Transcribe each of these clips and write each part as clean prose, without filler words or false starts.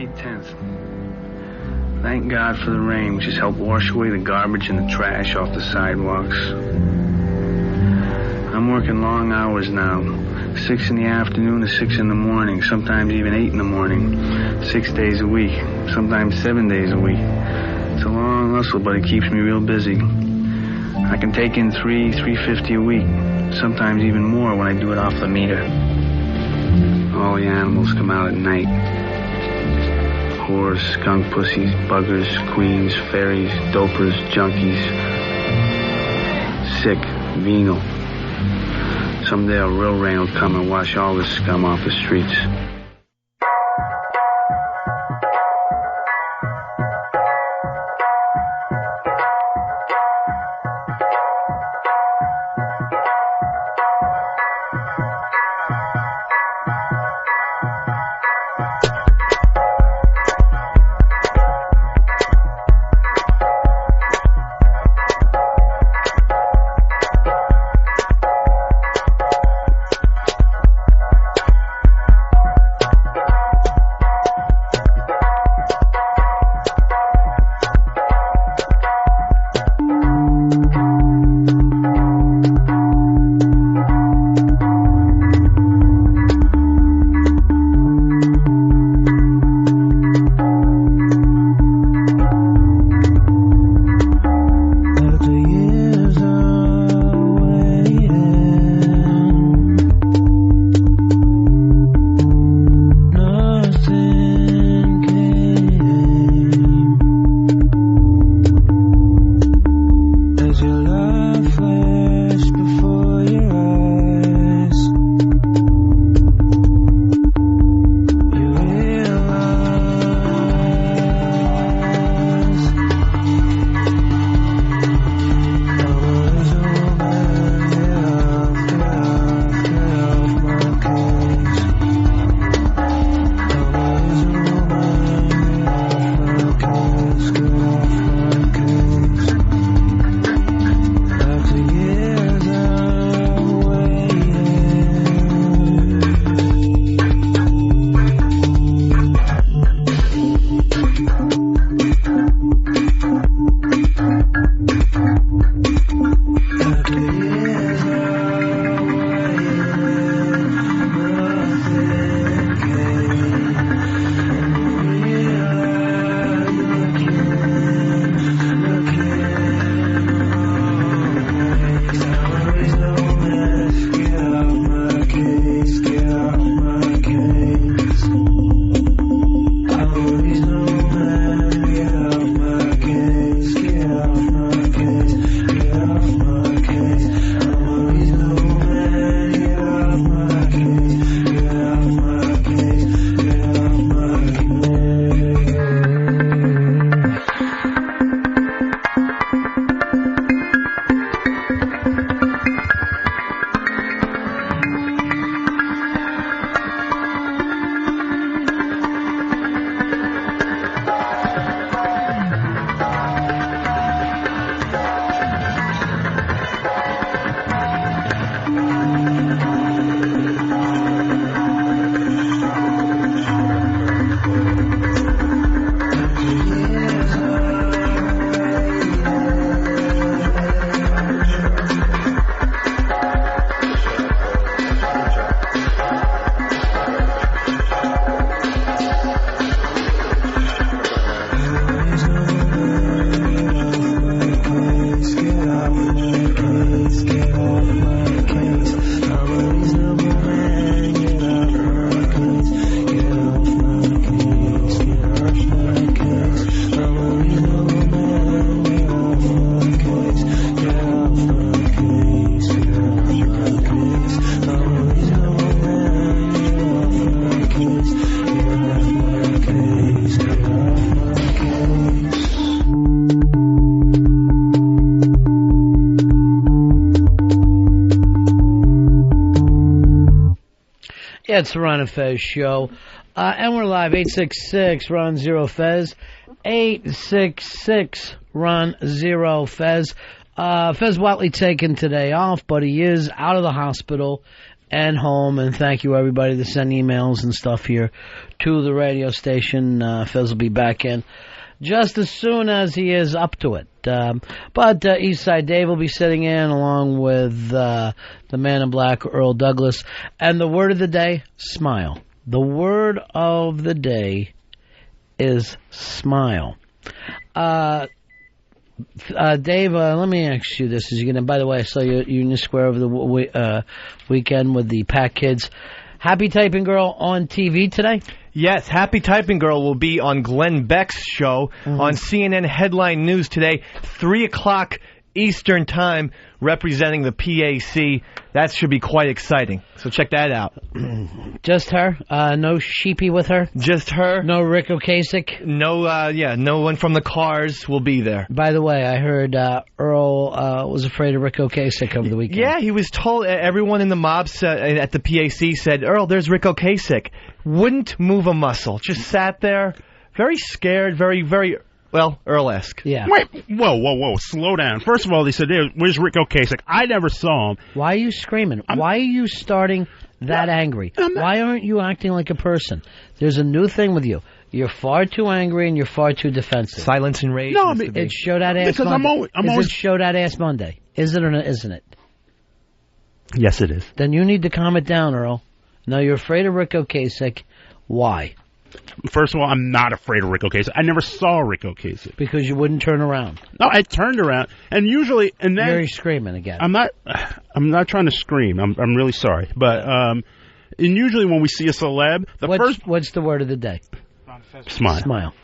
May 10th. Thank God for the rain, which has helped wash away the garbage and the trash off the sidewalks. I'm working long hours now, 6 in the afternoon to 6 in the morning, sometimes even 8 in the morning, 6 days a week, sometimes 7 days a week. It's a long hustle, but it keeps me real busy. I can take in $350 a week, sometimes even more when I do it off the meter. All the animals come out at night. Whores, skunk pussies, buggers, queens, fairies, dopers, junkies. Sick, venal. Someday a real rain will come and wash all this scum off the streets. Yeah, it's the Ron and Fez show. And we're live, 866-RON-0-FEZ. 866-RON-0-FEZ. Fez Watley taking today off, but he is out of the hospital. and home. And thank you, everybody, that send emails and stuff here to the radio station. Fez will be back in just as soon as he is up to it. But Eastside Dave will be sitting in along with the man in black, Earl Douglas. And the word of the day, smile. The word of the day is smile. Dave, let me ask you this. By the way, I saw you at Union Square over the weekend with the Pack Kids. Happy Typing Girl on TV today? Yes, Happy Typing Girl will be on Glenn Beck's show on CNN Headline News today, 3 o'clock Eastern Time, representing the PAC. That should be quite exciting. So check that out. Just her? No Sheepy with her? Just her. No Rick Ocasek? No one from the Cars will be there. By the way, I heard Earl was afraid of Rick Ocasek over the weekend. Yeah, he was told, everyone in the mob at the PAC said, Earl, there's Rick Ocasek. Wouldn't move a muscle. Just sat there, very scared, very, very... Well, Earl-esque. Yeah. Wait, whoa, slow down. First of all, they said, where's Rick Ocasek? I never saw him. Why are you screaming? Why are you starting that angry? Why aren't you acting like a person? There's a new thing with you. You're far too angry and you're far too defensive. Silence and rage. No, it's Showdown Ass Monday. Is it Showdown Ass Monday? Is it or isn't it? Yes, it is. Then you need to calm it down, Earl. No, you're afraid of Rick Ocasek. Why? First of all, I'm not afraid of Rick Ocasek. I never saw Rick Ocasek. Because you wouldn't turn around. No, I turned around, and usually, and then you're screaming again. I'm not trying to scream. I'm really sorry, but and usually when we see a celeb, what's the word of the day? Smile. Smile.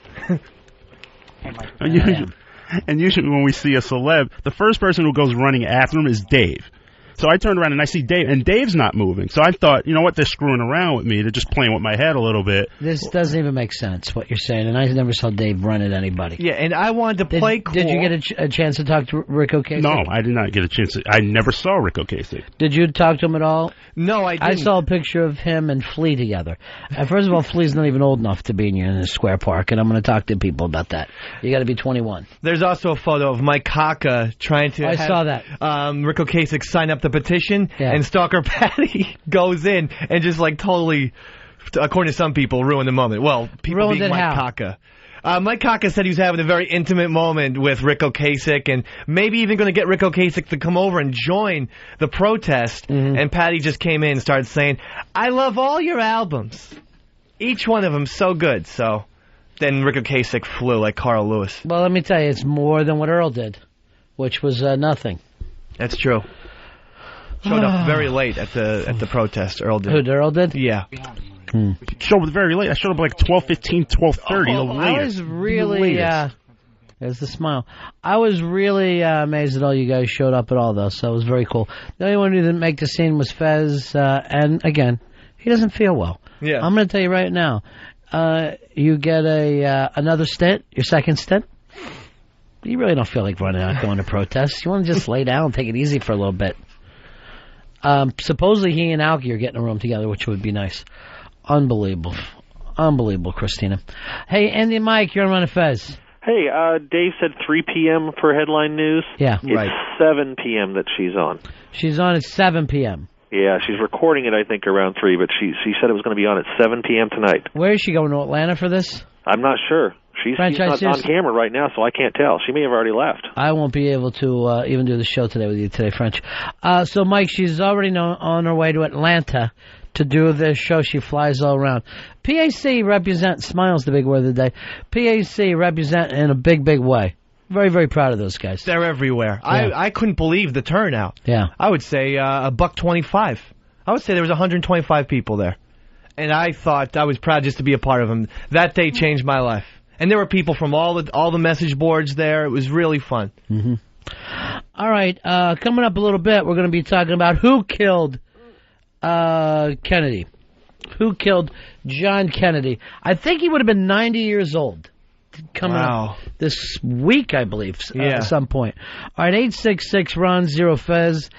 And usually when we see a celeb, the first person who goes running after him is Dave. So I turned around and I see Dave, and Dave's not moving. So I thought, you know what, they're screwing around with me. They're just playing with my head a little bit. This doesn't even make sense, what you're saying, and I never saw Dave run at anybody. Yeah, and I wanted to play cool. Did you get a chance to talk to Rick Ocasek? No, I did not get a chance. I never saw Rick Ocasek. Did you talk to him at all? No, I didn't. I saw a picture of him and Flea together. First of all, Flea's not even old enough to be in a square park, and I'm going to talk to people about that. You got to be 21. There's also a photo of Mike Kaka trying to saw that. Rick Ocasek sign up the petition. Yeah. And Stalker Patty goes in and just totally, according to some people, ruined the moment. Well, people ruined being Mike Kaka. Mike Kaka said he was having a very intimate moment with Rick Ocasek and maybe even going to get Rick Ocasek to come over and join the protest. Mm-hmm. And Patty just came in and started saying, I love all your albums. Each one of them so good. So then Rick Ocasek flew like Carl Lewis. Well, let me tell you, it's more than what Earl did, which was nothing. That's true. Showed up very late at the protest. Earl did. Who, Earl did? Yeah. Showed up very late. I showed up like 12:15, 12:30. I was really. There's the smile. I was really amazed that all you guys showed up at all, though. So it was very cool. The only one who didn't make the scene was Fez, and again, he doesn't feel well. Yeah. I'm going to tell you right now. You get another stint, your second stint. You really don't feel like running out going to protest. You want to just lay down and take it easy for a little bit. Supposedly he and Alki are getting a room together, which would be nice. Unbelievable, Christina. Hey, Andy and Mike, you're on Ron and Fez. Hey, Dave said 3 p.m. for headline news. Yeah, it's 7 p.m. that she's on. She's on at 7 p.m. Yeah, she's recording it, I think, around 3, but she said it was going to be on at 7 p.m. tonight. Where is she going, to Atlanta for this? I'm not sure. She's not on camera right now, so I can't tell. She may have already left. I won't be able to even do the show today with you today, French. So, Mike, she's already on her way to Atlanta to do this show. She flies all around. PAC represent, smile's the big word of the day. PAC represent in a big, big way. Very, very proud of those guys. They're everywhere. Yeah. I couldn't believe the turnout. Yeah. I would say $125. I would say there was 125 people there. And I thought I was proud just to be a part of them. That day changed my life. And there were people from all the message boards there. It was really fun. Mm-hmm. All right. Coming up a little bit, we're going to be talking about who killed Kennedy. Who killed John Kennedy? I think he would have been 90 years old. Coming up this week, I believe, at some point. All right, 866-RON-0-FEZ.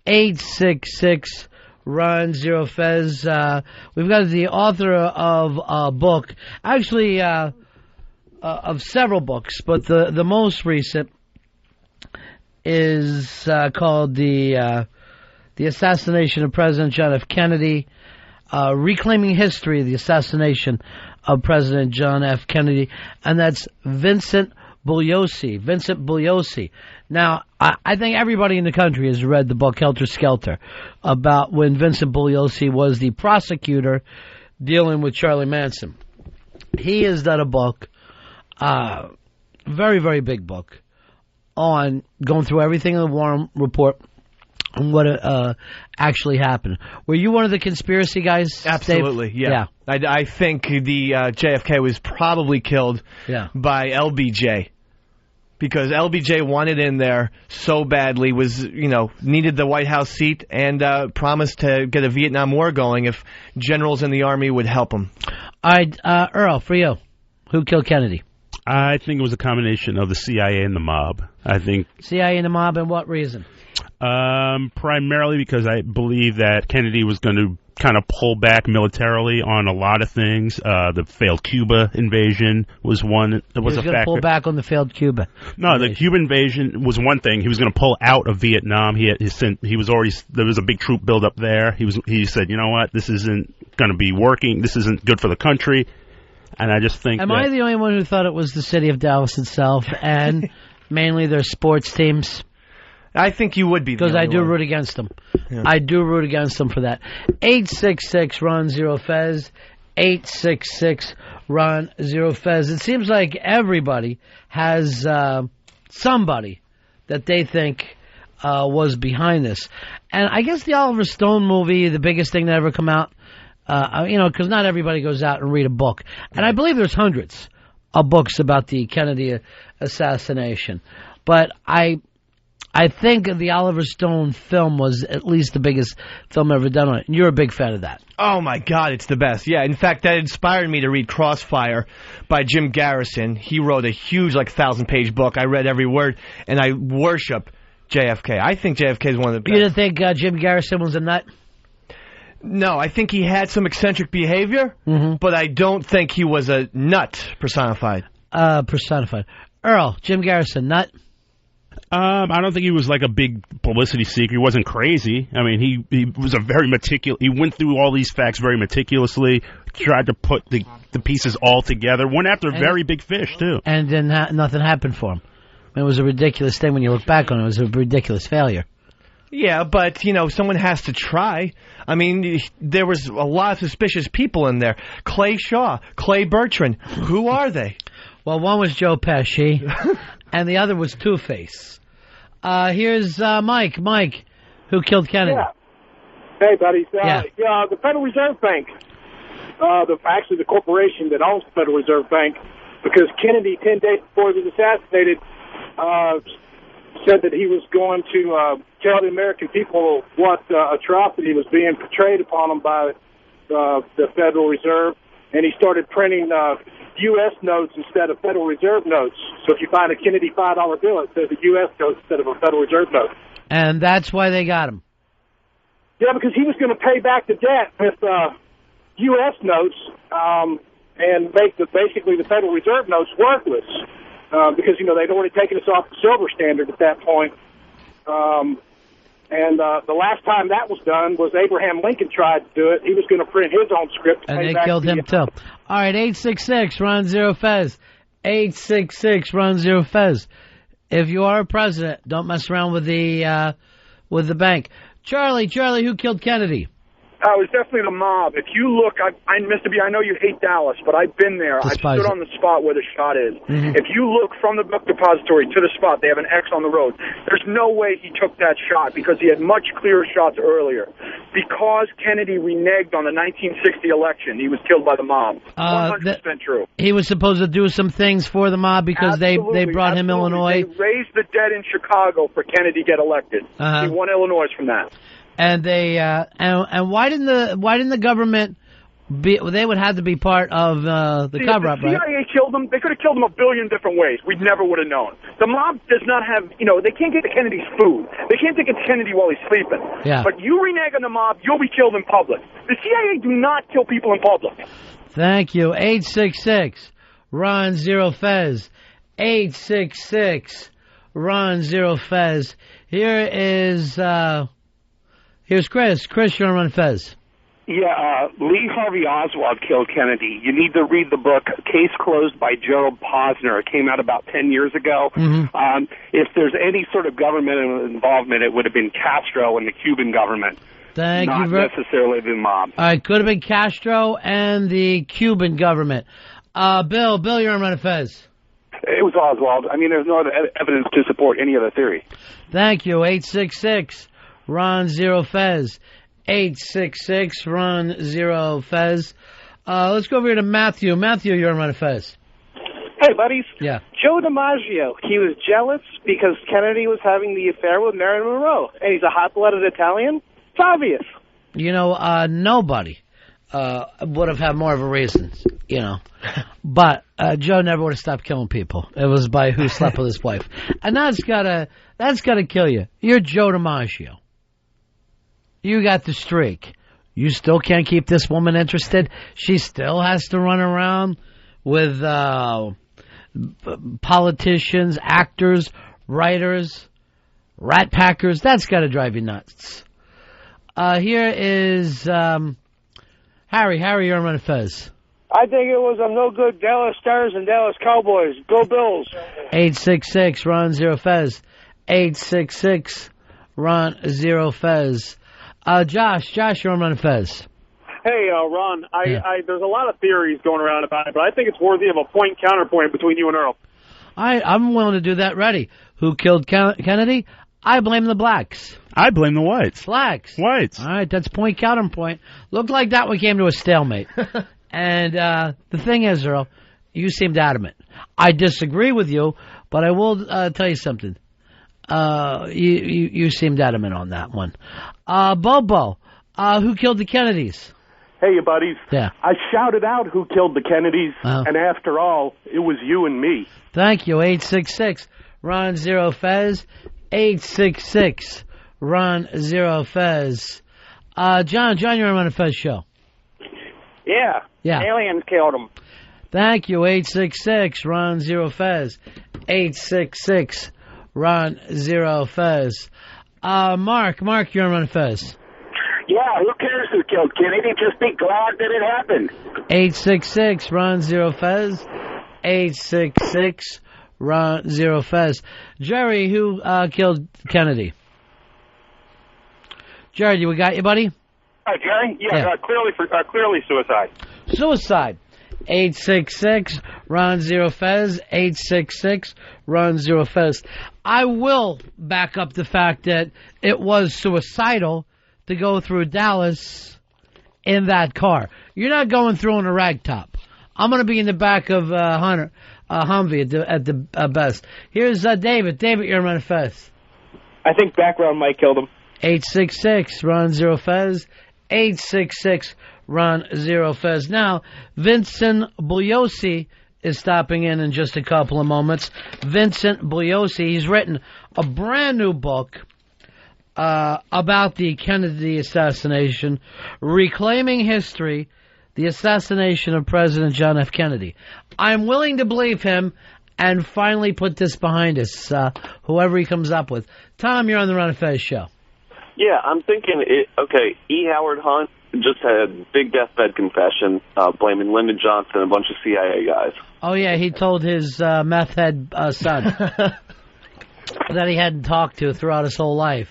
866-RON-0-FEZ. We've got the author of a book, actually of several books, but the most recent is called the the assassination of President John F. Kennedy, reclaiming history of the assassination of President John F. Kennedy, and that's Vincent Bugliosi. Vincent Bugliosi. Now, I think everybody in the country has read the book Helter Skelter about when Vincent Bugliosi was the prosecutor dealing with Charlie Manson. He has done a book, very, very big book, on going through everything in the Warren Report and what actually happened. Were you one of the conspiracy guys, Absolutely, Dave? yeah. I think the JFK was probably killed by LBJ. Because LBJ wanted in there so badly, needed the White House seat, and promised to get a Vietnam War going if generals in the Army would help him. All right, Earl, for you, who killed Kennedy? I think it was a combination of the CIA and the mob. I think CIA and the mob, and what reason? Primarily because I believe that Kennedy was going to kind of pull back militarily on a lot of things. The failed Cuba invasion was one. That was a factor. He was going to pull back on the failed Cuba. No, the Cuban invasion was one thing. He was going to pull out of Vietnam. There was a big troop buildup there. He said, you know what, this isn't going to be working. This isn't good for the country. And I just think. Am I the only one who thought it was the city of Dallas itself and mainly their sports teams? I think you would be. Because I do root against them. Yeah. I do root against them for that. 866-RON-0-FEZ. 866-RON-0-FEZ. It seems like everybody has somebody that they think was behind this. And I guess the Oliver Stone movie, the biggest thing that ever come out, because not everybody goes out and read a book. And I believe there's hundreds of books about the Kennedy assassination. But I think the Oliver Stone film was at least the biggest film ever done on it. And you're a big fan of that. Oh, my God, it's the best. Yeah, in fact, that inspired me to read Crossfire by Jim Garrison. He wrote a huge, 1,000-page book. I read every word, and I worship JFK. I think JFK is one of the best. You didn't think Jim Garrison was a nut? No, I think he had some eccentric behavior, but I don't think he was a nut personified. Earl, Jim Garrison, nut? I don't think he was like a big publicity seeker. He wasn't crazy. I mean, he was a very meticulous. He went through all these facts very meticulously, tried to put the pieces all together. Went after very big fish too. And then nothing happened for him. It was a ridiculous thing when you look back on it. It was a ridiculous failure. Yeah, but, someone has to try. I mean, there was a lot of suspicious people in there. Clay Shaw, Clay Bertrand. Who are they? Well, one was Joe Pesci, and the other was Two-Face. Here's Mike. Mike, who killed Kennedy? Yeah. Hey, buddy. The Federal Reserve Bank, actually the corporation that owns the Federal Reserve Bank, because Kennedy, 10 days before he was assassinated, said that he was going to tell the American people what atrocity was being portrayed upon them by the Federal Reserve, and he started printing U.S. notes instead of Federal Reserve notes. So if you find a Kennedy $5 bill, it says a U.S. note instead of a Federal Reserve note. And that's why they got him. Yeah, because he was going to pay back the debt with U.S. notes and make basically the Federal Reserve notes worthless. Because, they'd already taken us off the silver standard at that point. And the last time that was done was Abraham Lincoln tried to do it. He was going to print his own script. And they killed him, too. All right, 866-RON-0-FEZ. 866-RON-0-FEZ. If you are a president, don't mess around with the bank. Charlie, who killed Kennedy? It was definitely the mob. If you look, Mr. B, I know you hate Dallas, but I've been there. I stood on the spot where the shot is. If you look from the book depository to the spot, they have an X on the road. There's no way he took that shot because he had much clearer shots earlier. Because Kennedy reneged on the 1960 election, he was killed by the mob. 100% true. He was supposed to do some things for the mob because they brought him Illinois. They raised the debt in Chicago for Kennedy to get elected. He won Illinois from that. And they and why didn't the government be? They would have to be part of the cover-up, right? The CIA killed him. They could have killed him a billion different ways. We never would have known. The mob does not have, they can't get Kennedy's food. They can't take Kennedy while he's sleeping. Yeah. But you renege on the mob, you'll be killed in public. The CIA do not kill people in public. Thank you. 866-RON-0-FEZ. 866-RON-0-FEZ. Here is Here's Chris. Chris, you're on Ron and Fez. Yeah, Lee Harvey Oswald killed Kennedy. You need to read the book Case Closed by Gerald Posner. It came out about 10 years ago. Mm-hmm. If there's any sort of governmental involvement, it would have been Castro and the Cuban government. Not necessarily the mob. All right, could have been Castro and the Cuban government. Bill, you're on Ron and Fez. It was Oswald. I mean, there's no other evidence to support any other theory. Thank you. 866 Ron Zero Fez. 866 Ron Zero Fez. Let's go over here to Matthew. Matthew, you're on Ron and Fez. Hey, buddies. Yeah. Joe DiMaggio. He was jealous because Kennedy was having the affair with Marilyn Monroe, and he's a hot-blooded Italian. It's obvious. You know, nobody would have had more of a reason, you know. But Joe never would have stopped killing people. It was by who slept with his wife. And that's gotta kill you. You're Joe DiMaggio. You got the streak. You still can't keep this woman interested. She still has to run around with politicians, actors, writers, rat packers. That's got to drive you nuts. Here is Harry. Harry, you're on Ron and Fez. I think it was a no-good Dallas Stars and Dallas Cowboys. Go Bills. 866 Ron Zero Fez. 866 Ron Zero Fez. Josh, you're on Ron and Fez. Hey, Ron, there's a lot of theories going around about it, but I think it's worthy of a point-counterpoint between you and Earl. I'm willing to do that. Ready. Who killed Kennedy? I blame the blacks. I blame the whites. Blacks. Whites. All right, that's point counterpoint. Looked like that one came to a stalemate. And the thing is, Earl, you seemed adamant. I disagree with you, but I will tell you something. You seemed adamant on that one. Bobo, who killed the Kennedys? Hey, you buddies. Yeah. I shouted out who killed the Kennedys, and after all, it was you and me. Thank you. 866 Ron Zero Fez. 866 Ron Zero Fez. John, you're on Ron and Fez show. Yeah. Aliens killed him. Thank you. 866 Ron Zero Fez. 866 Ron Zero Fez. Mark, you're on Ron and Fez. Yeah, who cares who killed Kennedy? Just be glad that it happened. 866 Ron Zero Fez. 866 Ron Zero Fez. Jerry, who killed Kennedy? Jerry, we got you, buddy? Hi, Jerry? Yeah. Clearly suicide. Suicide. 866 Ron Zero Fez. 866 Ron Zero Fez. I will back up the fact that it was suicidal to go through Dallas in that car. You're not going through in a ragtop. I'm going to be in the back of Humvee at the best. Here's David. David, you're on Ron and Fez. I think background might kill them. 866 Ron Zero Fez. 866 Ron Zero Fez. Now, Vincent Bugliosi is stopping in just a couple of moments. Vincent Bugliosi, he's written a brand new book about the Kennedy assassination, Reclaiming History, the assassination of President John F. Kennedy. I'm willing to believe him and finally put this behind us, whoever he comes up with. Tom, you're on the Ron and Fez show. Yeah, I'm thinking, E. Howard Hunt just had big deathbed confession blaming Lyndon Johnson and a bunch of CIA guys. Oh, yeah, he told his meth head son that he hadn't talked to throughout his whole life.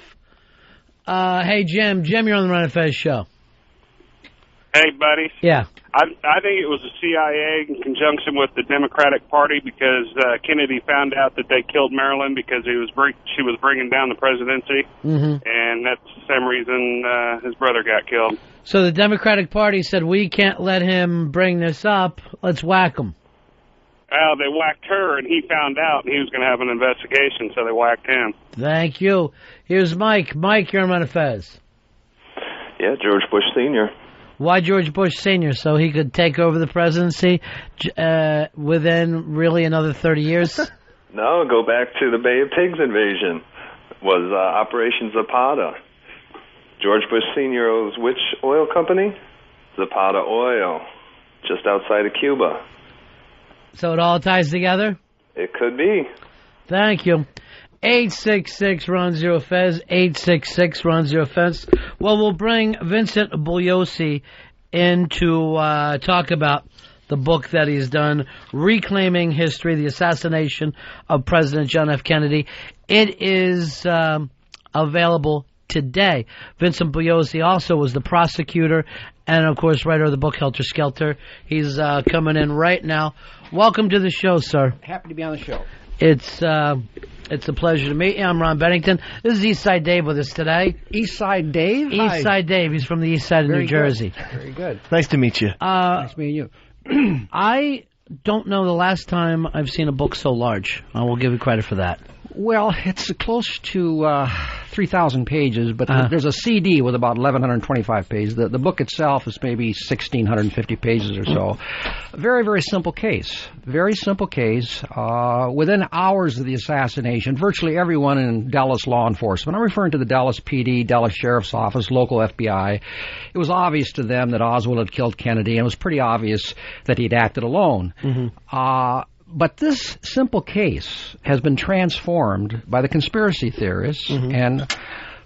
Hey, Jim, you're on the Ron and Fez show. Hey, buddies. Yeah. I think it was the CIA in conjunction with the Democratic Party because Kennedy found out that they killed Marilyn because she was bringing down the presidency, and that's the same reason his brother got killed. So the Democratic Party said, we can't let him bring this up. Let's whack him. Well, they whacked her, and he found out, and he was going to have an investigation, so they whacked him. Thank you. Here's Mike. Mike, you're on Ron and Fez. Yeah, George Bush Sr. Why George Bush Sr.? So he could take over the presidency within really another 30 years? No, go back to the Bay of Pigs invasion. Was Operation Zapata. George Bush Sr. owes which oil company? Zapata Oil, just outside of Cuba. So it all ties together? It could be. Thank you. 866-RON-0-FEZ, 866-RON-0-FEZ. Well, we'll bring Vincent Bugliosi in to talk about the book that he's done, Reclaiming History, the Assassination of President John F. Kennedy. It is available today. Vincent Bugliosi also was the prosecutor and, of course, writer of the book Helter Skelter. He's coming in right now. Welcome to the show, sir. Happy to be on the show. It's a pleasure to meet you. I'm Ron Bennington. This is Eastside Dave with us today. Eastside Dave? Eastside Dave. He's from the east side of New Jersey. Very good. Nice to meet you. Nice meeting you. I don't know the last time I've seen a book so large. I will give you credit for that. Well, it's close to 3,000 pages, but there's a CD with about 1,125 pages. The book itself is maybe 1,650 pages or so. A very, very simple case. Very simple case. Within hours of the assassination, virtually everyone in Dallas law enforcement, I'm referring to the Dallas PD, Dallas Sheriff's Office, local FBI, it was obvious to them that Oswald had killed Kennedy, and it was pretty obvious that he'd acted alone. But this simple case has been transformed by the conspiracy theorists and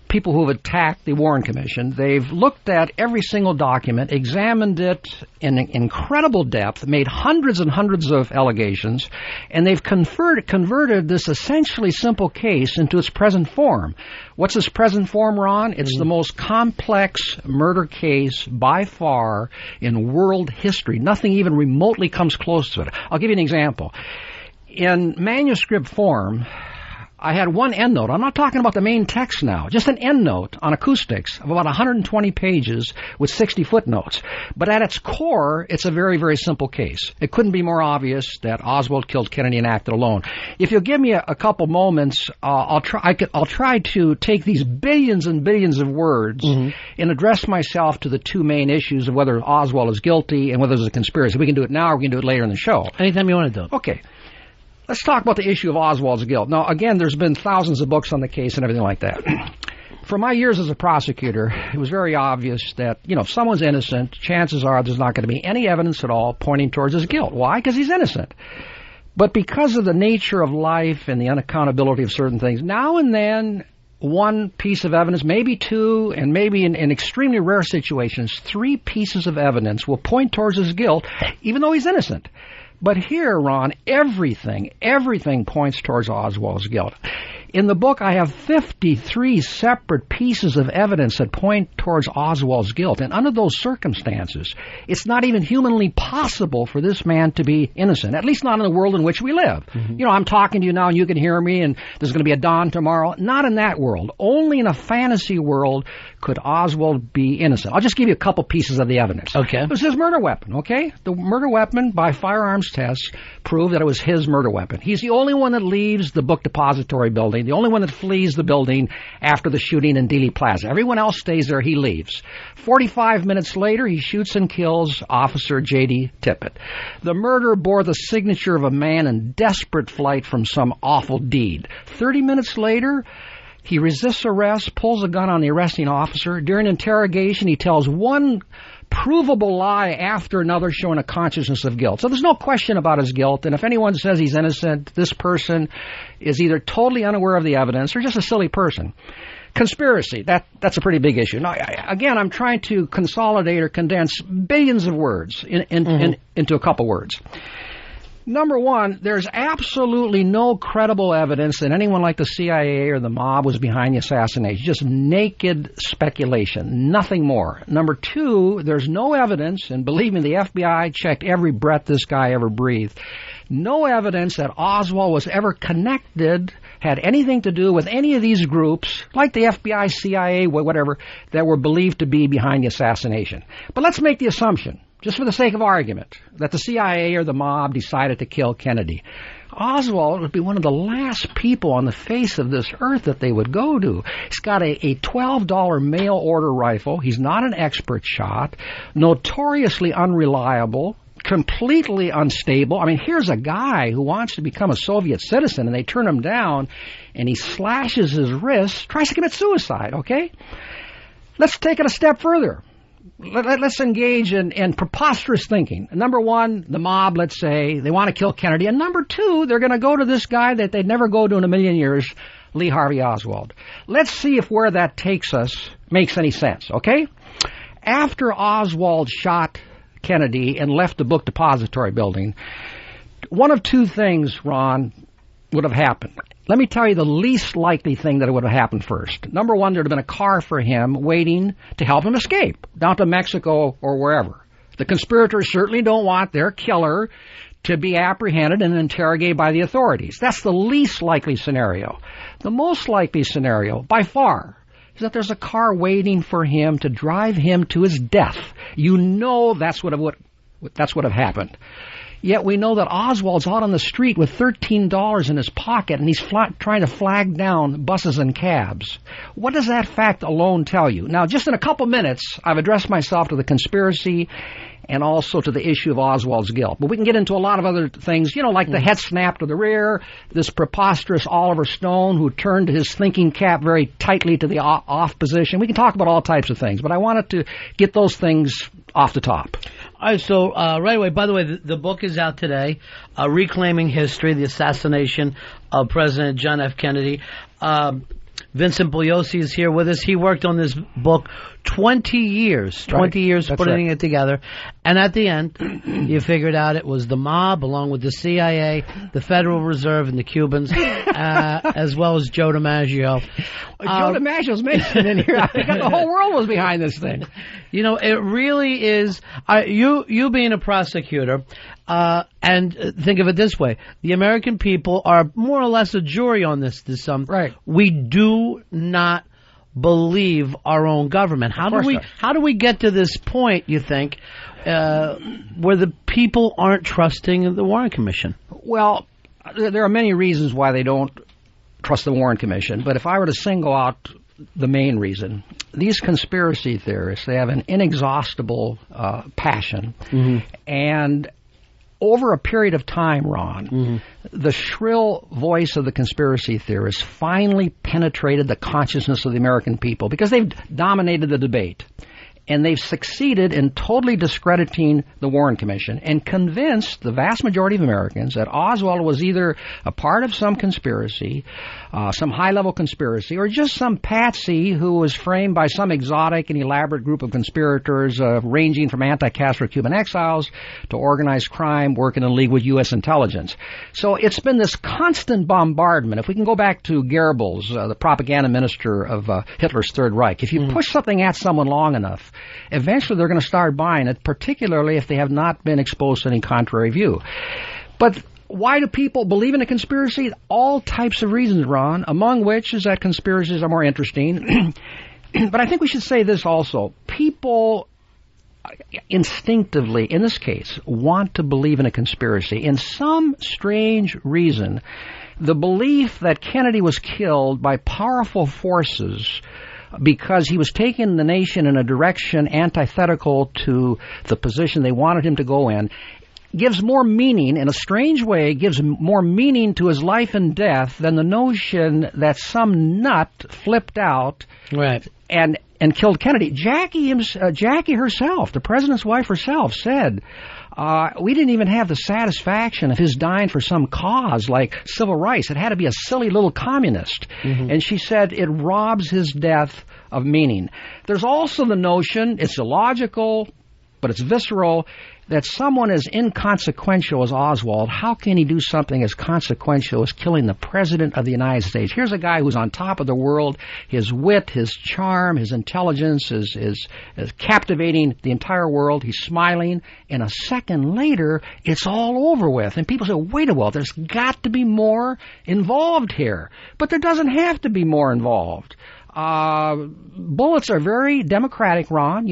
people who have attacked the Warren Commission. They've looked at every single document, examined it in incredible depth, made hundreds and hundreds of allegations, and they've converted this essentially simple case into its present form. What's its present form, Ron? It's the most complex murder case by far in world history. Nothing even remotely comes close to it. I'll give you an example. In manuscript form, I had one endnote. I'm not talking about the main text now. Just an endnote on acoustics of about 120 pages with 60 footnotes. But at its core, it's a very, very simple case. It couldn't be more obvious that Oswald killed Kennedy and acted alone. If you'll give me a couple moments, I'll try to take these billions and billions of words and address myself to the two main issues of whether Oswald is guilty and whether there's a conspiracy. We can do it now or we can do it later in the show. Anytime you want to do it. Okay. Let's talk about the issue of Oswald's guilt. Now, again, there's been thousands of books on the case and everything like that. For my years as a prosecutor, it was very obvious that, if someone's innocent, chances are there's not going to be any evidence at all pointing towards his guilt. Why? Because he's innocent. But because of the nature of life and the unaccountability of certain things, now and then, one piece of evidence, maybe two, and maybe in extremely rare situations, 3 pieces of evidence will point towards his guilt, even though he's innocent. But here, Ron, everything points towards Oswald's guilt. In the book, I have 53 separate pieces of evidence that point towards Oswald's guilt. And under those circumstances, it's not even humanly possible for this man to be innocent, at least not in the world in which we live. I'm talking to you now and you can hear me and there's going to be a dawn tomorrow. Not in that world. Only in a fantasy world could Oswald be innocent. I'll just give you a couple pieces of the evidence. Okay. It was his murder weapon, okay? The murder weapon, by firearms tests, proved that it was his murder weapon. He's the only one that leaves the book depository building, the only one that flees the building after the shooting in Dealey Plaza. Everyone else stays there. He leaves. 45 minutes later, he shoots and kills Officer J.D. Tippit. The murder bore the signature of a man in desperate flight from some awful deed. 30 minutes later, he resists arrest, pulls a gun on the arresting officer. During interrogation, he tells one provable lie after another, showing a consciousness of guilt. So there's no question about his guilt, and if anyone says he's innocent, this person is either totally unaware of the evidence or just a silly person. Conspiracy, that's a pretty big issue. Now, again, I'm trying to consolidate or condense billions of words into a couple words. Number one, there's absolutely no credible evidence that anyone like the CIA or the mob was behind the assassination. Just naked speculation, nothing more. Number two, there's no evidence, and believe me, the FBI checked every breath this guy ever breathed, no evidence that Oswald was ever connected, had anything to do with any of these groups, like the FBI, CIA, whatever, that were believed to be behind the assassination. But let's make the assumption, just for the sake of argument, that the CIA or the mob decided to kill Kennedy. Oswald would be one of the last people on the face of this earth that they would go to. He's got a $12 mail-order rifle. He's not an expert shot, notoriously unreliable, completely unstable. I mean, here's a guy who wants to become a Soviet citizen, and they turn him down, and he slashes his wrist, tries to commit suicide, okay? Let's take it a step further. Let's engage in preposterous thinking. Number one, the mob, let's say, they want to kill Kennedy. And number two, they're going to go to this guy that they'd never go to in a million years, Lee Harvey Oswald. Let's see if where that takes us makes any sense, okay? After Oswald shot Kennedy and left the book depository building, one of two things, Ron, would have happened. Let me tell you the least likely thing that would have happened first. Number one, there would have been a car for him waiting to help him escape down to Mexico or wherever. The conspirators certainly don't want their killer to be apprehended and interrogated by the authorities. That's the least likely scenario. The most likely scenario, by far, is that there's a car waiting for him to drive him to his death. You know that's what would have happened. Yet we know that Oswald's out on the street with $13 in his pocket, and he's trying to flag down buses and cabs. What does that fact alone tell you? Now, just in a couple minutes, I've addressed myself to the conspiracy and also to the issue of Oswald's guilt. But we can get into a lot of other things, like the head snap to the rear, this preposterous Oliver Stone who turned his thinking cap very tightly to the off position. We can talk about all types of things, but I wanted to get those things off the top. All right, so right away, by the way, the book is out today, Reclaiming History, the Assassination of President John F. Kennedy. Vincent Bugliosi is here with us. He worked on this book 20 years putting it together. And at the end, you figured out it was the mob, along with the CIA, the Federal Reserve, and the Cubans, as well as Joe DiMaggio. Joe DiMaggio's mentioned in here. I think the whole world was behind this thing. It really is. You being a prosecutor, and think of it this way: the American people are more or less a jury on this. Right. We do not believe our own government. How do we get to this point, you think, where the people aren't trusting the Warren Commission? Well, there are many reasons why they don't trust the Warren Commission, but if I were to single out the main reason, these conspiracy theorists, they have an inexhaustible passion, and over a period of time, Ron, the shrill voice of the conspiracy theorists finally penetrated the consciousness of the American people because they've dominated the debate. And they've succeeded in totally discrediting the Warren Commission and convinced the vast majority of Americans that Oswald was either a part of some conspiracy, some high-level conspiracy, or just some patsy who was framed by some exotic and elaborate group of conspirators ranging from anti-Castro Cuban exiles to organized crime working in league with U.S. intelligence. So it's been this constant bombardment. If we can go back to Goebbels, the propaganda minister of Hitler's Third Reich, if you push something at someone long enough, eventually they're going to start buying it, particularly if they have not been exposed to any contrary view. But why do people believe in a conspiracy? All types of reasons, Ron, among which is that conspiracies are more interesting. But I think we should say this also. People instinctively, in this case, want to believe in a conspiracy. In some strange reason, the belief that Kennedy was killed by powerful forces because he was taking the nation in a direction antithetical to the position they wanted him to go in, gives more meaning, in a strange way, gives more meaning to his life and death than the notion that some nut flipped out and killed Kennedy. Jackie herself, the president's wife herself, said, we didn't even have the satisfaction of his dying for some cause like civil rights. It had to be a silly little communist. And she said it robs his death of meaning. There's also the notion, it's illogical, but it's visceral, that someone as inconsequential as Oswald, how can he do something as consequential as killing the President of the United States? Here's a guy who's on top of the world. His wit, his charm, his intelligence is captivating the entire world. He's smiling. And a second later, it's all over with. And people say, wait a while, there's got to be more involved here. But there doesn't have to be more involved. Bullets are very democratic, Ron.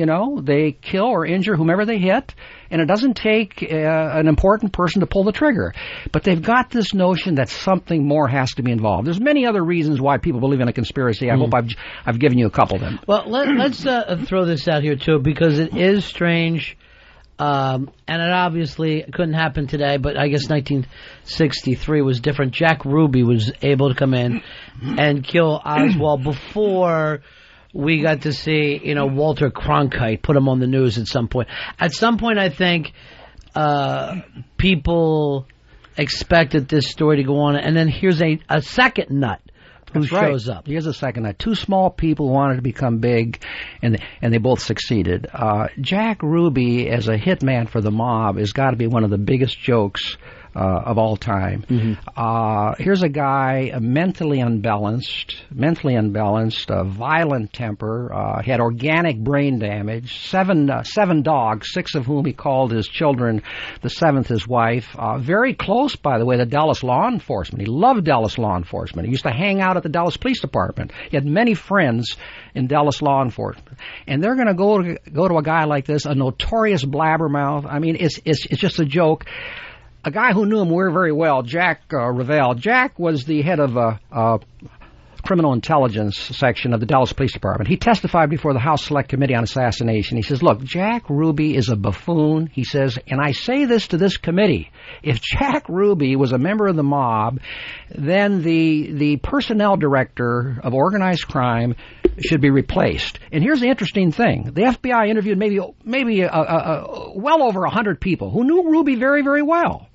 They kill or injure whomever they hit, and it doesn't take an important person to pull the trigger. But they've got this notion that something more has to be involved. There's many other reasons why people believe in a conspiracy. I hope I've given you a couple of them. Well, let's throw this out here, too, because it is strange. And it obviously couldn't happen today, but I guess 1963 was different. Jack Ruby was able to come in and kill Oswald before we got to see, Walter Cronkite put him on the news at some point. At some point, I think people expected this story to go on, and then here's a second nut who shows up. Here's the second night. Two small people wanted to become big, and they both succeeded. Jack Ruby, as a hitman for the mob, has got to be one of the biggest jokes of all time. Here's a guy mentally unbalanced, violent temper, had organic brain damage, seven dogs, 6 of whom he called his children, the 7th his wife. Very close, by the way, to Dallas law enforcement. He loved Dallas law enforcement. He used to hang out at the Dallas Police Department. He had many friends in Dallas law enforcement. And they're going to go to a guy like this, a notorious blabbermouth. I mean, it's just a joke. A guy who knew him very well, Jack Revelle. Jack was the head of a criminal intelligence section of the Dallas Police Department. He testified before the House Select Committee on Assassination. He says, look, Jack Ruby is a buffoon. He says, and I say this to this committee, if Jack Ruby was a member of the mob, then the personnel director of organized crime should be replaced. And here's the interesting thing. The FBI interviewed maybe well over 100 people who knew Ruby very, very well.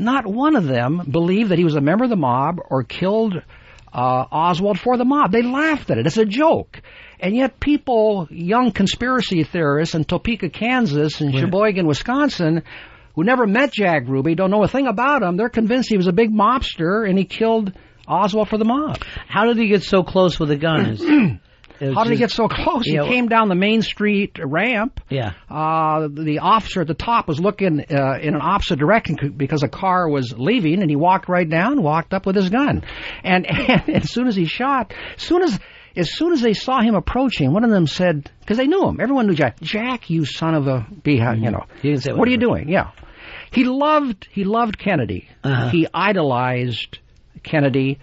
Not one of them believed that he was a member of the mob or killed Oswald for the mob. They laughed at it. It's a joke. And yet people, young conspiracy theorists in Topeka, Kansas, and Sheboygan, Wisconsin, who never met Jack Ruby, don't know a thing about him, they're convinced he was a big mobster and he killed Oswald for the mob. How did he get so close with a gun? How did he get so close? He came down the Main Street ramp. Yeah. The officer at the top was looking in an opposite direction because a car was leaving, and he walked right down, walked up with his gun. And as soon as he shot, as soon as they saw him approaching, one of them said, because they knew him, everyone knew Jack. Jack, you son of a beehive, you know. He didn't say what are you doing? Yeah. He loved Kennedy. He idolized Kennedy.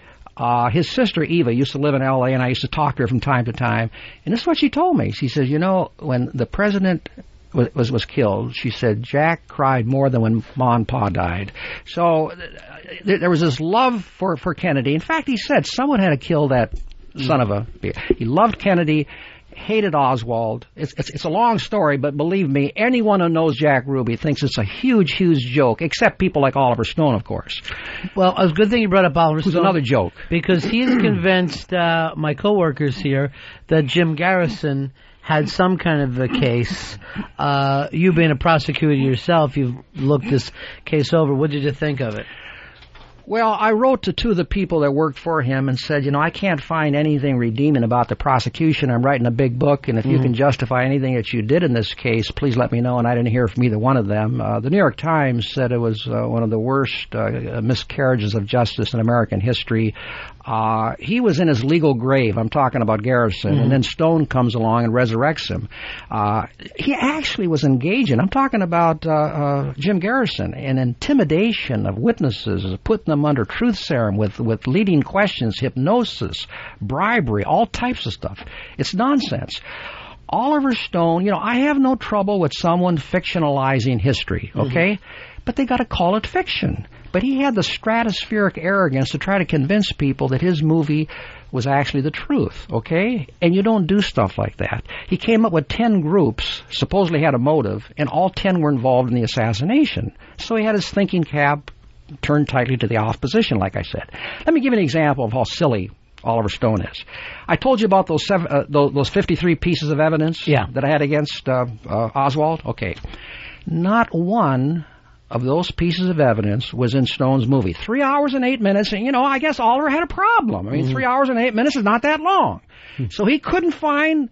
His sister Eva used to live in L.A., and I used to talk to her from time to time. And this is what she told me. She says, you know, when the president was killed, she said, Jack cried more than when Ma and Pa died. So there was this love for Kennedy. In fact, he said someone had to kill that son of a... He loved Kennedy, hated Oswald. It's a long story, but believe me, anyone who knows Jack Ruby thinks it's a huge, huge joke, except people like Oliver Stone, of course. Well, it's a good thing you brought up Oliver Stone. Who's another joke. Because he's convinced my coworkers here that Jim Garrison had some kind of a case. You being a prosecutor yourself, you've looked this case over. What did you think of it? Well, I wrote to 2 of the people that worked for him and said, you know, I can't find anything redeeming about the prosecution. I'm writing a big book, and if you can justify anything that you did in this case, please let me know. And I didn't hear from either one of them. The New York Times said it was one of the worst miscarriages of justice in American history. He was in his legal grave. I'm talking about Garrison. And then Stone comes along and resurrects him. He actually was engaging. I'm talking about Jim Garrison, in intimidation of witnesses, putting them under truth serum with leading questions, hypnosis, bribery, all types of stuff. It's nonsense. Oliver Stone, you know, I have no trouble with someone fictionalizing history, okay? But they got to call it fiction. But he had the stratospheric arrogance to try to convince people that his movie was actually the truth, okay? And you don't do stuff like that. He came up with 10 groups, supposedly had a motive, and all 10 were involved in the assassination. So he had his thinking cap turned tightly to the opposition, like I said. Let me give you an example of how silly Oliver Stone is. I told you about those 53 pieces of evidence that I had against Oswald. Okay. Not one of those pieces of evidence was in Stone's movie. 3 hours and 8 minutes, and, you know, I guess Oliver had a problem. I mean, 3 hours and 8 minutes is not that long. So he couldn't find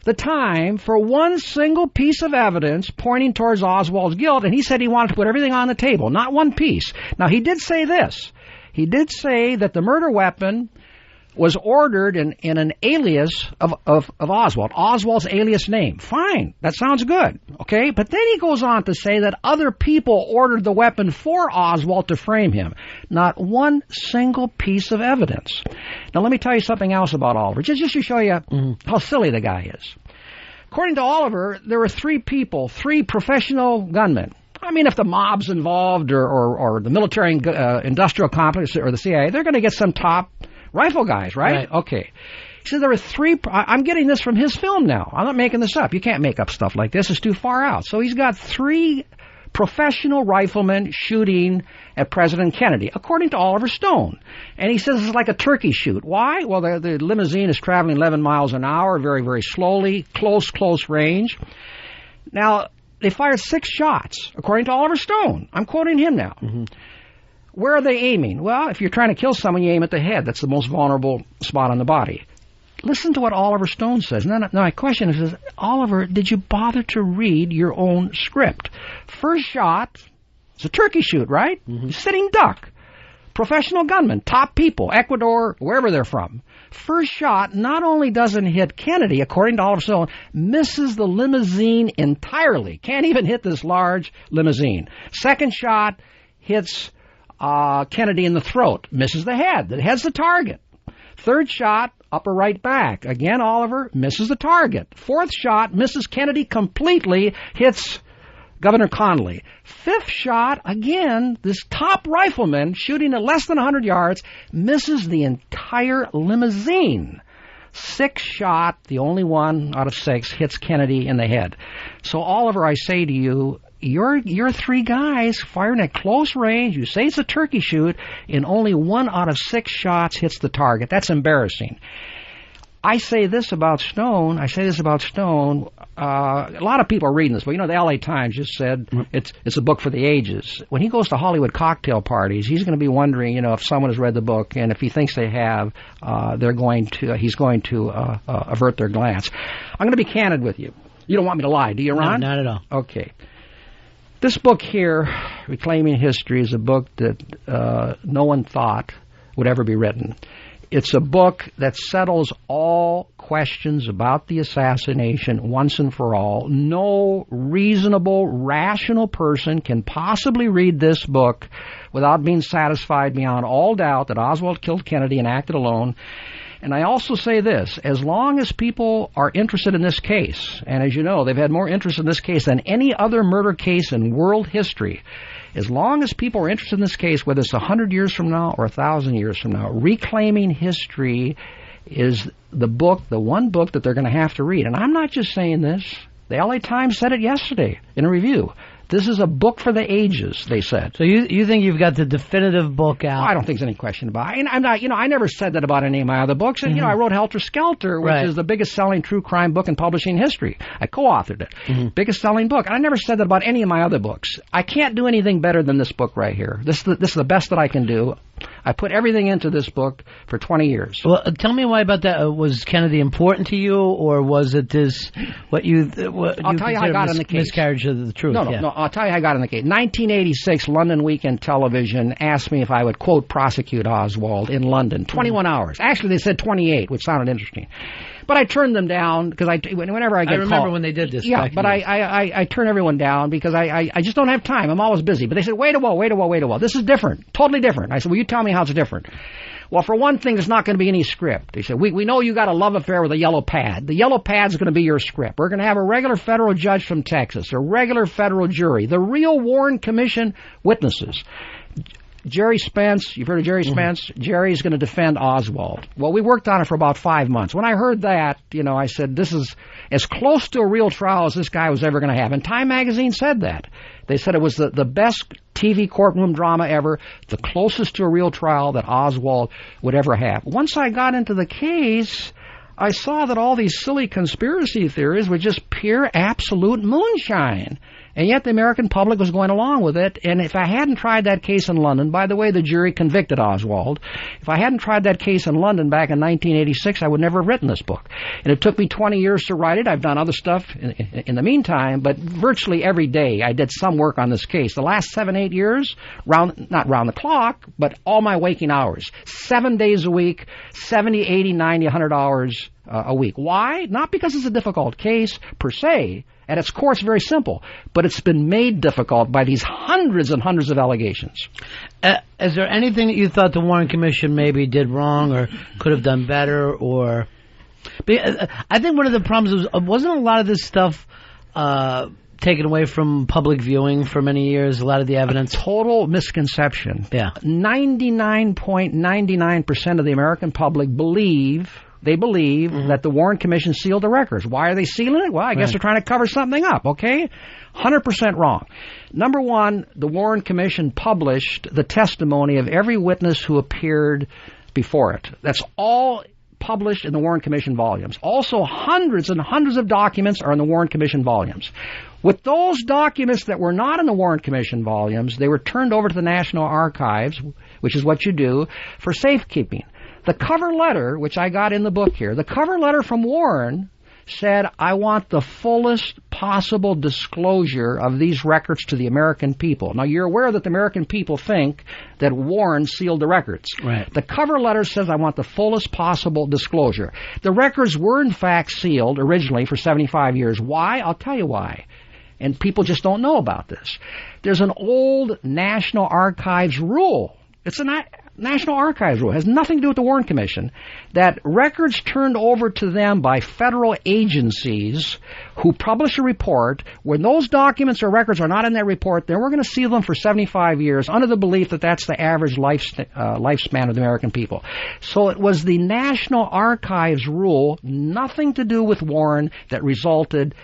the time for one single piece of evidence pointing towards Oswald's guilt, and he said he wanted to put everything on the table, not one piece. Now, he did say this. He did say that the murder weapon was ordered in an alias of Oswald, Oswald's alias name. Fine, that sounds good, okay? But then he goes on to say that other people ordered the weapon for Oswald to frame him. Not one single piece of evidence. Now, let me tell you something else about Oliver, just to show you how silly the guy is. According to Oliver, there were 3 people, 3 professional gunmen. I mean, if the mob's involved or the military industrial complex or the CIA, they're going to get some top rifle guys, right? Okay. He said there were 3... I'm getting this from his film now. I'm not making this up. You can't make up stuff like this. It's too far out. So he's got 3 professional riflemen shooting at President Kennedy, according to Oliver Stone. And he says it's like a turkey shoot. Why? Well, the limousine is traveling 11 miles an hour, very, very slowly, close range. Now, they fired 6 shots, according to Oliver Stone. I'm quoting him now. Mm-hmm. Where are they aiming? Well, if you're trying to kill someone, you aim at the head. That's the most vulnerable spot on the body. Listen to what Oliver Stone says. Now my question is, Oliver, did you bother to read your own script? First shot, it's a turkey shoot, right? Mm-hmm. Sitting duck. Professional gunmen, top people, Ecuador, wherever they're from. First shot not only doesn't hit Kennedy, according to Oliver Stone, misses the limousine entirely. Can't even hit this large limousine. Second shot hits Kennedy in the throat, misses the head. The head's the target. Third shot, upper right back. Again, Oliver misses the target. Fourth shot misses Kennedy completely, hits Governor Connolly. Fifth shot, again, this top rifleman shooting at less than 100 yards, misses the entire limousine. Sixth shot, the only one out of 6, hits Kennedy in the head. So, Oliver, I say to you, you're 3 guys firing at close range. You say it's a turkey shoot, and only 1 out of 6 shots hits the target. That's embarrassing. I say this about Stone. A lot of people are reading this, but the L.A. Times just said it's a book for the ages. When he goes to Hollywood cocktail parties, he's going to be wondering, if someone has read the book, and if he thinks they have, he's going to avert their glance. I'm going to be candid with you. You don't want me to lie, do you, Ron? No, not at all. Okay. This book here, Reclaiming History, is a book that no one thought would ever be written. It's a book that settles all questions about the assassination once and for all. No reasonable, rational person can possibly read this book without being satisfied beyond all doubt that Oswald killed Kennedy and acted alone. And I also say this, as long as people are interested in this case, and as you know, they've had more interest in this case than any other murder case in world history, as long as people are interested in this case, whether it's 100 years from now or 1,000 years from now, Reclaiming History is the one book that they're going to have to read. And I'm not just saying this. The L.A. Times said it yesterday in a review. This is a book for the ages, they said. So you think you've got the definitive book out? I don't think there's any question about it. I'm not, I never said that about any of my other books. And, I wrote Helter Skelter, which is the biggest selling true crime book in publishing history. I co-authored it. Mm-hmm. Biggest selling book. And I never said that about any of my other books. I can't do anything better than this book right here. This is the best that I can do. I put everything into this book for 20 years. Well, tell me why about that. Was Kennedy important to you, or was it this I'll tell you how I got in the case. Miscarriage of the truth? No. I'll tell you how I got in the case. 1986, London Weekend Television asked me if I would, quote, prosecute Oswald in London. 21 hours. Actually, they said 28, which sounded interesting. But I turned them down because whenever I get called. I remember when they did this. Yeah, but I turn everyone down because I just don't have time. I'm always busy. But they said, wait a while. This is different. Totally different. I said, well, you tell me how it's different. Well, for one thing, there's not going to be any script. They said, we know you got a love affair with a yellow pad. The yellow pad's going to be your script. We're going to have a regular federal judge from Texas, a regular federal jury, the real Warren Commission witnesses. Jerry Spence, you've heard of Jerry Spence? Mm-hmm. Jerry's going to defend Oswald. Well, we worked on it for about 5 months. When I heard that, I said, this is as close to a real trial as this guy was ever going to have. And Time Magazine said that. They said it was the best TV courtroom drama ever, the closest to a real trial that Oswald would ever have. Once I got into the case, I saw that all these silly conspiracy theories were just pure, absolute moonshine. And yet the American public was going along with it. And if I hadn't tried that case in London, by the way, the jury convicted Oswald. If I hadn't tried that case in London back in 1986, I would never have written this book. And it took me 20 years to write it. I've done other stuff in the meantime, but virtually every day I did some work on this case. The last 7-8 years, not round the clock, but all my waking hours. 7 days a week, 70, 80, 90, 100 hours a week. Why? Not because it's a difficult case per se. At its core, it's very simple, but it's been made difficult by these hundreds and hundreds of allegations. Is there anything that you thought the Warren Commission maybe did wrong or could have done better? Or I think one of the problems wasn't a lot of this stuff taken away from public viewing for many years, a lot of the evidence? A total misconception. Yeah. 99.99% of the American public believe they believe that the Warren Commission sealed the records. Why are they sealing it? Well, I guess they're trying to cover something up, okay? 100% wrong. Number one, the Warren Commission published the testimony of every witness who appeared before it. That's all published in the Warren Commission volumes. Also, hundreds and hundreds of documents are in the Warren Commission volumes. With those documents that were not in the Warren Commission volumes, they were turned over to the National Archives, which is what you do, for safekeeping. The cover letter, which I got in the book here, the cover letter from Warren said, I want the fullest possible disclosure of these records to the American people. Now, you're aware that the American people think that Warren sealed the records. Right. The cover letter says, I want the fullest possible disclosure. The records were, in fact, sealed originally for 75 years. Why? I'll tell you why. And people just don't know about this. There's an old National Archives rule. It's a National Archives rule. It has nothing to do with the Warren Commission. That records turned over to them by federal agencies who publish a report, when those documents or records are not in that report, then we're going to seal them for 75 years under the belief that that's the average lifespan of the American people. So it was the National Archives rule, nothing to do with Warren, that resulted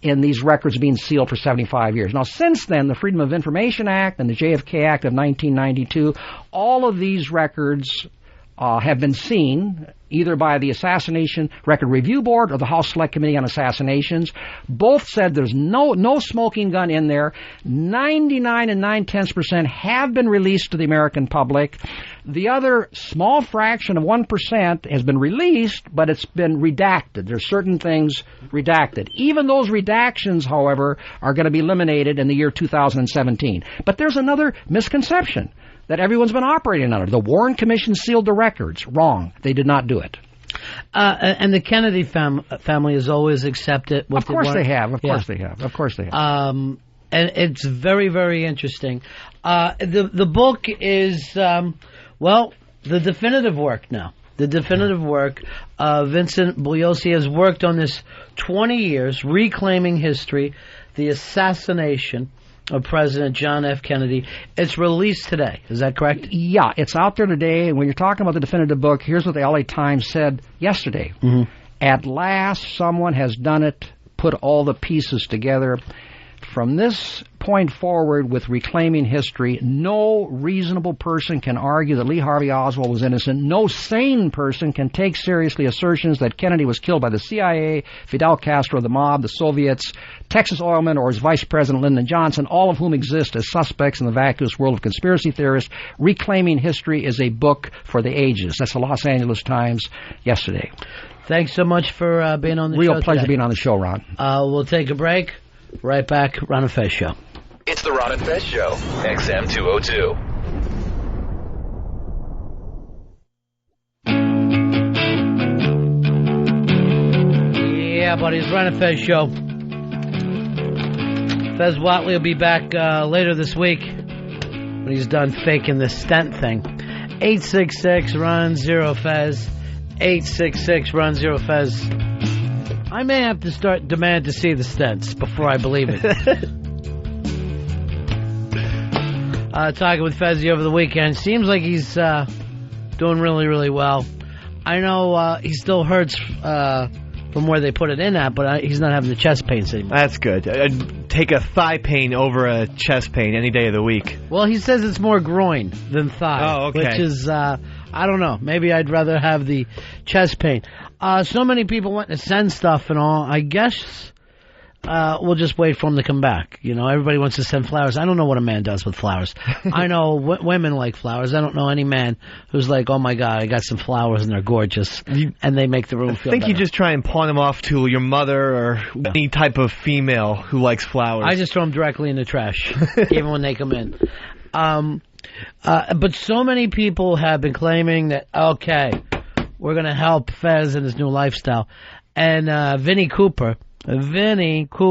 in these records being sealed for 75 years. Now, since then, the Freedom of Information Act and the JFK Act of 1992, all of these records have been seen either by the Assassination Record Review Board or the House Select Committee on Assassinations. Both said there's no smoking gun in there. 99 and 9/10% have been released to the American public. The other small fraction of 1% has been released, but it's been redacted. There's certain things redacted. Even those redactions, however, are going to be eliminated in the year 2017. But there's another misconception that everyone's been operating under. The Warren Commission sealed the records. Wrong. They did not do it. And the Kennedy family has always accepted what Of course they have. Of course they have. Of course they have. And it's very, very interesting. The book is, the definitive work now. The definitive work. Vincent Bugliosi has worked on this 20 years, reclaiming history, the assassination of President John F. Kennedy. It's released today. Is that correct? Yeah, it's out there today. And when you're talking about the definitive book, here's what the LA Times said yesterday. At last, someone has done it, put all the pieces together. From this point forward, with reclaiming history, no reasonable person can argue that Lee Harvey Oswald was innocent. No sane person can take seriously assertions that Kennedy was killed by the CIA, Fidel Castro, the mob, the Soviets, Texas Oilmen, or his Vice President Lyndon Johnson, all of whom exist as suspects in the vacuous world of conspiracy theorists. Reclaiming History is a book for the ages. That's the Los Angeles Times yesterday. Thanks so much for being on the show. Real pleasure being on the show, Ron. We'll take a break. Right back, Ron and Fez Show. It's the Ron and Fez Show, XM 202. Yeah, buddies, Ron and Fez Show. Fez Whatley will be back later this week when he's done faking the stent thing. 866-RON-0-FEZ. 866-RON-0-FEZ. I may have to start demand to see the stents before I believe it. Talking with Fezzy over the weekend. Seems like he's doing really, really well. I know he still hurts from where they put it in at, but he's not having the chest pains anymore. That's good. I'd take a thigh pain over a chest pain any day of the week. Well, he says it's more groin than thigh. Oh, okay. Which is, I don't know. Maybe I'd rather have the chest pain. So many people want to send stuff and all. I guess we'll just wait for them to come back. You know, everybody wants to send flowers. I don't know what a man does with flowers. I know women like flowers. I don't know any man who's like, oh my God, I got some flowers and they're gorgeous, and they make the room feel better. I think you just try and pawn them off to your mother or any type of female who likes flowers. I just throw them directly in the trash, even when they come in. But so many people have been claiming that, okay, we're going to help Fez in his new lifestyle. And Vinnie Cooper claims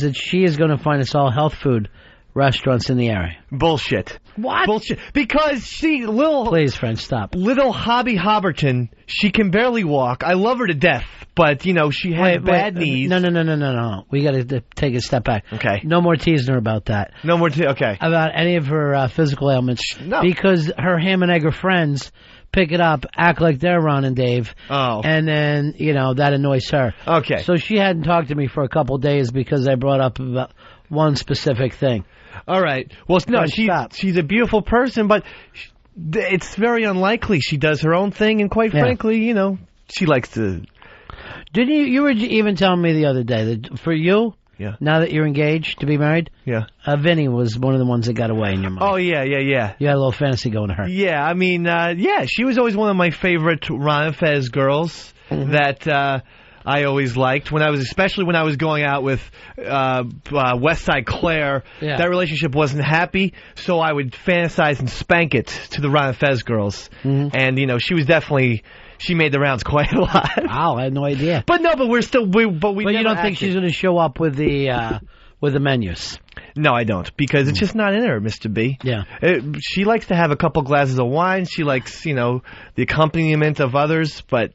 that she is going to find us all health food restaurants in the area. Bullshit. What? Bullshit. Because Please, French, stop. Little Hobby Hobberton, she can barely walk. I love her to death, but, you know, she has bad knees. No. We got to take a step back. Okay. No more teasing her about that. No more okay. About any of her physical ailments. No. Because her ham and egg friends pick it up, act like they're Ron and Dave. Oh. And then, you know, that annoys her. Okay. So she hadn't talked to me for a couple of days because I brought up about one specific thing. All right. Well, no, she's a beautiful person, but it's very unlikely she does her own thing, and quite frankly, you know, she likes to... Didn't you were even telling me the other day that for you, now that you're engaged to be married, Vinny was one of the ones that got away in your mind. Oh, yeah. You had a little fantasy going to her. Yeah, I mean, she was always one of my favorite Ron and Fez girls that... I always liked especially when I was going out with Westside Claire. Yeah. That relationship wasn't happy, so I would fantasize and spank it to the Ron and Fez girls. And you know, she made the rounds quite a lot. Wow, I had no idea. But we're still But you don't think she's going to show up with the menus? No, I don't, because it's just not in her, Mr. B. Yeah. She likes to have a couple glasses of wine. She likes, you know, the accompaniment of others, but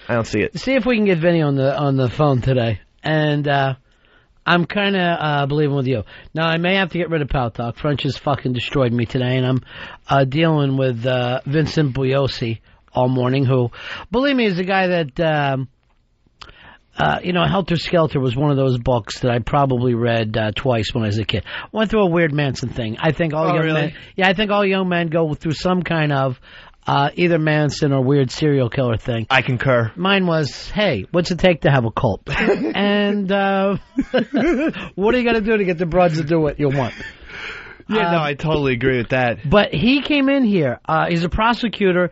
I don't see it. See if we can get Vinny on the phone today. And I'm kind of believing with you. Now, I may have to get rid of Pal Talk. French has fucking destroyed me today, and I'm dealing with Vincent Bugliosi all morning, who, believe me, is a guy that, Helter Skelter was one of those books that I probably read twice when I was a kid. Went through a weird Manson thing. I think all young men... Yeah, I think all young men go through some kind of... either Manson or weird serial killer thing. I concur. Mine was, hey, what's it take to have a cult? And what are you going to do to get the broads to do what you want? Yeah, no, I totally agree with that. But he came in here. He's a prosecutor,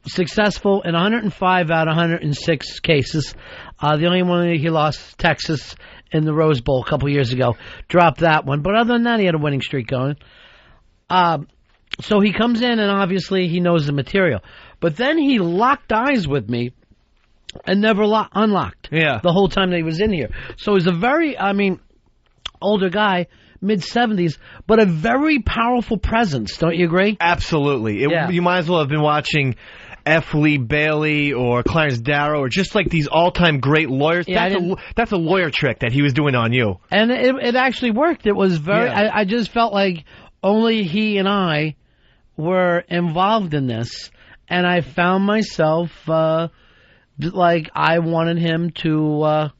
successful in 105 out of 106 cases. The only one he lost, Texas, in the Rose Bowl a couple years ago. Dropped that one. But other than that, he had a winning streak going. So he comes in, and obviously he knows the material. But then he locked eyes with me and never unlocked the whole time that he was in here. So he's a very, older guy, mid-70s, but a very powerful presence. Don't you agree? Absolutely. You might as well have been watching F. Lee Bailey or Clarence Darrow or just like these all-time great lawyers. Yeah, that's a lawyer trick that he was doing on you. And it actually worked. It was very... Yeah. I just felt like only he and I were involved in this, and I found myself like I wanted him to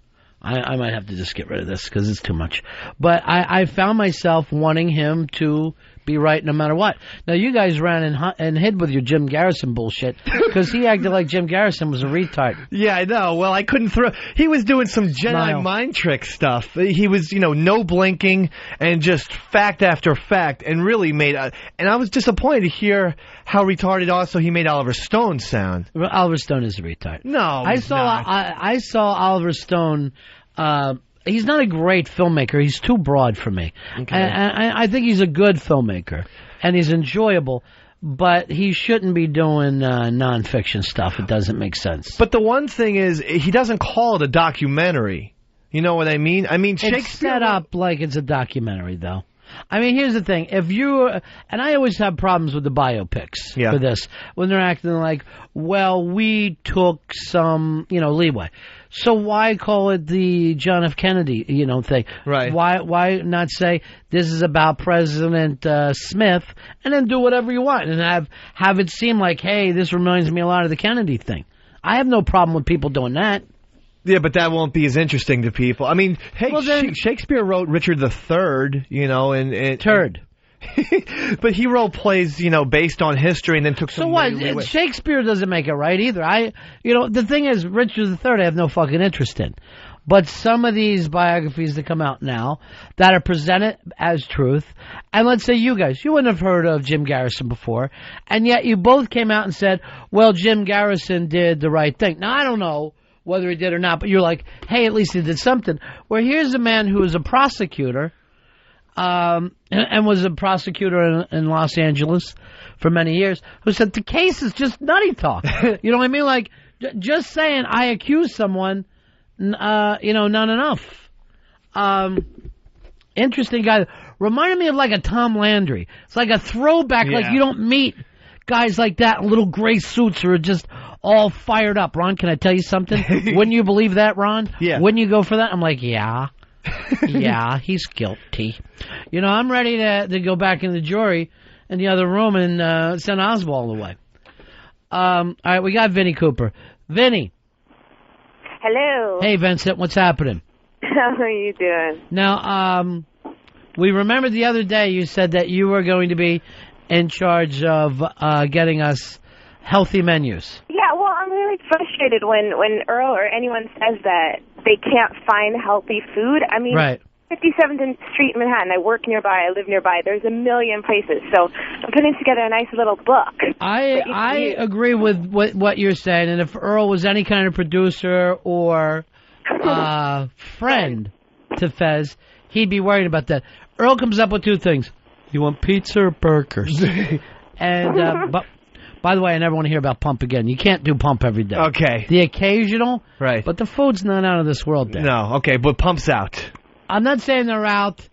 I might have to just get rid of this because it's too much, but I found myself wanting him to be right no matter what. Now you guys ran and hid with your Jim Garrison bullshit because he acted like Jim Garrison was a retard. Yeah, I know. Well, I couldn't throw... He was doing some Jedi mind trick stuff. He was, no blinking and just fact after fact and really made... and I was disappointed to hear how retarded also he made Oliver Stone sound. Well, Oliver Stone is a retard. No, I saw Oliver Stone... he's not a great filmmaker. He's too broad for me. Okay. I think he's a good filmmaker, and he's enjoyable, but he shouldn't be doing nonfiction stuff. It doesn't make sense. But the one thing is, he doesn't call it a documentary. You know what I mean? Shakespeare... It's set up like it's a documentary, though. Here's the thing. If you... And I always have problems with the biopics for this. When they're acting like, well, we took some, leeway. So why call it the John F. Kennedy, thing? Right. Why not say this is about President Smith and then do whatever you want and have it seem like, hey, this reminds me a lot of the Kennedy thing. I have no problem with people doing that. Yeah, but that won't be as interesting to people. Shakespeare wrote Richard III, and Turd. But he wrote plays, based on history and then took some... So what? Shakespeare doesn't make it right either. The thing is, Richard III I have no fucking interest in. But some of these biographies that come out now that are presented as truth, and let's say you guys, you wouldn't have heard of Jim Garrison before, and yet you both came out and said, well, Jim Garrison did the right thing. Now, I don't know whether he did or not, but you're like, hey, at least he did something. Where here's a man who is a prosecutor, and was a prosecutor in Los Angeles for many years, who said the case is just nutty talk. You know what I mean? Like, just saying I accuse someone, not enough. Interesting guy. reminded me of like a Tom Landry. It's like a throwback, like you don't meet guys like that in little gray suits who are just all fired up. Ron, can I tell you something? Wouldn't you believe that, Ron? Yeah. Wouldn't you go for that? I'm like, yeah. Yeah, he's guilty. You know, I'm ready to go back in the jury in the other room and send Oswald away. All right, we got Vinnie Cooper. Vinnie. Hello. Hey, Vincent, what's happening? How are you doing? Now, we remembered the other day you said that you were going to be in charge of getting us healthy menus. Yeah, well, I'm really frustrated when Earl or anyone says that they can't find healthy food. I mean, right. 57th Street in Manhattan, I work nearby, I live nearby. There's a million places. So I'm putting together a nice little book. I agree with what you're saying, and if Earl was any kind of producer or friend to Fez, he'd be worried about that. Earl comes up with two things. You want pizza or burgers? And but by the way, I never want to hear about Pump again. You can't do Pump every day. Okay. The occasional, right? But the food's not out of this world. There. No. Okay, but Pump's out. I'm not saying they're out,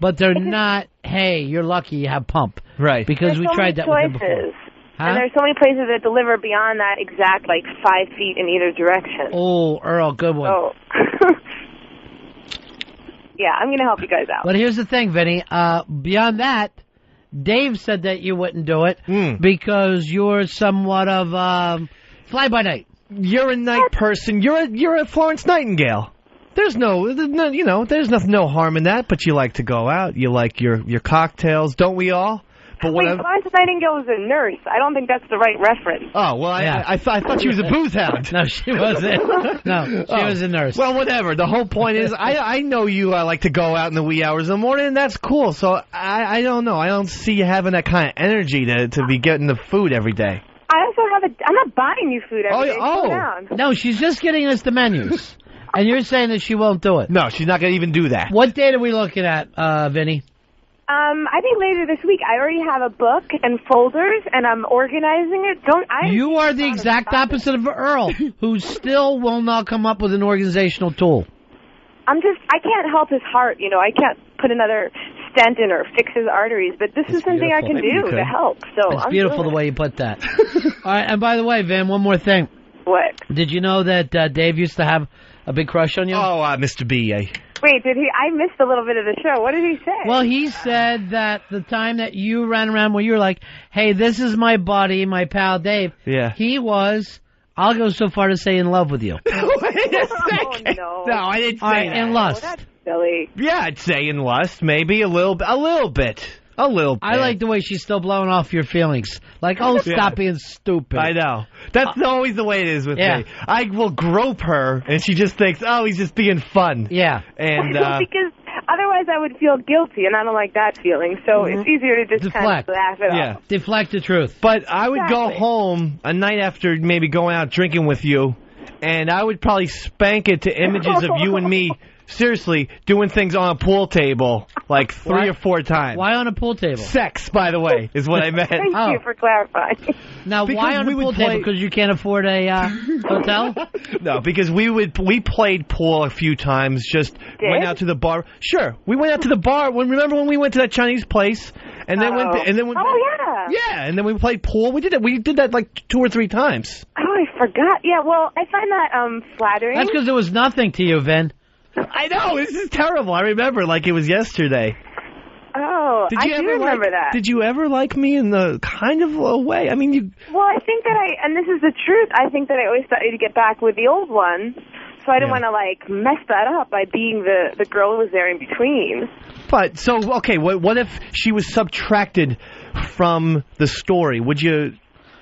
but they're not. Hey, you're lucky you have Pump, right? Because we tried that with them before. Huh? And there's so many places that deliver beyond that exact, like 5 feet in either direction. Oh, Earl, good one. Oh. Yeah, I'm going to help you guys out. But here's the thing, Vinny. Beyond that, Dave said that you wouldn't do it because you're somewhat of fly-by-night. You're a night person. You're a Florence Nightingale. There's no harm in that, but you like to go out. You like your cocktails, don't we all? But wait, Florence Nightingale was a nurse. I don't think that's the right reference. Oh, well, I thought she was a booze hound. No, she wasn't. No, she was a nurse. Well, whatever. The whole point is, I know you like to go out in the wee hours of the morning, and that's cool. So I don't know. I don't see you having that kind of energy to be getting the food every day. I also I'm not buying you food every day. Slow down. No, she's just getting us the menus. And you're saying that she won't do it. No, she's not going to even do that. What date are we looking at, Vinny? I think later this week. I already have a book and folders, and I'm organizing it. You are the exact opposite of Earl, who still will not come up with an organizational tool. I can't help his heart, you know. I can't put another stent in or fix his arteries, but this is something I can do to help. So it's beautiful the way you put that. All right, and by the way, Vin, one more thing. What? Did you know that Dave used to have a big crush on you? Oh, Mr. B. Wait, did he? I missed a little bit of the show. What did he say? Well, he said that the time that you ran around where you were like, hey, this is my buddy, my pal Dave. Yeah. He was, I'll go so far to say, in love with you. Wait a second. Oh, no. No, I didn't say that. In lust. Oh, that's silly. Yeah, I'd say in lust. Maybe a little bit. A little bit. I like the way she's still blowing off your feelings. Like, stop being stupid. I know. That's always the way it is with me. I will grope her, and she just thinks, he's just being fun. Yeah. And because otherwise I would feel guilty, and I don't like that feeling. So it's easier to just kind of laugh it off. Deflect the truth. But I would go home a night after maybe going out drinking with you, and I would probably spank it to images of you and me. Seriously, doing things on a pool table like 3 or 4 times. Why on a pool table? Sex, by the way, is what I meant. Thank you for clarifying. Now, why on a pool table? Because you can't afford a hotel? No, because we played pool a few times. Went out to the bar. Sure, we went out to the bar. Remember when we went to that Chinese place? And then and then we played pool. We did it. We did that like 2 or 3 times. Oh, I forgot. Yeah, well, I find that flattering. That's because there was nothing to you, Vin. I know, this is terrible. I remember like it was yesterday. Oh, I do remember that. Did you ever like me in the kind of a way? I mean, you... Well, I think that and this is the truth, I think that I always thought you'd get back with the old one, so I didn't want to, like, mess that up by being the girl who was there in between. But, so, okay, what if she was subtracted from the story? Would you...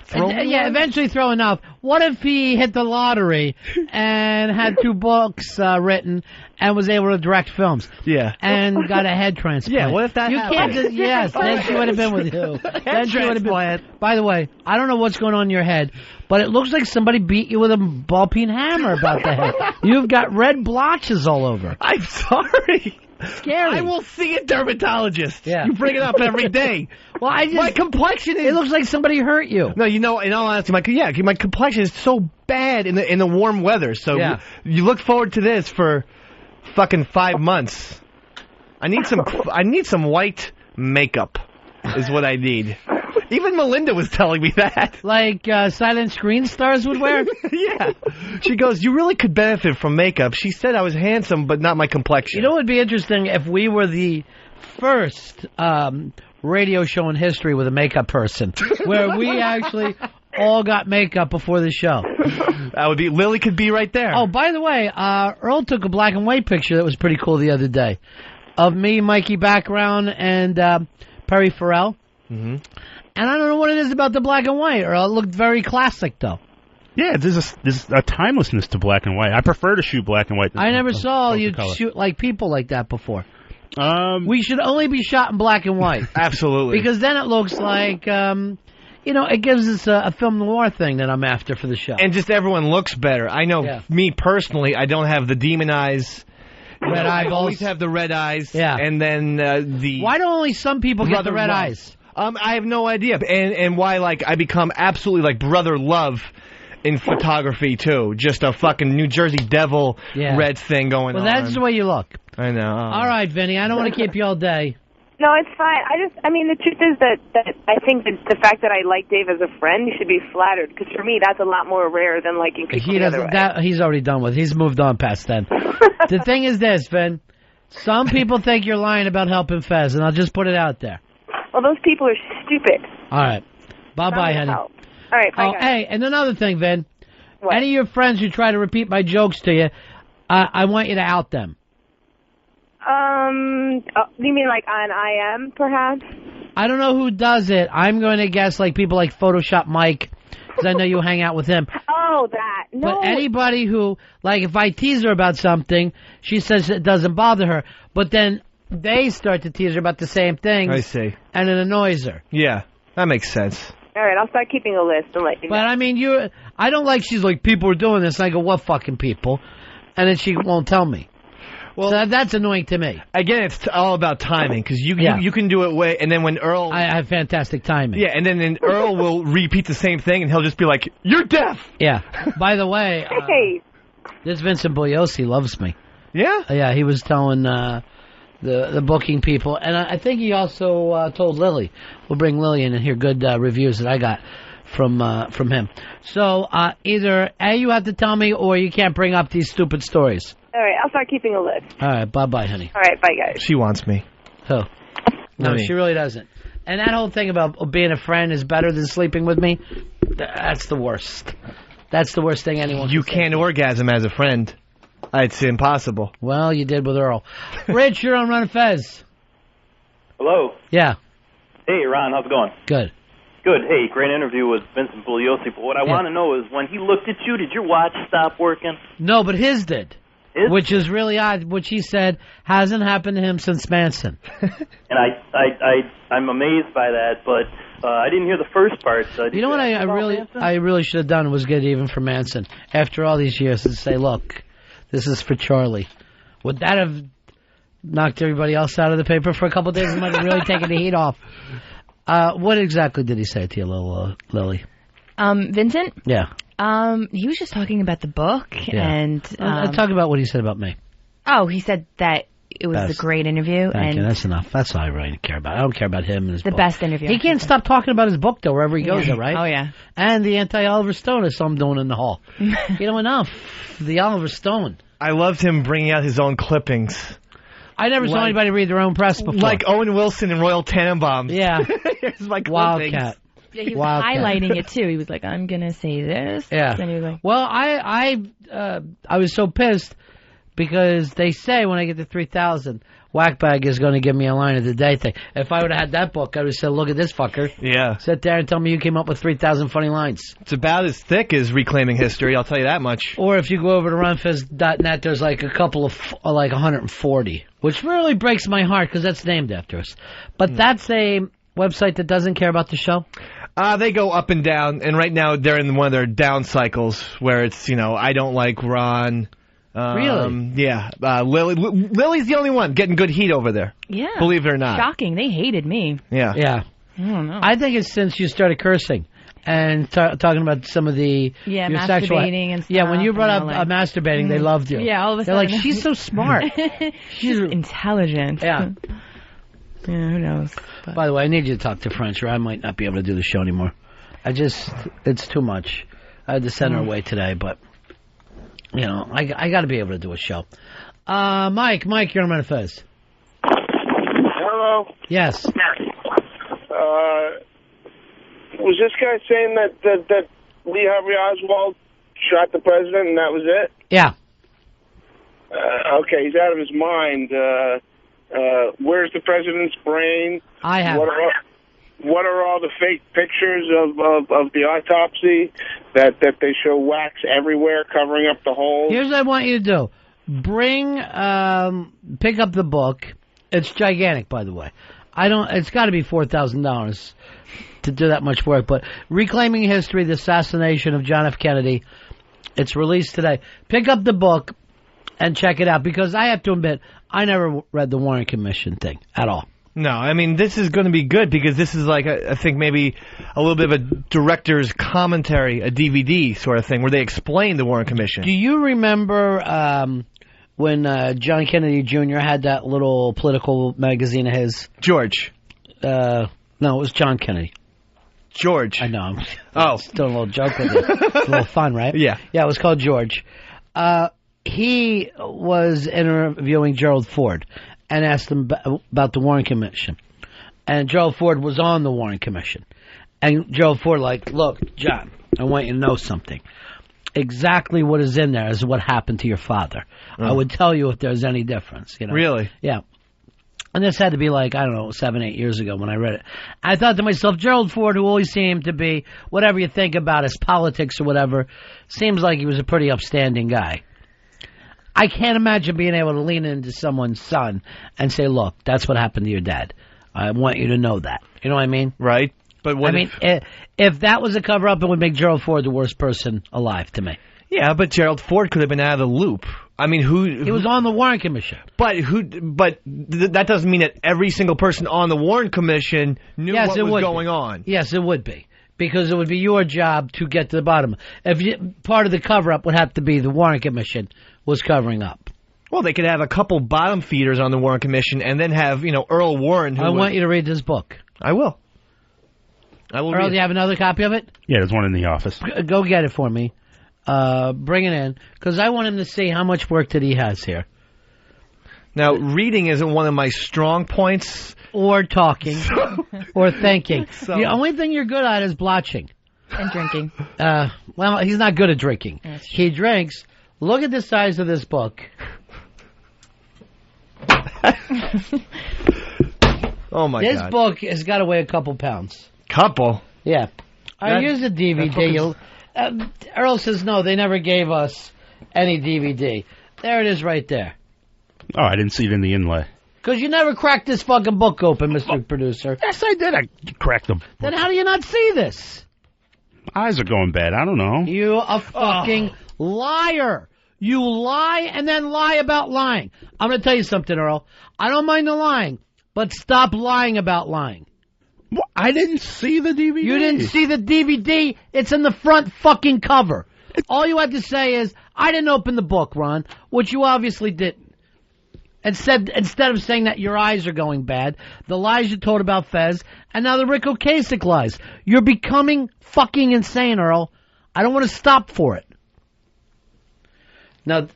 eventually throw enough. What if he hit the lottery and had 2 books written and was able to direct films? Yeah. And got a head transplant. Yeah, what if that happened? Yes, then she would have been with you. Then she would have been. By the way, I don't know what's going on in your head, but it looks like somebody beat you with a ball-peen hammer about the head. You've got red blotches all over. I'm sorry. Scary. I will see a dermatologist. Yeah. You bring it up every day. Well, my complexion is... It looks like somebody hurt you. No, in all honesty, my complexion is so bad in the warm weather. So you look forward to this for fucking 5 months. I need some white makeup is what I need. Even Melinda was telling me that. Like silent screen stars would wear? Yeah. She goes, you really could benefit from makeup. She said I was handsome, but not my complexion. You know what would be interesting if we were the first radio show in history with a makeup person, where we actually all got makeup before the show. That would be, Lily could be right there. Oh, by the way, Earl took a black and white picture that was pretty cool the other day of me, Mikey background, and Perry Farrell. Mm-hmm. And I don't know what it is about the black and white, Earl. It looked very classic, though. Yeah, there's a timelessness to black and white. I prefer to shoot black and white. I never saw you shoot like people like that before. We should only be shot in black and white. Absolutely. Because then it looks like, it gives us a film noir thing that I'm after for the show. And just everyone looks better. I know, me personally, I don't have the demon eyes. Red eyeballs. I always have the red eyes. Yeah. And then the... Why do only some people get the red eyes? I have no idea. And why, I become absolutely like Brother Love in photography, too. Just a fucking New Jersey Devil red thing going on. Well, that's the way you look. I know. All right, Vinny, I don't want to keep you all day. No, it's fine. The truth is that I think that the fact that I like Dave as a friend, you should be flattered. Because for me, that's a lot more rare than liking people the other way. He's already done with. He's moved on past then. The thing is this, Vin. Some people think you're lying about helping Fez, and I'll just put it out there. Well, those people are stupid. All right. Bye-bye, honey. All right, bye, guys. Hey, and another thing, Vin. What? Any of your friends who try to repeat my jokes to you, I want you to out them. You mean like on IM, perhaps? I don't know who does it. I'm going to guess like people like Photoshop Mike, because I know you hang out with him. Oh, that. No. But anybody who, like if I tease her about something, she says it doesn't bother her. But then they start to tease her about the same thing. I see. And it annoys her. Yeah, that makes sense. All right, I'll start keeping a list and let you know. But I mean, I don't like she's like, people are doing this. And I go, what fucking people? And then she won't tell me. Well, so that's annoying to me. Again, it's all about timing, because you can do it way, and then when Earl... I have fantastic timing. Yeah, and then Earl will repeat the same thing, and he'll just be like, you're deaf! Yeah. By the way, hey. This Vincent Bugliosi loves me. Yeah? Yeah, he was telling the booking people, and I think he also told Lily. We'll bring Lily in and hear good reviews that I got from him. So either A, you have to tell me, or you can't bring up these stupid stories. All right, I'll start keeping a list. All right, bye-bye, honey. All right, bye, guys. She wants me. Who? No, she really doesn't. And that whole thing about being a friend is better than sleeping with me, that's the worst. That's the worst thing anyone can You can't orgasm as a friend. It's impossible. Well, you did with Earl. Rich, you're on Ron and Fez. Hello. Yeah. Hey, Ron, how's it going? Good. Good. Hey, great interview with Vincent Bugliosi. But what I want to know is, when he looked at you, did your watch stop working? No, but his did. Which is really odd, which he said hasn't happened to him since Manson. And I'm amazed by that, but I didn't hear the first part. So you know what I really should have done was get even for Manson after all these years and say, look, this is for Charlie. Would that have knocked everybody else out of the paper for a couple of days? It might have really taken the heat off. What exactly did he say to you, Lily? Vincent? Yeah. He was just talking about the book, and talk about what he said about me. Oh, he said that it was a great interview. Thank you. That's enough. That's all I really care about. I don't care about him and his book. The best interview. He can't stop talking about his book, though, wherever he goes, right? Oh, yeah. And the anti-Oliver Stone is something doing in the hall. Enough. The Oliver Stone. I loved him bringing out his own clippings. I never saw anybody read their own press before. Like Owen Wilson and Royal Tenenbaums. Yeah. It's like Wildcat. Yeah, he was highlighting it, too. He was like, I'm going to say this. Yeah. And he was like, well, I was so pissed because they say when I get to 3,000, Whackbag is going to give me a line of the day thing. If I would have had that book, I would have said, look at this fucker. Yeah. Sit there and tell me you came up with 3,000 funny lines. It's about as thick as Reclaiming History, I'll tell you that much. Or if you go over to ronfez.net, there's like a couple of, like 140, which really breaks my heart because that's named after us. But that's a website that doesn't care about the show? They go up and down, and right now they're in one of their down cycles where it's, I don't like Ron. Really? Yeah. Lily's the only one getting good heat over there. Yeah. Believe it or not. Shocking. They hated me. Yeah. Yeah. I don't know. I think it's since you started cursing and talking about some of the your masturbating sexual... and stuff. Yeah, when you brought up masturbating, they loved you. Yeah, all of a They're sudden. like, she's so smart. She's intelligent. Yeah. Yeah, who knows? But. By the way, I need you to talk to French, or I might not be able to do the show anymore. It's too much. I had to send her away today, but, I got to be able to do a show. Mike, you're on Ron and Fez. Hello? Yes. Was this guy saying that Lee Harvey Oswald shot the president and that was it? Yeah. Okay, he's out of his mind. Where's the president's brain? I have. What are all the fake pictures of the autopsy that they show wax everywhere covering up the holes? Here's what I want you to do. Pick up the book. It's gigantic, by the way. It's got to be $4,000 to do that much work, but Reclaiming History, the Assassination of John F. Kennedy, it's released today. Pick up the book and check it out, because I have to admit, I never read the Warren Commission thing at all. No, I mean, this is going to be good, because this is like, I think maybe a little bit of a director's commentary, a DVD sort of thing, where they explain the Warren Commission. Do you remember when John Kennedy Jr. had that little political magazine of his? George. No, it was John Kennedy. George. I know. I'm still a little joke with it. It's a little fun, right? Yeah. Yeah, it was called George. He was interviewing Gerald Ford and asked him about the Warren Commission. And Gerald Ford was on the Warren Commission. And Gerald Ford look, John, I want you to know something. Exactly what is in there is what happened to your father. I would tell you if there's any difference. Really? Yeah. And this had to be 7, 8 years ago when I read it. I thought to myself, Gerald Ford, who always seemed to be, whatever you think about his politics or whatever, seems like he was a pretty upstanding guy. I can't imagine being able to lean into someone's son and say, look, that's what happened to your dad. I want you to know that. You know what I mean? Right. But what if that was a cover-up, it would make Gerald Ford the worst person alive to me. Yeah, but Gerald Ford could have been out of the loop. I mean, He was on the Warren Commission. But that doesn't mean that every single person on the Warren Commission knew what was going on. Yes, it would be. Because it would be your job to get to the bottom. Part of the cover-up would have to be the Warren Commission was covering up. Well, they could have a couple bottom feeders on the Warren Commission and then have, Earl Warren. I want you to read this book. I will. Earl, do you have another copy of it? Yeah, there's one in the office. Go get it for me. Bring it in, because I want him to see how much work that he has here. Now, reading isn't one of my strong points. Or talking. Or thinking. The only thing you're good at is blotching. And drinking. Well, he's not good at drinking. He drinks. Look at the size of this book. Oh, my God. This book has got to weigh a couple pounds. Couple? Yeah. Here's a DVD. Earl says, no, they never gave us any DVD. There it is right there. Oh, I didn't see it in the inlay. Because you never cracked this fucking book open, Mr. Producer. Yes, I did. I cracked the book. Then how do you not see this? Eyes are going bad. I don't know. You a fucking liar. You lie and then lie about lying. I'm going to tell you something, Earl. I don't mind the lying, but stop lying about lying. Well, I didn't see the DVD. You didn't see the DVD? It's in the front fucking cover. All you had to say is, I didn't open the book, Ron, which you obviously didn't. Instead of saying that your eyes are going bad, the lies you told about Fez, and now the Rick Ocasek lies. You're becoming fucking insane, Earl. I don't want to stop for it. Now,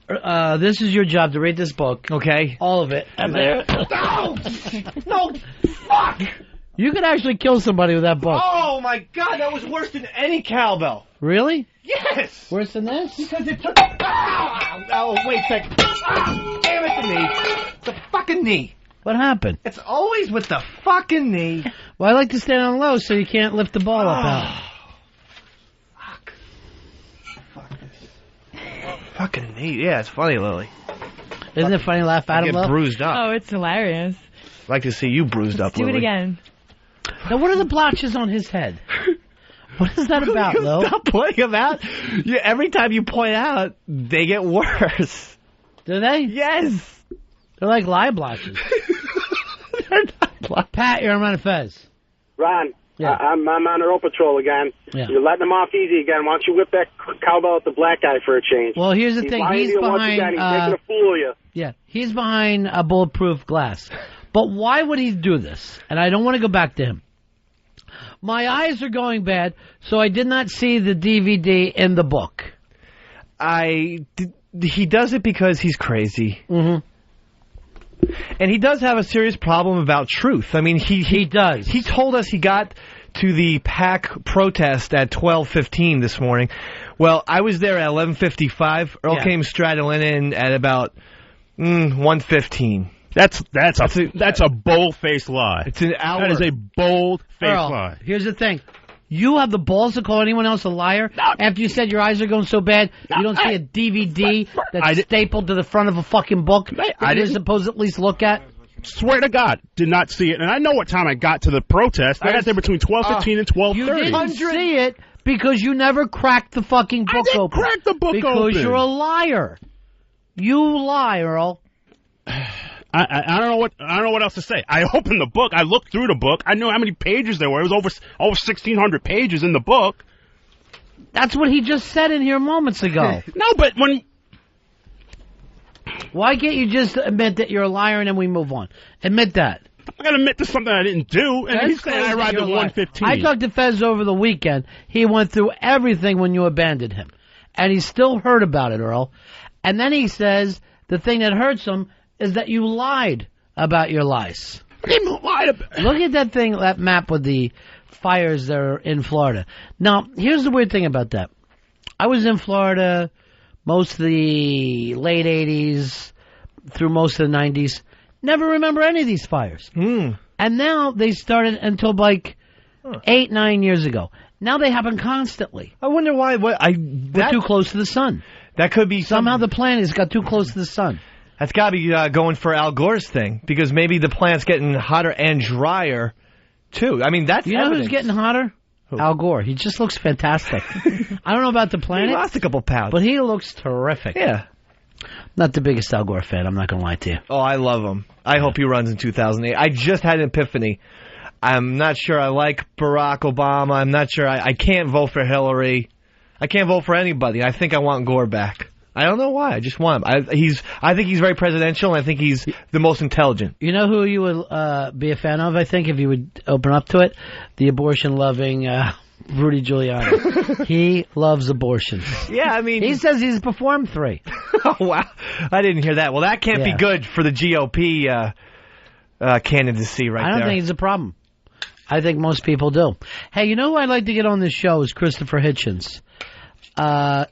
this is your job to read this book. Okay. All of it. No! No! Fuck! You could actually kill somebody with that book. Oh, my God, that was worse than any cowbell. Really? Yes! Worse than this? Because it took... Oh, wait a second. Damn it, the knee. It's a fucking knee. What happened? It's always with the fucking knee. Well, I like to stand on low so you can't lift the ball up out. Fuck. Fuck this. Fucking knee. Yeah, it's funny, Lily. Isn't it funny? Laugh at him, get bruised up. Oh, it's hilarious. I'd like to see you bruised up, Do Lily. it again. Now, what are the blotches on his head? What is that about, Lil? Stop pointing them out. Every time you point out, they get worse. Do they? Yes. They're like lie blotches. They're not blotches. Pat, you're on Ron and Fez. Ron, Yeah. I'm on the road patrol again. Yeah. You're letting him off easy again. Why don't you whip that cowbell at the black guy for a change? Well, here's the thing. Lying He's to you once behind. again. He's making a fool of you. Yeah, he's behind a bulletproof glass. But why would he do this? And I don't want to go back to him. My eyes are going bad, so I did not see the DVD in the book. He does it because he's crazy. Mm-hmm. And he does have a serious problem about truth. I mean, he does. He told us he got to the PAC protest at 12:15 this morning. Well, I was there at 11:55. Earl came straddling in at about 1:15. That's a bold-faced lie. It's an hour. That is a bold-faced Earl, lie. here's the thing. You have the balls to call anyone else a liar after you said your eyes are going so bad you don't see a DVD that's stapled to the front of a fucking book that you're supposed to at least look at? Swear to God, did not see it. And I know what time I got to the protest. I got there between 12:15 and 12:30. You didn't see it because you never cracked the fucking book open. Crack the book open. Because you're a liar. You lie, Earl. I don't know what else to say. I opened the book. I looked through the book. I knew how many pages there were. It was over 1,600 pages in the book. That's what he just said in here moments ago. No, but when... Why can't you just admit that you're a liar and then we move on? Admit that. I'm going to admit to something I didn't do, and he's saying I arrived at 1:15. I talked to Fez over the weekend. He went through everything when you abandoned him. And he still heard about it, Earl. And then he says the thing that hurts him is that you lied about your lies. Look at that thing, that map with the fires that are in Florida. Now, here's the weird thing about that. I was in Florida most of the late 80s through most of the 90s. Never remember any of these fires. And now they started until like 8-9 years ago. Now they happen constantly. I wonder why. We're too close to the sun. That could be somehow the planet has got too close to the sun. That's got to be going for Al Gore's thing, because maybe the planet's getting hotter and drier, too. I mean, that's You know evidence. who's getting hotter? Who? Al Gore. He just looks fantastic. I don't know about the planet. He lost a couple pounds. But he looks terrific. Yeah. Not the biggest Al Gore fan, I'm not going to lie to you. Oh, I love him. I hope he runs in 2008. I just had an epiphany. I'm not sure I like Barack Obama. I'm not sure. I can't vote for Hillary. I can't vote for anybody. I think I want Gore back. I don't know why. I just want him. I think he's very presidential, and I think he's the most intelligent. You know who you would be a fan of, I think, if you would open up to it? The abortion-loving Rudy Giuliani. He loves abortion. Yeah, I mean... He says he's performed 3. Oh, wow. I didn't hear that. Well, that can't be good for the GOP candidacy right there. I don't think it's a problem. I think most people do. Hey, you know who I'd like to get on this show is Christopher Hitchens.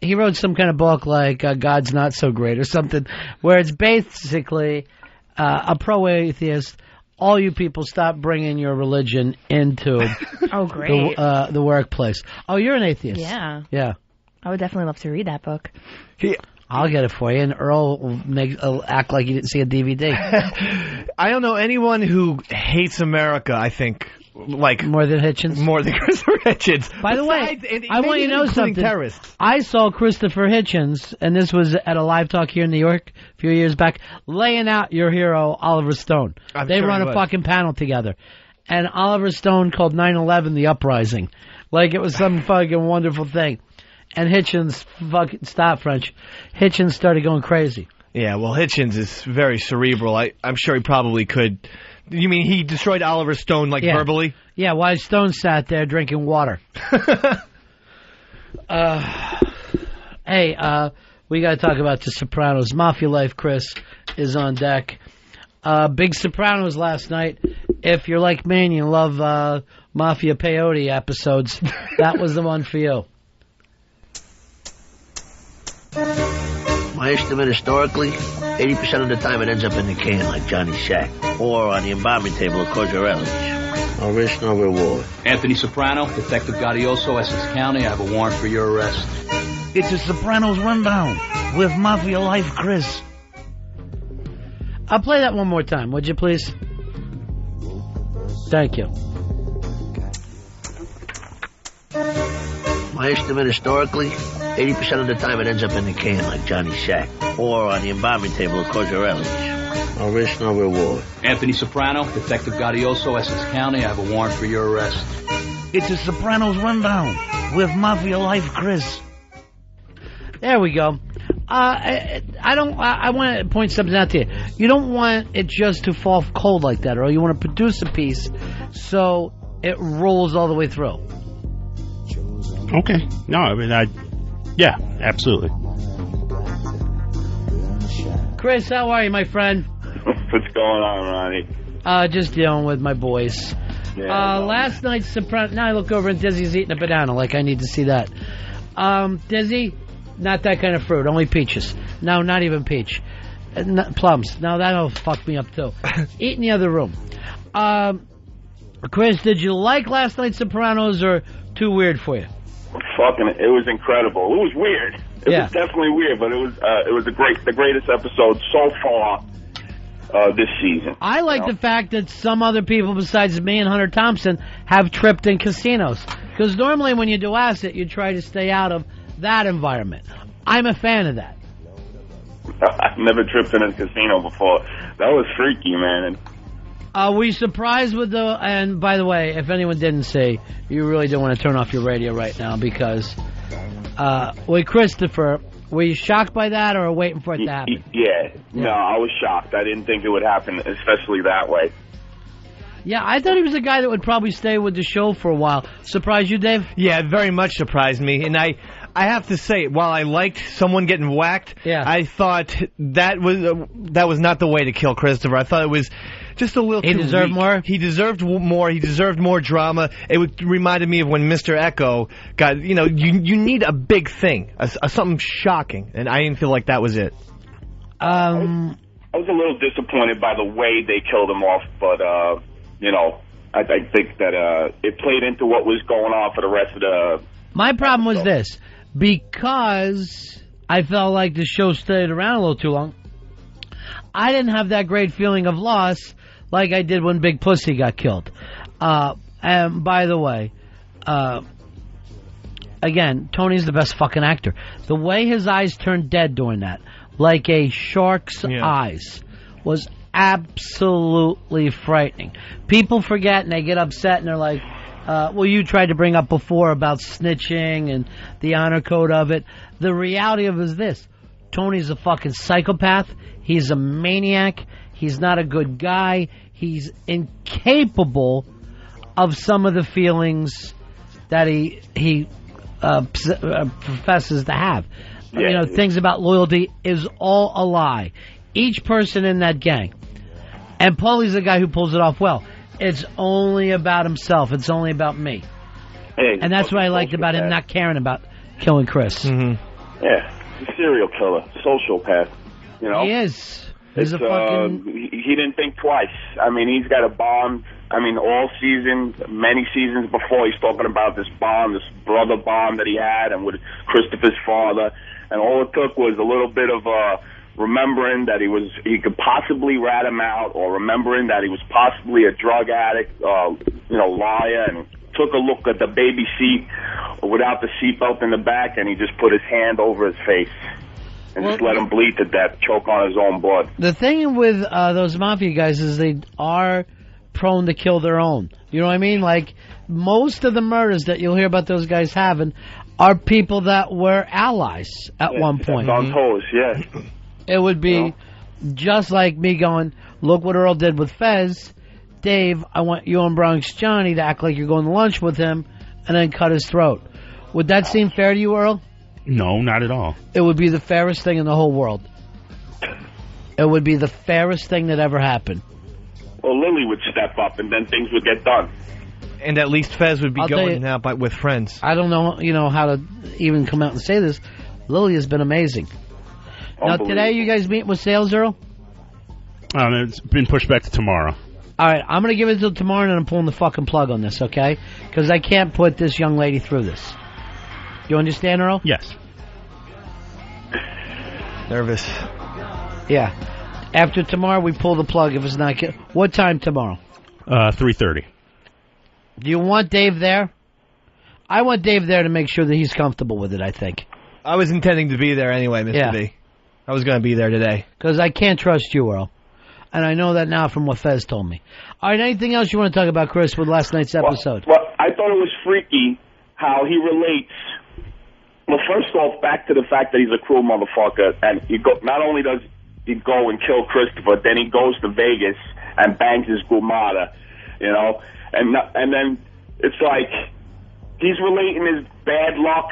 He wrote some kind of book like God's Not So Great or something, where it's basically a pro-atheist. All you people stop bringing your religion into the workplace. Oh, you're an atheist. Yeah. Yeah. I would definitely love to read that book. I'll get it for you, and Earl will act like you didn't see a DVD. I don't know anyone who hates America, I think, like... More than Hitchens? More than Christopher Hitchens. By the way, I want you to know something. Terrorists. I saw Christopher Hitchens, and this was at a live talk here in New York a few years back, laying out your hero, Oliver Stone. They run a fucking panel together. And Oliver Stone called 9/11 the uprising. Like it was some fucking wonderful thing. And Hitchens, fucking stop French, Hitchens started going crazy. Yeah, well, Hitchens is very cerebral. I'm sure he probably could... You mean he destroyed Oliver Stone, verbally? Yeah, while Stone sat there drinking water. Hey, we got to talk about The Sopranos. Mafia Life, Chris, is on deck. Big Sopranos last night. If you're like me and you love Mafia Peyote episodes, that was the one for you. My estimate historically, 80% of the time it ends up in the can like Johnny Sack. Or on the embalming table of Cozzarelli's. No risk, no reward. Anthony Soprano, Detective Gaudioso, Essex County. I have a warrant for your arrest. It's a Sopranos rundown with Mafia Life, Chris. I'll play that one more time, would you please? Thank you. My estimate historically, 80% of the time it ends up in the can like Johnny Sack. Or on the embalming table of Cozzarelli's. No risk, no reward. Anthony Soprano, Detective Gaudioso, Essex County. I have a warrant for your arrest. It's a Sopranos rundown with Mafia Life Chris. There we go. I want to point something out to you. You don't want it just to fall cold like that, or you want to produce a piece so it rolls all the way through. Okay. No, I mean, yeah, absolutely. Chris, how are you, my friend? What's going on, Ronnie? Just dealing with my boys. Yeah, last night's Soprano. Now I look over and Dizzy's eating a banana. Like I need to see that. Dizzy, not that kind of fruit. Only peaches. No, not even peach. Plums. Now that'll fuck me up too. Eat in the other room. Chris, did you like last night's Sopranos or too weird for you? It was incredible. It was weird. It was definitely weird, but it was the greatest episode so far this season. I like the fact that some other people besides me and Hunter Thompson have tripped in casinos. Because normally when you do acid, you try to stay out of that environment. I'm a fan of that. I've never tripped in a casino before. That was freaky, man. Were you surprised with and by the way, if anyone didn't see, you really don't want to turn off your radio right now because, with Christopher, were you shocked by that or waiting for it to happen? Yeah. No, I was shocked. I didn't think it would happen, especially that way. Yeah, I thought he was a guy that would probably stay with the show for a while. Surprised you, Dave? Yeah, it very much surprised me. And I have to say, while I liked someone getting whacked, I thought that was not the way to kill Christopher. I thought it was just a little too weak. He deserved more? He deserved more. He deserved more drama. It reminded me of when Mr. Echo got, you need a big thing, something shocking. And I didn't feel like that was it. I was a little disappointed by the way they killed him off, but, I think that it played into what was going on for the rest of the... My problem was this. Because I felt like the show stayed around a little too long, I didn't have that great feeling of loss like I did when Big Pussy got killed. And by the way, again, Tony's the best fucking actor. The way his eyes turned dead during that, like a shark's eyes, was absolutely frightening. People forget and they get upset and they're like, well, you tried to bring up before about snitching and the honor code of it. The reality of it is this. Tony's a fucking psychopath. He's a maniac. He's not a good guy. He's incapable of some of the feelings that he professes to have. Yeah. Things about loyalty is all a lie. Each person in that gang. And Paulie's the guy who pulls it off well. It's only about himself. It's only about me. Hey, and that's what I liked about him not caring about killing Chris. Mm-hmm. Yeah, he's a serial killer, sociopath. He is. He's a fucking... He didn't think twice. I mean, he's got a bond. I mean, all season, many seasons before, he's talking about this bond, this brother bond that he had, and with Christopher's father. And all it took was a little bit of remembering that he could possibly rat him out, or remembering that he was possibly a drug addict, liar, and took a look at the baby seat without the seatbelt in the back, and he just put his hand over his face and just let him bleed to death, choke on his own blood. The thing with those mafia guys is they are prone to kill their own. You know what I mean? Like, most of the murders that you'll hear about those guys having are people that were allies at one point. On toes, yeah. It would be just like me going, look what Earl did with Fez. Dave, I want you and Bronx Johnny to act like you're going to lunch with him and then cut his throat. Would that seem fair to you, Earl? No, not at all. It would be the fairest thing in the whole world. It would be the fairest thing that ever happened. Well, Lily would step up and then things would get done. And at least Fez would be going out with friends. I don't know, how to even come out and say this. Lily has been amazing. Now, today you guys meet with sales, Earl? It's been pushed back to tomorrow. All right, I'm going to give it till tomorrow, and I'm pulling the fucking plug on this, okay? Because I can't put this young lady through this. You understand, Earl? Yes. Nervous. Yeah. After tomorrow, we pull the plug if it's not... What time tomorrow? 3:30. Do you want Dave there? I want Dave there to make sure that he's comfortable with it, I think. I was intending to be there anyway, Mr. V. I was going to be there today. Because I can't trust you, Earl. And I know that now from what Fez told me. All right, anything else you want to talk about, Chris, with last night's episode? Well, I thought it was freaky how he relates. Well, first off, back to the fact that he's a cruel motherfucker, and not only does he go and kill Christopher, then he goes to Vegas and bangs his gumada, you know, and then it's like he's relating his bad luck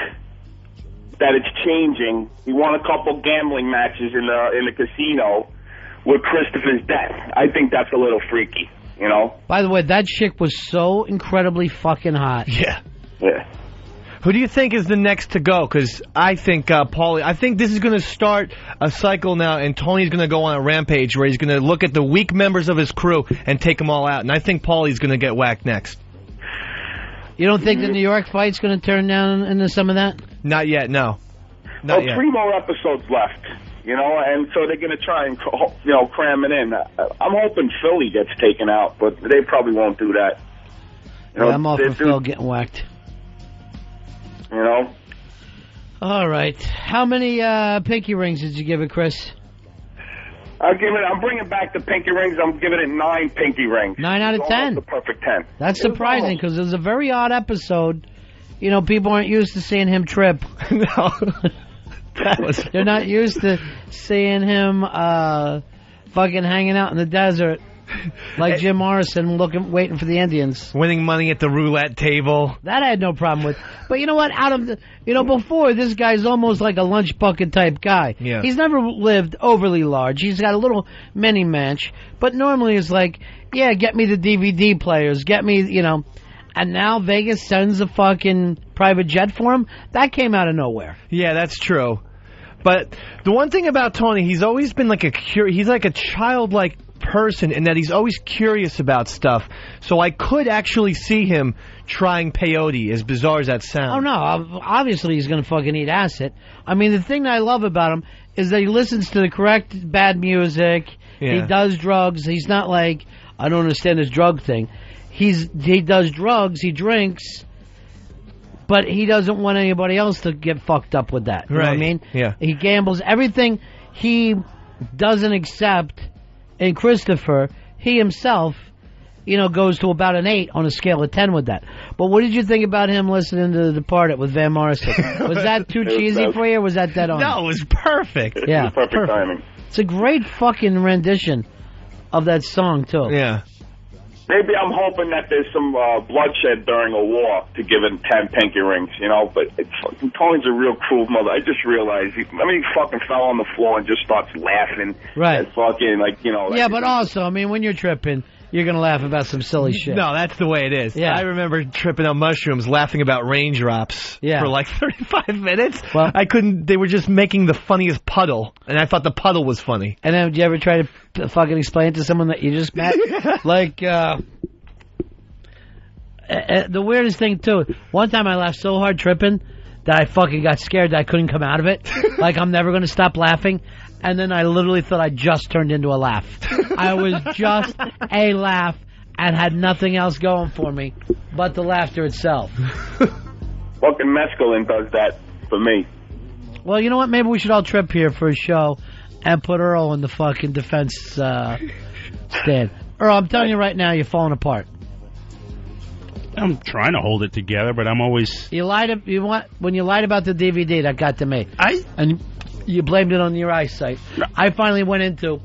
that it's changing. He won a couple gambling matches in the casino with Christopher's death. I think that's a little freaky, you know. By the way, that chick was so incredibly fucking hot. Yeah. Yeah. Who do you think is the next to go? Because I think Paulie. I think this is going to start a cycle now, and Tony's going to go on a rampage where he's going to look at the weak members of his crew and take them all out. And I think Paulie's going to get whacked next. You don't think the New York fight's going to turn down into some of that? Not yet, no. Not yet. 3 more episodes left, you know, and so they're going to try and, you know, cram it in. I'm hoping Philly gets taken out, but they probably won't do that. You know, I'm all for Phil getting whacked. You know? All right. How many pinky rings did you give it, Chris? I'm bringing back the pinky rings. I'm giving it 9 pinky rings. 9 out of 10. The perfect 10. That's surprising because it was a very odd episode. You know, people aren't used to seeing him trip. No. They're not used to seeing him fucking hanging out in the desert like Jim Morrison waiting for the Indians. Winning money at the roulette table. That I had no problem with. But you know what? Before, this guy's almost like a lunch bucket type guy. Yeah. He's never lived overly large. He's got a little mini manch. But normally it's like, yeah, get me the DVD players. Get me, you know. And now Vegas sends a fucking private jet for him? That came out of nowhere. Yeah, that's true. But the one thing about Tony, he's always been like he's like a childlike person in that he's always curious about stuff. So I could actually see him trying peyote, as bizarre as that sounds. Oh, no. Obviously he's going to fucking eat acid. I mean, the thing that I love about him is that he listens to the correct bad music. Yeah. He does drugs. He's not like, I don't understand this drug thing. He does drugs, he drinks, but he doesn't want anybody else to get fucked up with that. You know what I mean? Yeah. He gambles. Everything he doesn't accept in Christopher, he himself, you know, goes to about an 8 on a scale of 10 with that. But what did you think about him listening to The Departed with Van Morrison? Was that too cheesy for you, or was that dead on? No, it was perfect. Yeah. It was perfect timing. It's a great fucking rendition of that song, too. Yeah. Maybe I'm hoping that there's some bloodshed during a war to give him 10 pinky rings, you know, but Tony's a real cruel mother. I just realized, he fucking fell on the floor and just starts laughing. Right. And fucking, like, you know. Yeah, but also, I mean, when you're tripping, you're going to laugh about some silly shit. No, that's the way it is. Yeah. I remember tripping on mushrooms, laughing about raindrops for like 35 minutes. Well, they were just making the funniest puddle, and I thought the puddle was funny. And then, did you ever try to fucking explain it to someone that you just met? Like, the weirdest thing, too, one time I laughed so hard tripping that I fucking got scared that I couldn't come out of it. Like, I'm never going to stop laughing. And then I literally thought I just turned into a laugh. I was just a laugh and had nothing else going for me but the laughter itself. Fucking mescaline does that for me. Well, you know what? Maybe we should all trip here for a show and put Earl in the fucking defense stand. Earl, I'm telling you right now, you're falling apart. I'm trying to hold it together, but I'm always... When you lied about the DVD, that got to me. And you blamed it on your eyesight. No. I finally went into...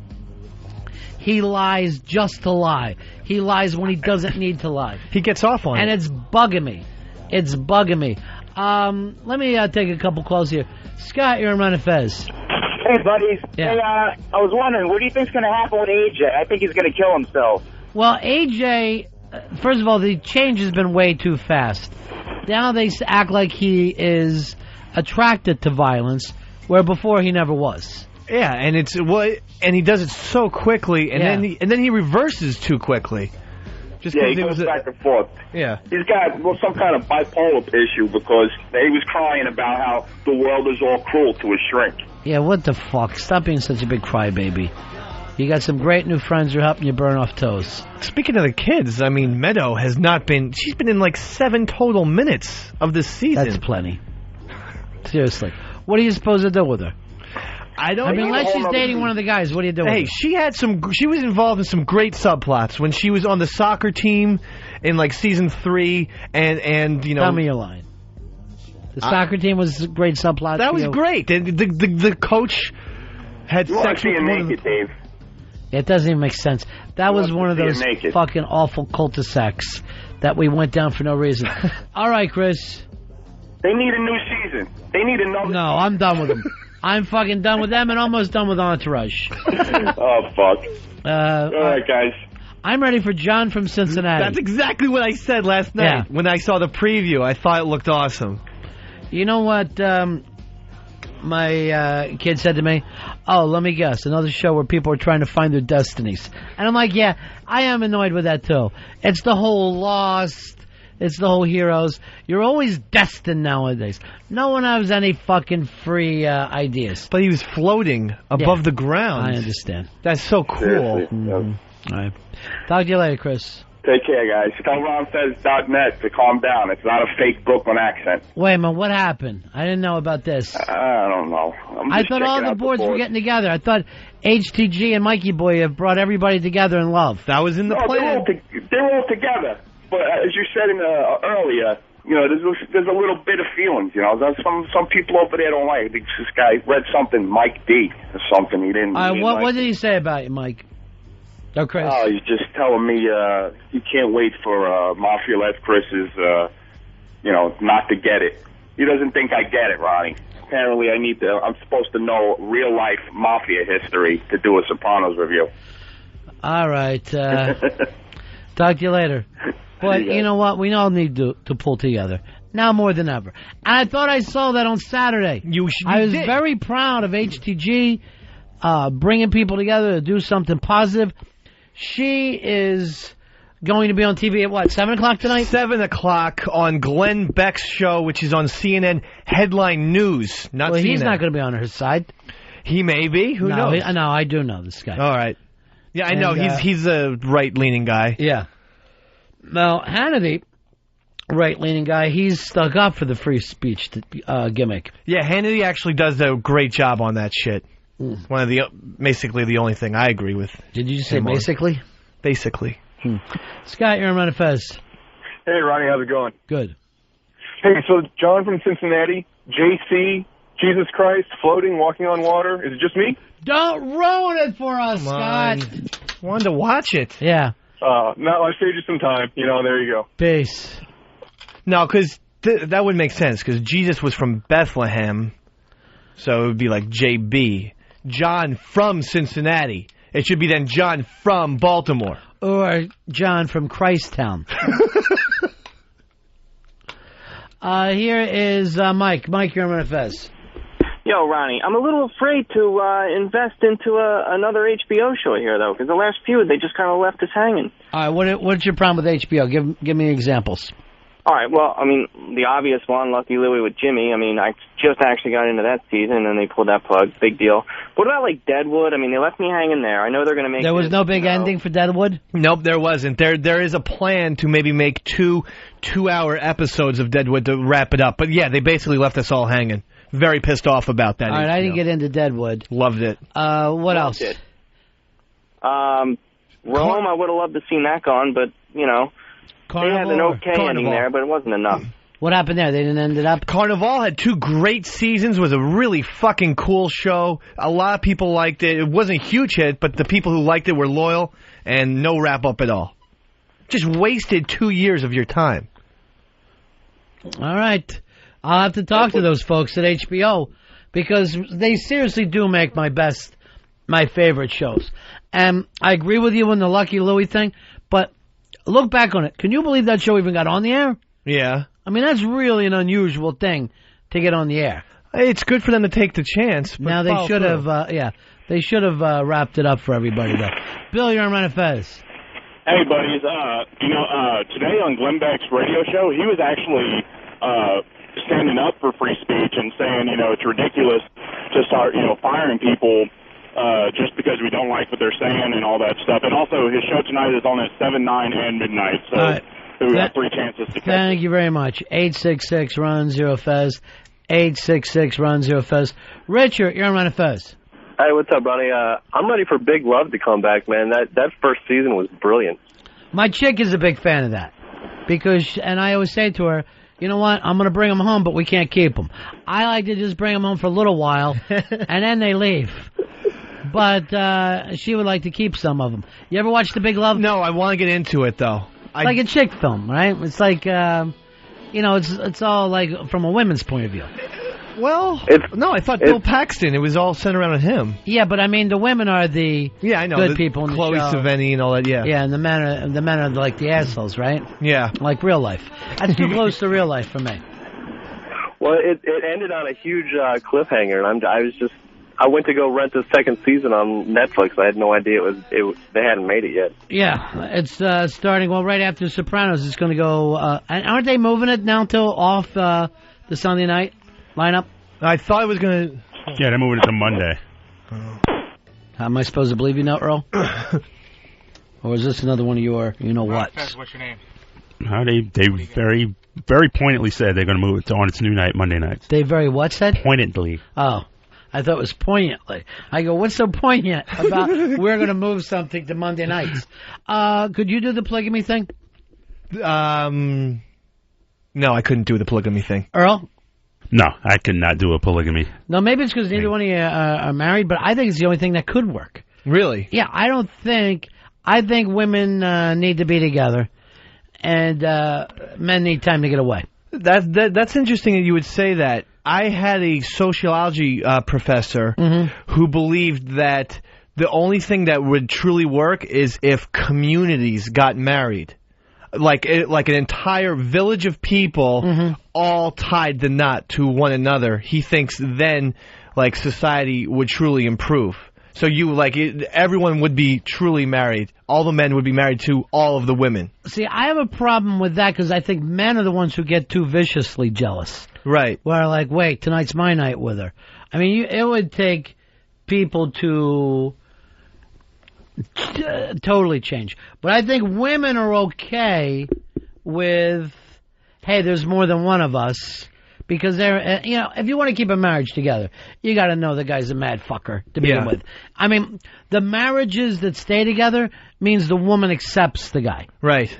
He lies just to lie. He lies when he doesn't need to lie. He gets off on it. And it's bugging me. It's bugging me. Let me take a couple calls here. Scott, you're on Ron and Fez. Hey, buddies. Yeah. Hey, I was wondering, what do you think's going to happen with AJ? I think he's going to kill himself. Well, AJ... First of all, the change has been way too fast. Now they act like he is attracted to violence, where before he never was. Yeah, and he does it so quickly, and then he reverses too quickly. Just he goes back and forth. Yeah, he's got some kind of bipolar issue because he was crying about how the world is all cruel to his shrink. Yeah, what the fuck? Stop being such a big crybaby. You got some great new friends who are helping you burn off toes. Speaking of the kids, I mean, Meadow has not been... She's been in like 7 total minutes of this season. That's plenty. Seriously. What are you supposed to do with her? I don't. I mean, know. unless she's dating one of the guys, what are you doing? Hey, she was involved in some great subplots when she was on the soccer team in like season 3, and you know. Tell me your line. The soccer team was a great subplot. That was great. The coach had sex with one of the... Dave. It doesn't even make sense. That was one of those naked. fucking awful cul-de-sacs that we went down for no reason. All right, Chris. They need a new season. They need another. No, I'm done with them. I'm fucking done with them and almost done with Entourage. Oh, fuck. All right, guys. I'm ready for John from Cincinnati. That's exactly what I said last night. Yeah. When I saw the preview, I thought it looked awesome. You know what my kid said to me? Oh, let me guess. Another show where people are trying to find their destinies. And I'm like, yeah, I am annoyed with that, too. It's the whole Lost. It's the whole Heroes. You're always destined nowadays. No one has any fucking free ideas. But he was floating above the ground. I understand. That's so cool. Mm-hmm. All right. Talk to you later, Chris. Take care, guys. Tell RonFez.net to calm down. It's not a fake Brooklyn accent. Wait a minute, what happened? I didn't know about this. I don't know. I thought all the boards were getting together. I thought HTG and Mikey Boy have brought everybody together in love. That was in the plan. They're all together. But as you said earlier, you know, there's a little bit of feelings. You know, there's some people over there don't like. This guy read something, Mike D, or something. He didn't. What did he say about you, Mike? Oh, Chris. Oh, he's just telling me he can't wait for Mafia Left Chris's, not to get it. He doesn't think I get it, Ronnie. Apparently, I'm supposed to know real life Mafia history to do a Sopranos review. All right. Talk to you later. But you know what? We all need to pull together. Now more than ever. And I thought I saw that on Saturday. I was very proud of HTG bringing people together to do something positive. She is going to be on TV at what, 7 o'clock tonight? 7 o'clock on Glenn Beck's show, which is on CNN Headline News. Not CNN. He's not going to be on her side. He may be. Who knows? No, I do know this guy. All right. Yeah, I know. He's a right-leaning guy. Yeah. Now, Hannity, right-leaning guy, he's stuck up for the free speech gimmick. Yeah, Hannity actually does a great job on that shit. One of basically the only thing I agree with. Did you say basically? Basically. Scott, you're on Ron and Fez. Hey, Ronnie, how's it going? Good. Hey, so John from Cincinnati, JC, Jesus Christ, floating, walking on water. Is it just me? Don't ruin it for us, Scott. Wanted to watch it. Yeah. No, I saved you some time. There you go. Peace. No, because that would make sense, because Jesus was from Bethlehem, so it would be like JB. John from Cincinnati. It should be then John from Baltimore. Or John from Christtown. Here is Mike. Mike, you're on Fez. Yo, Ronnie, I'm a little afraid to invest into another HBO show here, though, because the last few, they just kind of left us hanging. All right, what's your problem with HBO? Give me examples. All right, well, I mean, the obvious one, Lucky Louie with Jimmy. I mean, I just actually got into that season, and they pulled that plug. Big deal. What about, like, Deadwood? I mean, they left me hanging there. I know they're going to make... There was no big ending for Deadwood? Nope, there wasn't. There is a plan to maybe make two-hour episodes of Deadwood to wrap it up. But, yeah, they basically left us all hanging. Very pissed off about that. All right, I didn't get into Deadwood. Loved it. What else? Rome, I would have loved to seen that gone, but, Carnival, they had an okay ending there, but it wasn't enough. What happened there? They didn't end it up? Carnival had 2 great seasons, was a really fucking cool show. A lot of people liked it. It wasn't a huge hit, but the people who liked it were loyal, and no wrap-up at all. Just wasted 2 years of your time. All right. I'll have to talk to those folks at HBO, because they seriously do make my favorite shows. And I agree with you on the Lucky Louie thing, but look back on it. Can you believe that show even got on the air? Yeah. I mean, that's really an unusual thing to get on the air. It's good for them to take the chance. But now, they should have, they should have wrapped it up for everybody, though. Bill, you're on Ron and Fez. Hey, buddies. Today on Glenn Beck's radio show, he was actually standing up for free speech and saying, it's ridiculous to start, firing people just because we don't like what they're saying and all that stuff. And also, his show tonight is on at 7, 9, and midnight. So we have 3 chances to catch it. Thank you very much. 866-RON-0-FEZ. 866-RON-0-FEZ. Richard, you're on Ron and Fez. Hey, what's up, Ronnie? I'm ready for Big Love to come back, man. That first season was brilliant. My chick is a big fan of that and I always say to her, you know what? I'm going to bring them home, but we can't keep them. I like to just bring them home for a little while, and then they leave. But she would like to keep some of them. You ever watch The Big Love? No, I want to get into it, though. It's like a chick film, right? It's like, it's all like from a women's point of view. Well, no, I thought Bill Paxton. It was all centered around him. Yeah, but I mean, the women are the I know, good people in Chloe the show. Sevigny and all that. Yeah, yeah, and the men are like the assholes, right? Yeah, like real life. That's too close to real life for me. Well, it ended on a huge cliffhanger, and I went to go rent the second season on Netflix. I had no idea they hadn't made it yet. Yeah, it's starting right after Sopranos. It's going to go. And aren't they moving it now till off the Sunday night lineup? I thought it was going to... Yeah, they're moving it to Monday. How am I supposed to believe you now, Earl? Or is this another one of your you-know-whats? What's your name? They very, very pointedly said they're going to move it on its new night, Monday nights. They very what said? Pointedly. Oh, I thought it was poignantly. I go, what's so poignant about we're going to move something to Monday nights? Could you do the polygamy thing? No, I couldn't do the polygamy thing. Earl? No, I could not do a polygamy. No, maybe it's because neither one of you are married, but I think it's the only thing that could work. Really? Yeah, I think women need to be together, and men need time to get away. That's interesting that you would say that. I had a sociology professor who believed that the only thing that would truly work is if communities got married. Like an entire village of people all tied the knot to one another. He thinks then society would truly improve. So everyone would be truly married. All the men would be married to all of the women. See, I have a problem with that because I think men are the ones who get too viciously jealous. Right. Where wait, tonight's my night with her. I mean, it would take people to totally change. But I think women are okay with, hey, there's more than one of us. Because they're, if you want to keep a marriage together, you got to know the guy's a mad fucker to begin with. I mean, the marriages that stay together means the woman accepts the guy. Right.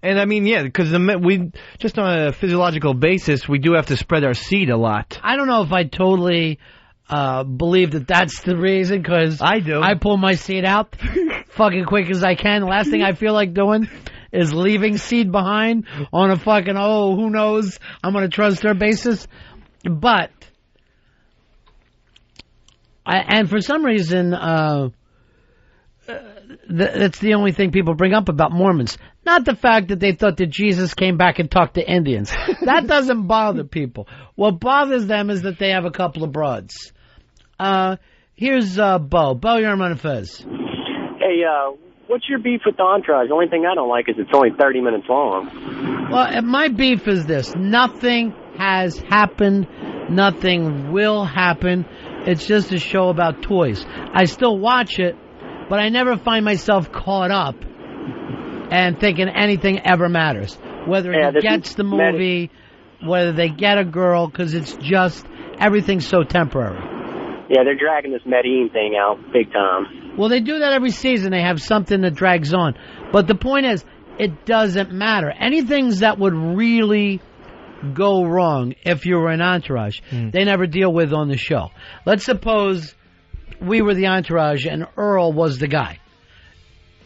And I mean, because we just on a physiological basis, we do have to spread our seed a lot. I don't know if I totally believe that that's the reason, because I do. I pull my seed out fucking quick as I can. The last thing I feel like doing is leaving seed behind on a fucking, who knows, I'm going to trust her basis. But, and for some reason, that's the only thing people bring up about Mormons. Not the fact that they thought that Jesus came back and talked to Indians. That doesn't bother people. What bothers them is that they have a couple of broads. Here's Bo. Bo, you're on Ron and Fez. Hey, what's your beef with the Entourage? The only thing I don't like is it's only 30 minutes long. Well, my beef is this. Nothing has happened. Nothing will happen. It's just a show about toys. I still watch it, but I never find myself caught up and thinking anything ever matters. Whether he gets the movie, whether they get a girl, because it's just, everything's so temporary. Yeah, they're dragging this Medellin thing out big time. Well, they do that every season. They have something that drags on. But the point is, it doesn't matter. Anything that would really go wrong if you were an Entourage, they never deal with on the show. Let's suppose we were the Entourage and Earl was the guy.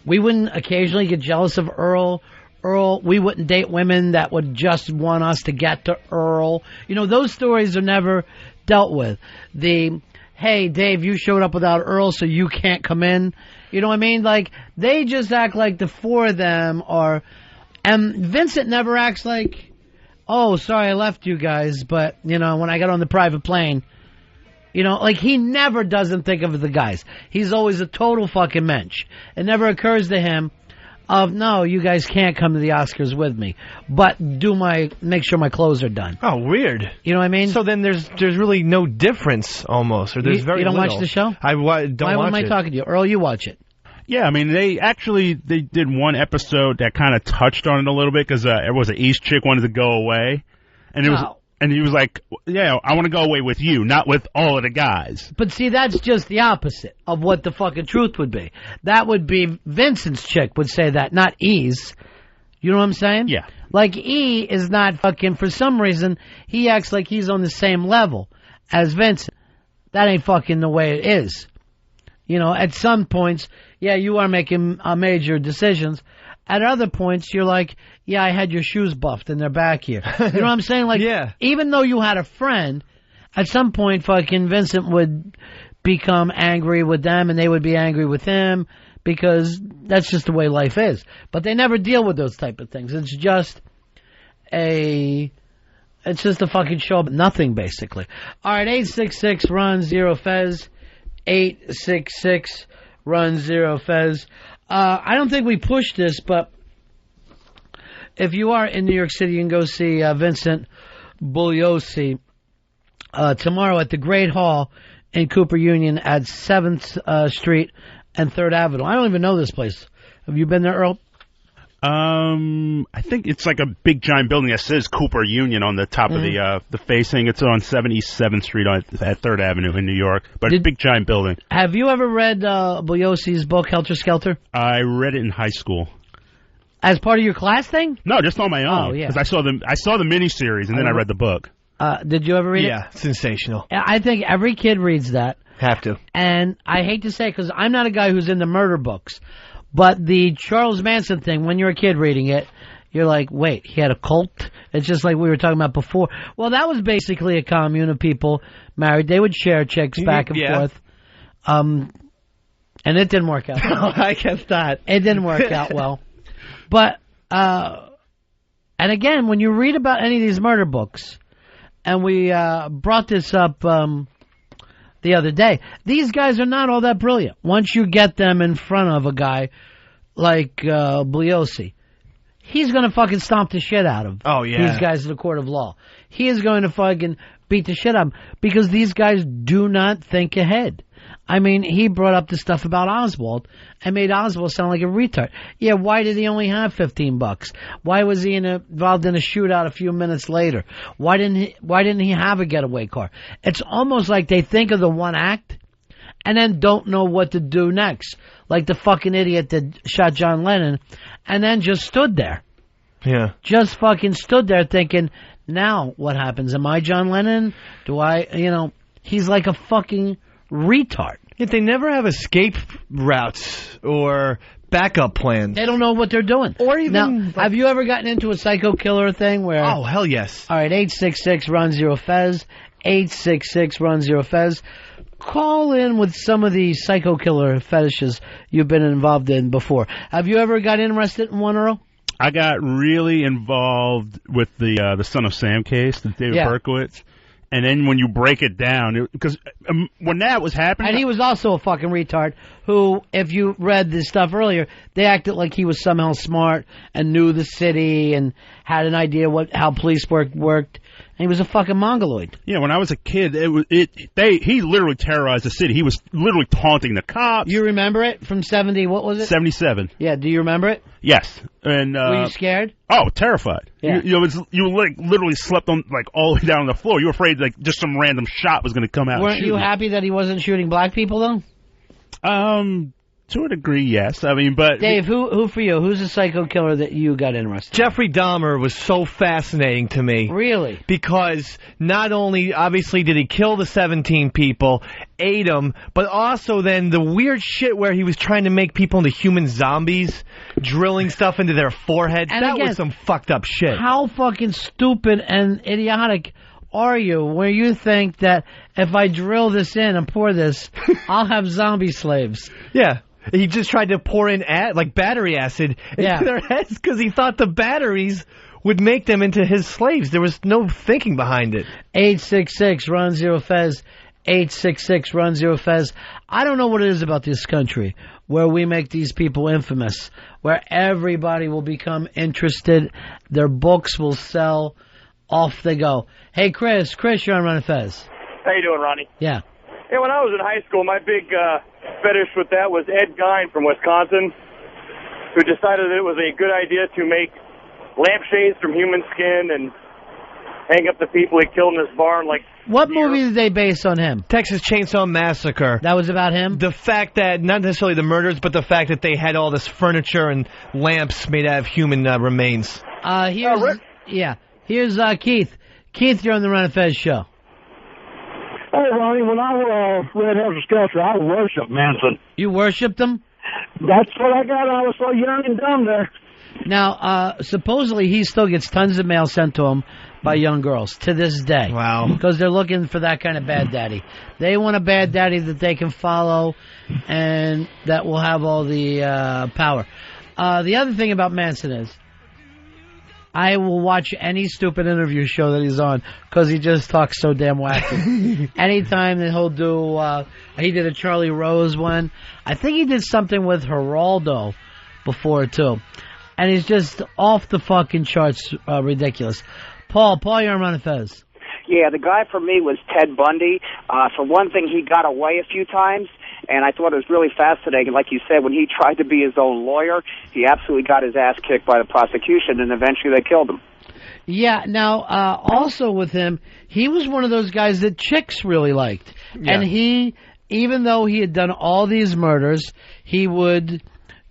We wouldn't occasionally get jealous of Earl. We wouldn't date women that would just want us to get to Earl. Those stories are never dealt with. Hey, Dave, you showed up without Earl, so you can't come in. You know what I mean? They just act like the four of them are... And Vincent never acts like, oh, sorry I left you guys, but, when I got on the private plane... he never doesn't think of the guys. He's always a total fucking mensch. It never occurs to him of, no, you guys can't come to the Oscars with me, but make sure my clothes are done. Oh, weird. You know what I mean? So then there's really no difference almost, or there's very little. You don't watch the show? I don't watch it. Why am I talking to you? Earl, you watch it. Yeah, I mean, they did one episode that kind of touched on it a little bit, because there was an East chick wanted to go away, and it was... And he was like, yeah, I want to go away with you, not with all of the guys. But see, that's just the opposite of what the fucking truth would be. That would be Vincent's chick would say that, not E's. You know what I'm saying? Yeah. Like, E is not fucking, for some reason, he acts like he's on the same level as Vincent. That ain't fucking the way it is. You know, at some points, yeah, you are making major decisions. At other points, you're like, yeah, I had your shoes buffed and they're back here. You know what I'm saying? Like, yeah. Even though you had a friend, at some point, fucking Vincent would become angry with them and they would be angry with him because that's just the way life is. But they never deal with those type of things. It's just a fucking show of nothing, basically. All right, 866-RUN-0-FEZ. 866-RUN-0-FEZ. I don't think we pushed this, but if you are in New York City, you can go see Vincent Bugliosi tomorrow at the Great Hall in Cooper Union at 7th Street and 3rd Avenue. I don't even know this place. Have you been there, Earl? I think it's like a big giant building that says Cooper Union on the top of the facing. It's on 77th Street at 3rd Avenue in New York, but it's a big giant building. Have you ever read Bugliosi's book, Helter Skelter? I read it in high school. As part of your class thing? No, just on my own. Oh, yeah. Because I saw the miniseries and then I read the book. Did you ever read it? Yeah, sensational. I think every kid reads that. Have to. And I hate to say it because I'm not a guy who's into murder books. But the Charles Manson thing, when you're a kid reading it, you're like, wait, he had a cult? It's just like we were talking about before. Well, that was basically a commune of people married. They would share chicks back and forth. And it didn't work out. I guess not. It didn't work out well. But, and again, when you read about any of these murder books, and we brought this up the other day, these guys are not all that brilliant. Once you get them in front of a guy like Bugliosi, he's going to fucking stomp the shit out of these guys in the court of law. He is going to fucking beat the shit out of them because these guys do not think ahead. I mean, he brought up the stuff about Oswald and made Oswald sound like a retard. Yeah, why did he only have $15? Why was he involved in a shootout a few minutes later? Why didn't he have a getaway car? It's almost like they think of the one act and then don't know what to do next. Like the fucking idiot that shot John Lennon and then just stood there. Yeah. Just fucking stood there thinking, now what happens? Am I John Lennon? He's like a fucking retard. Yet they never have escape routes or backup plans. They don't know what they're doing. Or even... Now, have you ever gotten into a psycho killer thing where... Oh, hell yes. All right, 866-RUN-0-FEZ. 866-RUN-0-FEZ. Call in with some of the psycho killer fetishes you've been involved in before. Have you ever got interested in one, Earl? I got really involved with the Son of Sam case, the David Berkowitz. And then when you break it down, because when that was happening... And he was also a fucking retard who, if you read this stuff earlier, they acted like he was somehow smart and knew the city and had an idea how police work worked. And he was a fucking mongoloid. Yeah, when I was a kid, he literally terrorized the city. He was literally taunting the cops. You remember it from 70, what was it? 77. Yeah, do you remember it? Yes. And were you scared? Oh, terrified. Yeah. You literally slept on all the way down on the floor. You were afraid just some random shot was going to come out. Weren't you happy that he wasn't shooting black people though? To a degree, yes. I mean, but... Dave, who for you? Who's the psycho killer that you got interested in? Jeffrey Dahmer was so fascinating to me. Really? Because not only, obviously, did he kill the 17 people, ate them, but also then the weird shit where he was trying to make people into human zombies, drilling stuff into their foreheads. And that again, was some fucked up shit. How fucking stupid and idiotic are you where you think that if I drill this in and pour this, I'll have zombie slaves? Yeah. He just tried to pour in battery acid into their heads because he thought the batteries would make them into his slaves. There was no thinking behind it. 866-RUN-0-FEZ. 866-RUN-0-FEZ. I don't know what it is about this country where we make these people infamous, where everybody will become interested, their books will sell, off they go. Hey, Chris, you're on Ron and Fez. How you doing, Ronnie? Yeah. Yeah, when I was in high school, my big fetish with that was Ed Gein from Wisconsin, who decided that it was a good idea to make lampshades from human skin and hang up the people he killed in his barn. Like, what movie did they base on him? Texas Chainsaw Massacre. That was about him? The fact that, not necessarily the murders, but the fact that they had all this furniture and lamps made out of human remains. Here's Keith. Keith, you're on the Ron and Fez show. Hey, Ronnie, when I read Helter Skelter, I worshiped Manson. You worshipped him? That's what I got. I was so young and dumb there. Now, supposedly he still gets tons of mail sent to him by young girls to this day. Wow. Because they're looking for that kind of bad daddy. They want a bad daddy that they can follow and that will have all the power. The other thing about Manson is I will watch any stupid interview show that he's on because he just talks so damn wacky. Anytime that he'll do, he did a Charlie Rose one. I think he did something with Geraldo before, too. And he's just off the fucking charts, ridiculous. Paul, you're on Ron and Fez. Yeah, the guy for me was Ted Bundy. For one thing, he got away a few times, and I thought it was really fascinating. Like you said, when he tried to be his own lawyer, he absolutely got his ass kicked by the prosecution, and eventually they killed him. Yeah, now, also with him, he was one of those guys that chicks really liked. Yeah. And he, even though he had done all these murders, he would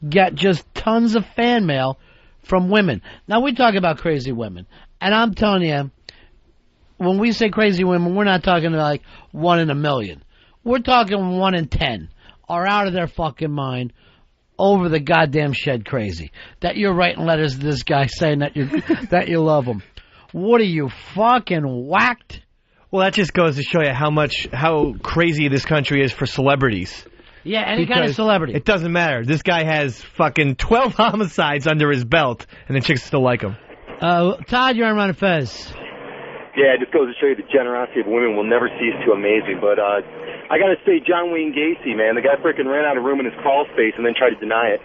get just tons of fan mail from women. Now, we talk about crazy women, and I'm telling you, when we say crazy women, we're not talking like 1 in a million. We're talking 1 in 10 are out of their fucking mind over the goddamn shed crazy. That you're writing letters to this guy saying that you love him. What are you, fucking whacked? Well, that just goes to show you how crazy this country is for celebrities. Yeah, any kind of celebrity. It doesn't matter. This guy has fucking 12 homicides under his belt, and the chicks still like him. Todd, you're on Ron and Fez. Yeah, it just goes to show you the generosity of women will never cease to amaze me. But I got to say, John Wayne Gacy, man, the guy freaking ran out of room in his crawl space and then tried to deny it.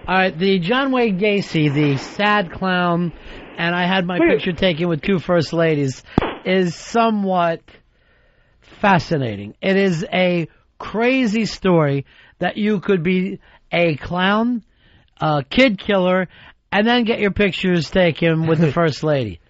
All right, the John Wayne Gacy, the sad clown, and I had my picture taken with 2 first ladies, is somewhat fascinating. It is a crazy story that you could be a clown, a kid killer, and then get your pictures taken with the first lady.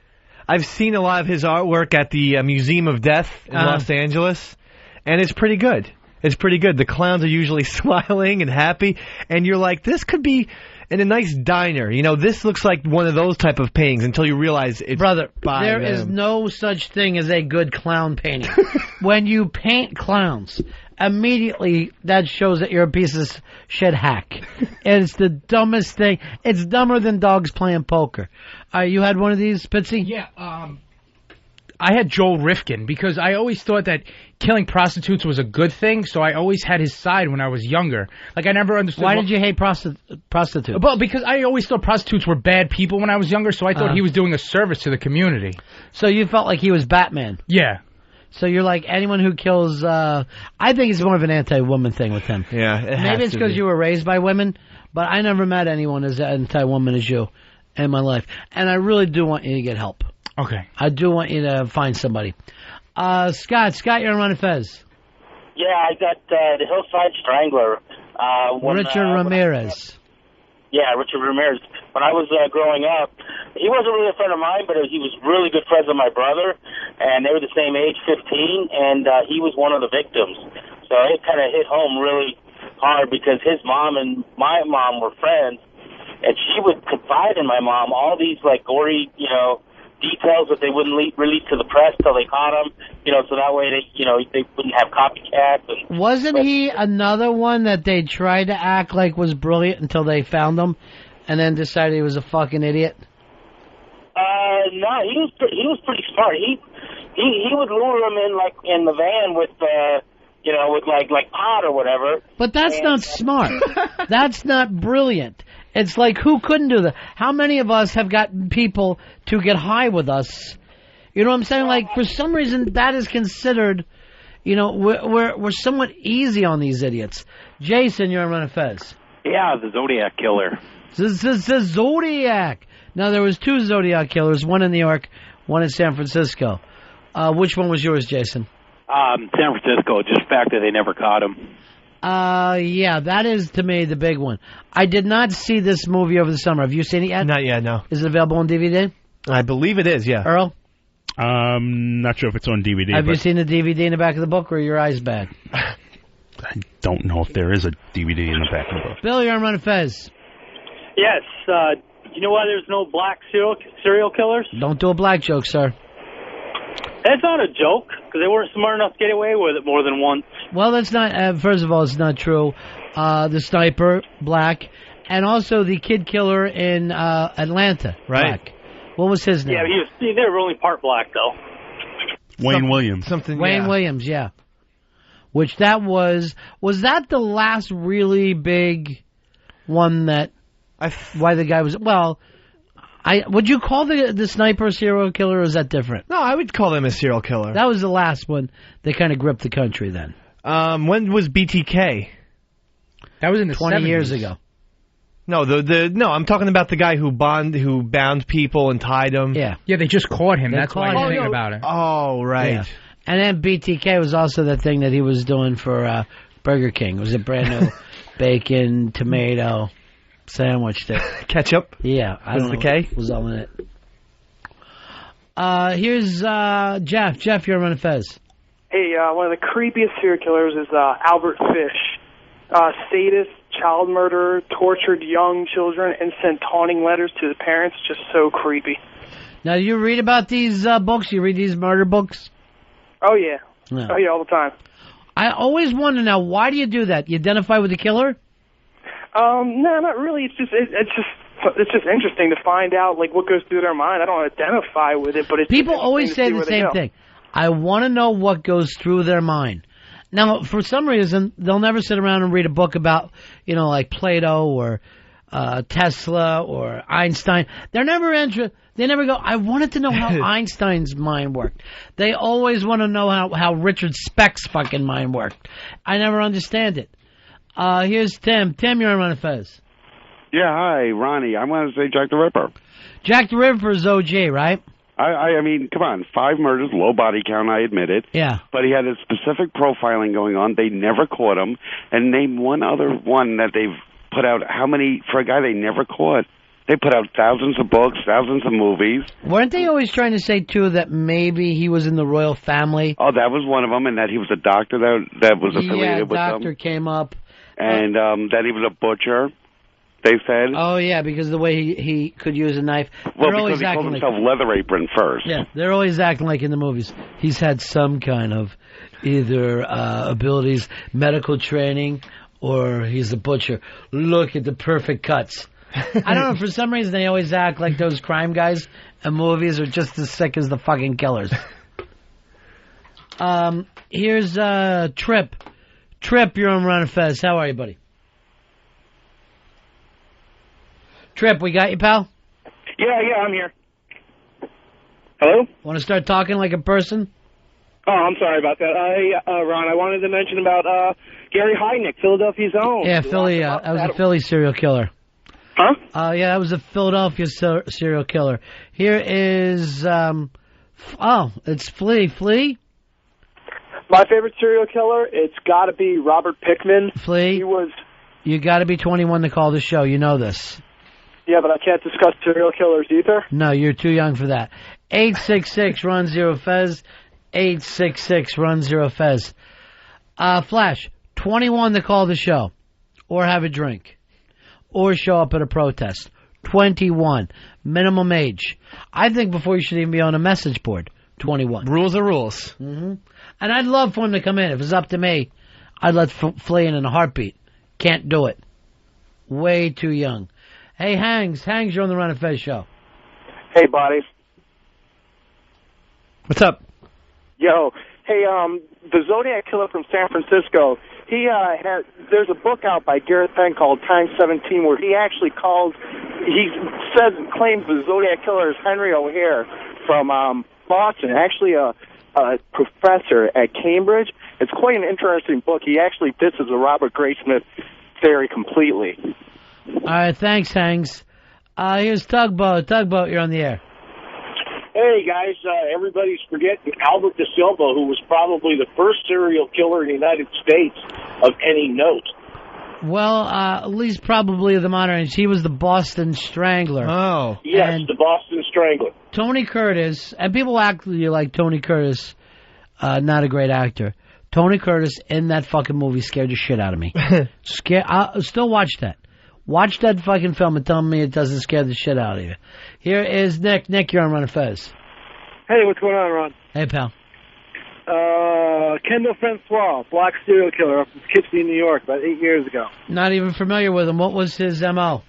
I've seen a lot of his artwork at the Museum of Death in Los Angeles, and it's pretty good. It's pretty good. The clowns are usually smiling and happy, and you're like, this could be in a nice diner. You know, this looks like one of those type of paintings until you realize it's Brother, by there them. is no such thing as a good clown painting. When you paint clowns, immediately that shows that you're a piece of shit hack. It's the dumbest thing. It's dumber than dogs playing poker. You had one of these, Pitsy? Yeah, I had Joel Rifkin because I always thought that killing prostitutes was a good thing, so I always had his side when I was younger. Like, I never understood... Why did you hate prostitutes? Well, because I always thought prostitutes were bad people when I was younger, so I thought he was doing a service to the community. So you felt like he was Batman? Yeah. So you're like, anyone who kills... I think it's more of an anti-woman thing with him. Yeah, Maybe it's because you were raised by women, but I never met anyone as anti-woman as you in my life. And I really do want you to get help. Okay. I do want you to find somebody. Scott, you're on Ron and Fez. Yeah, I got the Hillside Strangler. Richard Ramirez. Richard Ramirez. When I was growing up, he wasn't really a friend of mine, but he was really good friends with my brother, and they were the same age, 15, and he was one of the victims. So it kind of hit home really hard because his mom and my mom were friends, and she would confide in my mom all these, like, gory, details that they wouldn't release to the press till they caught him, so that way they wouldn't have copycats. Wasn't he another one that they tried to act like was brilliant until they found him, and then decided he was a fucking idiot? No, he was pretty smart. He would lure him in the van with with pot or whatever. But that's not smart. That's not brilliant. It's like, who couldn't do that? How many of us have gotten people to get high with us? You know what I'm saying? Like, for some reason, that is considered, we're somewhat easy on these idiots. Jason, you're on Ron and Fez. Yeah, the Zodiac Killer. The Zodiac. Now, there was 2 Zodiac killers, one in New York, one in San Francisco. Which one was yours, Jason? San Francisco, just the fact that they never caught him. Yeah, that is, to me, the big one. I did not see this movie over the summer. Have you seen it yet? Not yet, no. Is it available on DVD? I believe it is, yeah. Earl? Not sure if it's on DVD. Have you but seen the DVD in the back of the book, or are your eyes bad? I don't know if there is a DVD in the back of the book. Bill, you're on Ron and Fez. Yes. You know why there's no black serial killers? Don't do a black joke, sir. That's not a joke, because they weren't smart enough to get away with it more than once. Well, that's not. First of all, it's not true. The sniper, black, and also the kid killer in Atlanta, black. What was his name? Yeah, they were only part black, though. Wayne Williams. Wayne Williams, yeah. Which that was that the last really big one that, why the guy was, well, would you call the sniper a serial killer, or is that different? No, I would call him a serial killer. That was the last one that kind of gripped the country then. When was BTK? That was in the 20 70s. years ago. No, no, I'm talking about the guy who bound people and tied them. Yeah. Yeah, they just caught him. They That's why caught you're him. thinking about it. Oh, right. Yeah. And then BTK was also the thing that he was doing for Burger King. It was a brand new bacon, tomato sandwich. Ketchup? Yeah. I don't know the K? what was all in it. Here's Jeff. Jeff, you're on Fez. Hey, one of the creepiest serial killers is Albert Fish. Sadist, child murderer, tortured young children, and sent taunting letters to the parents. Just so creepy. Now, do you read about these books? You read these murder books? Oh, yeah. No. Oh, yeah, all the time. I always wonder now, why do you do that? You identify with the killer? No, not really. It's just interesting to find out like what goes through their mind. I don't identify with it, but it's people always say the same thing. I want to know what goes through their mind. Now, for some reason, they'll never sit around and read a book about, like Plato or Tesla or Einstein. They're never interested. They never go, I wanted to know how Einstein's mind worked. They always want to know how Richard Speck's fucking mind worked. I never understand it. Here's Tim. Tim, you're on Ron and Fez. Yeah, hi, Ronnie. I want to say Jack the Ripper. Jack the Ripper is OG, right? I mean, come on, 5 murders, low body count, I admit it. Yeah. But he had a specific profiling going on. They never caught him. And name one other one that they've put out. How many, for a guy they never caught? They put out thousands of books, thousands of movies. Weren't they always trying to say, too, that maybe he was in the royal family? Oh, that was one of them, and that he was a doctor that was affiliated with them. Yeah, doctor came up. And that he was a butcher, they said. Oh, yeah, because of the way he could use a knife. Well, because he called himself Leather Apron first. Yeah, they're always acting like in the movies. He's had some kind of either abilities, medical training, or he's a butcher. Look at the perfect cuts. I don't know, for some reason they always act like those crime guys in movies are just as sick as the fucking killers. Here's Trip. Trip, you're on Ron and Fez. How are you, buddy? Trip, we got you, pal? Yeah, I'm here. Hello? Want to start talking like a person? Oh, I'm sorry about that. Ron, I wanted to mention about Gary Heidnick, Philadelphia's own. Yeah, Philly. That was a Philly serial killer. Huh? Yeah, that was a Philadelphia serial killer. Here is, it's Flea. Flea? My favorite serial killer, it's got to be Robert Pickman. Flea? You got to be 21 to call the show. You know this. Yeah, but I can't discuss serial killers either. No, you're too young for that. 866-RUN-0-FEZ. 866-RUN-0-FEZ. Flash, 21 to call the show. Or have a drink. Or show up at a protest. 21. Minimum age. I think before you should even be on a message board. 21. Rules are rules. Mm-hmm. And I'd love for him to come in. If it's up to me, I'd let Flea in a heartbeat. Can't do it. Way too young. Hey, Hangs. Hangs, you're on the Ron and Fez show. Hey, buddy. What's up? Yo. Hey, the Zodiac Killer from San Francisco, there's a book out by Gareth Penn called Time 17 where he actually claims the Zodiac Killer is Henry O'Hare from Boston, actually a professor at Cambridge. It's quite an interesting book. He actually disses the Robert Graysmith theory completely. All right, thanks, Hangs. Here's Tugboat. Tugboat, you're on the air. Hey, guys, everybody's forgetting Albert De Silva, who was probably the first serial killer in the United States of any note. Well, at least probably the modern age. He was the Boston Strangler. Oh. Yes, And the Boston Strangler. Tony Curtis, and people act like Tony Curtis, not a great actor. Tony Curtis in that fucking movie scared the shit out of me. I'll still watch that. Watch that fucking film and tell me it doesn't scare the shit out of you. Here is Nick. Nick, you're on Ron and Fez. Hey, what's going on, Ron? Hey, pal. Kendall Francois, black serial killer up in Poughkeepsie, New York, about 8 years ago. Not even familiar with him. What was his M.O.?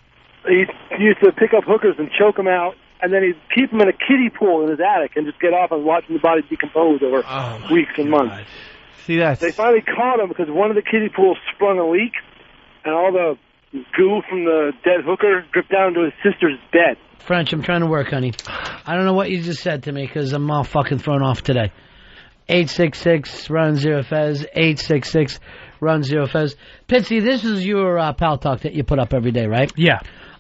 He used to pick up hookers and choke them out, and then he'd keep them in a kiddie pool in his attic and just get off and watching the body decompose over weeks and months. See that? They finally caught him because one of the kiddie pools sprung a leak, and all the goo from the dead hooker dripped down to his sister's bed. French, I'm trying to work, honey. I don't know what you just said to me because I'm all fucking thrown off today. 866-RUN-0-FEZ, 866-RUN-0-FEZ. Pitsy, this is your pal talk that you put up every day, right? Yeah.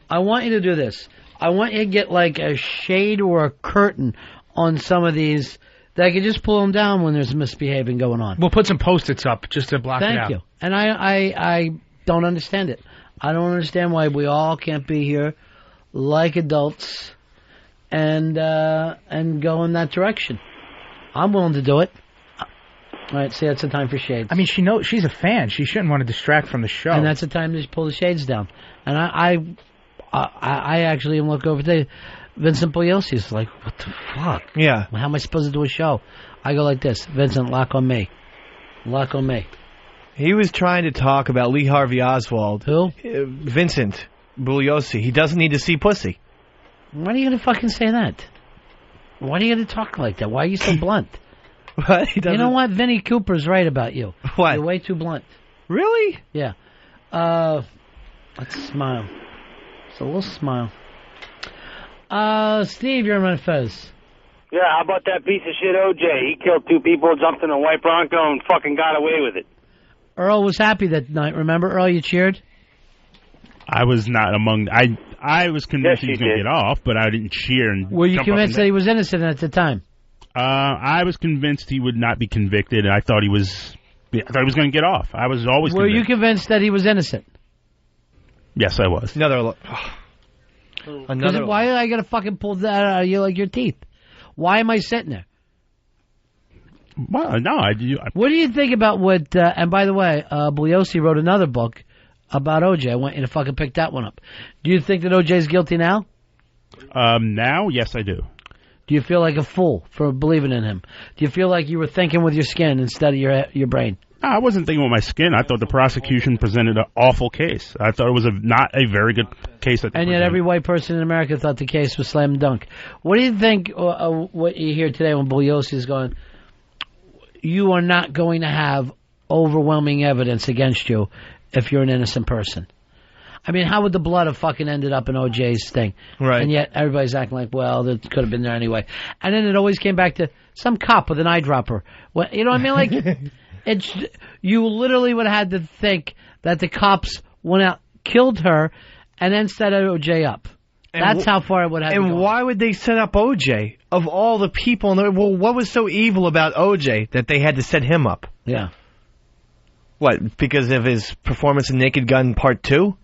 I want you to do this. I want you to get like a shade or a curtain on some of these that I can just pull them down when there's misbehaving going on. We'll put some Post-its up just to block it out. Thank you. And I don't understand it. I don't understand why we all can't be here like adults and go in that direction. I'm willing to do it. All right, see, that's the time for shades. I mean, she knows she's a fan. She shouldn't want to distract from the show. And that's the time to pull the shades down. And I actually am looking over there. Vincent Bugliosi is like, what the fuck? Yeah. How am I supposed to do a show? I go like this. Vincent, lock on me. Lock on me. He was trying to talk about Lee Harvey Oswald. Who? Vincent Bugliosi. He doesn't need to see pussy. Why are you going to fucking say that? Why are you going to talk like that? Why are you so blunt? What? You know what? Vinnie Cooper's right about you. What? You're way too blunt. Really? Yeah. Let's smile. It's a little smile. Steve, you're on Fez. Yeah, how about that piece of shit OJ? He killed 2 people, jumped in a white Bronco, and fucking got away with it. Earl was happy that night. Remember, Earl, you cheered? I was not among... I was convinced Yes, he was going to get off, but I didn't cheer. And Were you jump up convinced and that he was innocent at the time? I was convinced he would not be convicted, and I thought he was going to get off. I was always Were you convinced. convinced that he was innocent? Yes, I was. Another. Why do I got to fucking pull that out of you like your teeth? Why am I sitting there? Well, no, What do you think about what... and by the way, Bugliosi wrote another book about O.J. I want you to fucking pick that one up. Do you think that O.J.'s guilty now? Now, yes, I do. Do you feel like a fool for believing in him? Do you feel like you were thinking with your skin instead of your brain? No, I wasn't thinking with my skin. I thought the prosecution presented an awful case. I thought it was not a very good case. And yet every white person in America thought the case was slam dunk. What do you think, what you hear today when Bugliosi is going, you are not going to have overwhelming evidence against you if you're an innocent person? I mean, how would the blood have fucking ended up in O.J.'s thing? Right. And yet everybody's acting like, well, that could have been there anyway. And then it always came back to some cop with an eyedropper. Well, you know what I mean? Like, you literally would have had to think that the cops went out, killed her, and then set O.J. up. That's how far it would have to go. And why would they set up O.J.? Of all the people, what was so evil about O.J. that they had to set him up? Yeah. What, because of his performance in Naked Gun Part 2?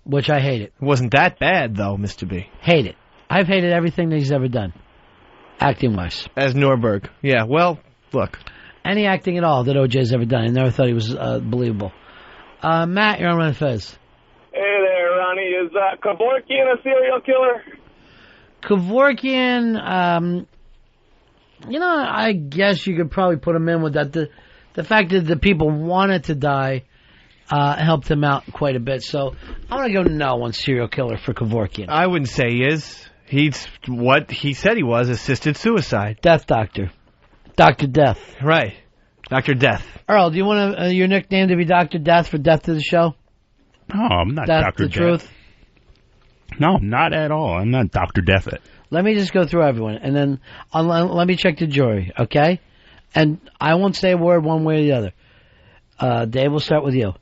Which I hate it. It wasn't that bad, though, Mr. B. Hate it. I've hated everything that he's ever done, acting-wise. As Norberg. Yeah, well, look. Any acting at all that O.J.'s ever done. I never thought he was believable. Matt, you're on Ron and Fez. Hey there, Ronnie. Is Kevorkian a serial killer? Kevorkian, I guess you could probably put him in with that. The fact that the people wanted to die helped him out quite a bit. So I'm going to go no on serial killer for Kevorkian. I wouldn't say he is. He's what he said he was, assisted suicide. Death doctor. Dr. Death. Right. Dr. Death. Earl, do you want your nickname to be Dr. Death for Death to the Show? No, I'm not Death Dr. the Death. Truth? No, not at all. I'm not Dr. Death. Let me just go through everyone, and then let me check the jury, okay? And I won't say a word one way or the other. Dave, we'll start with you.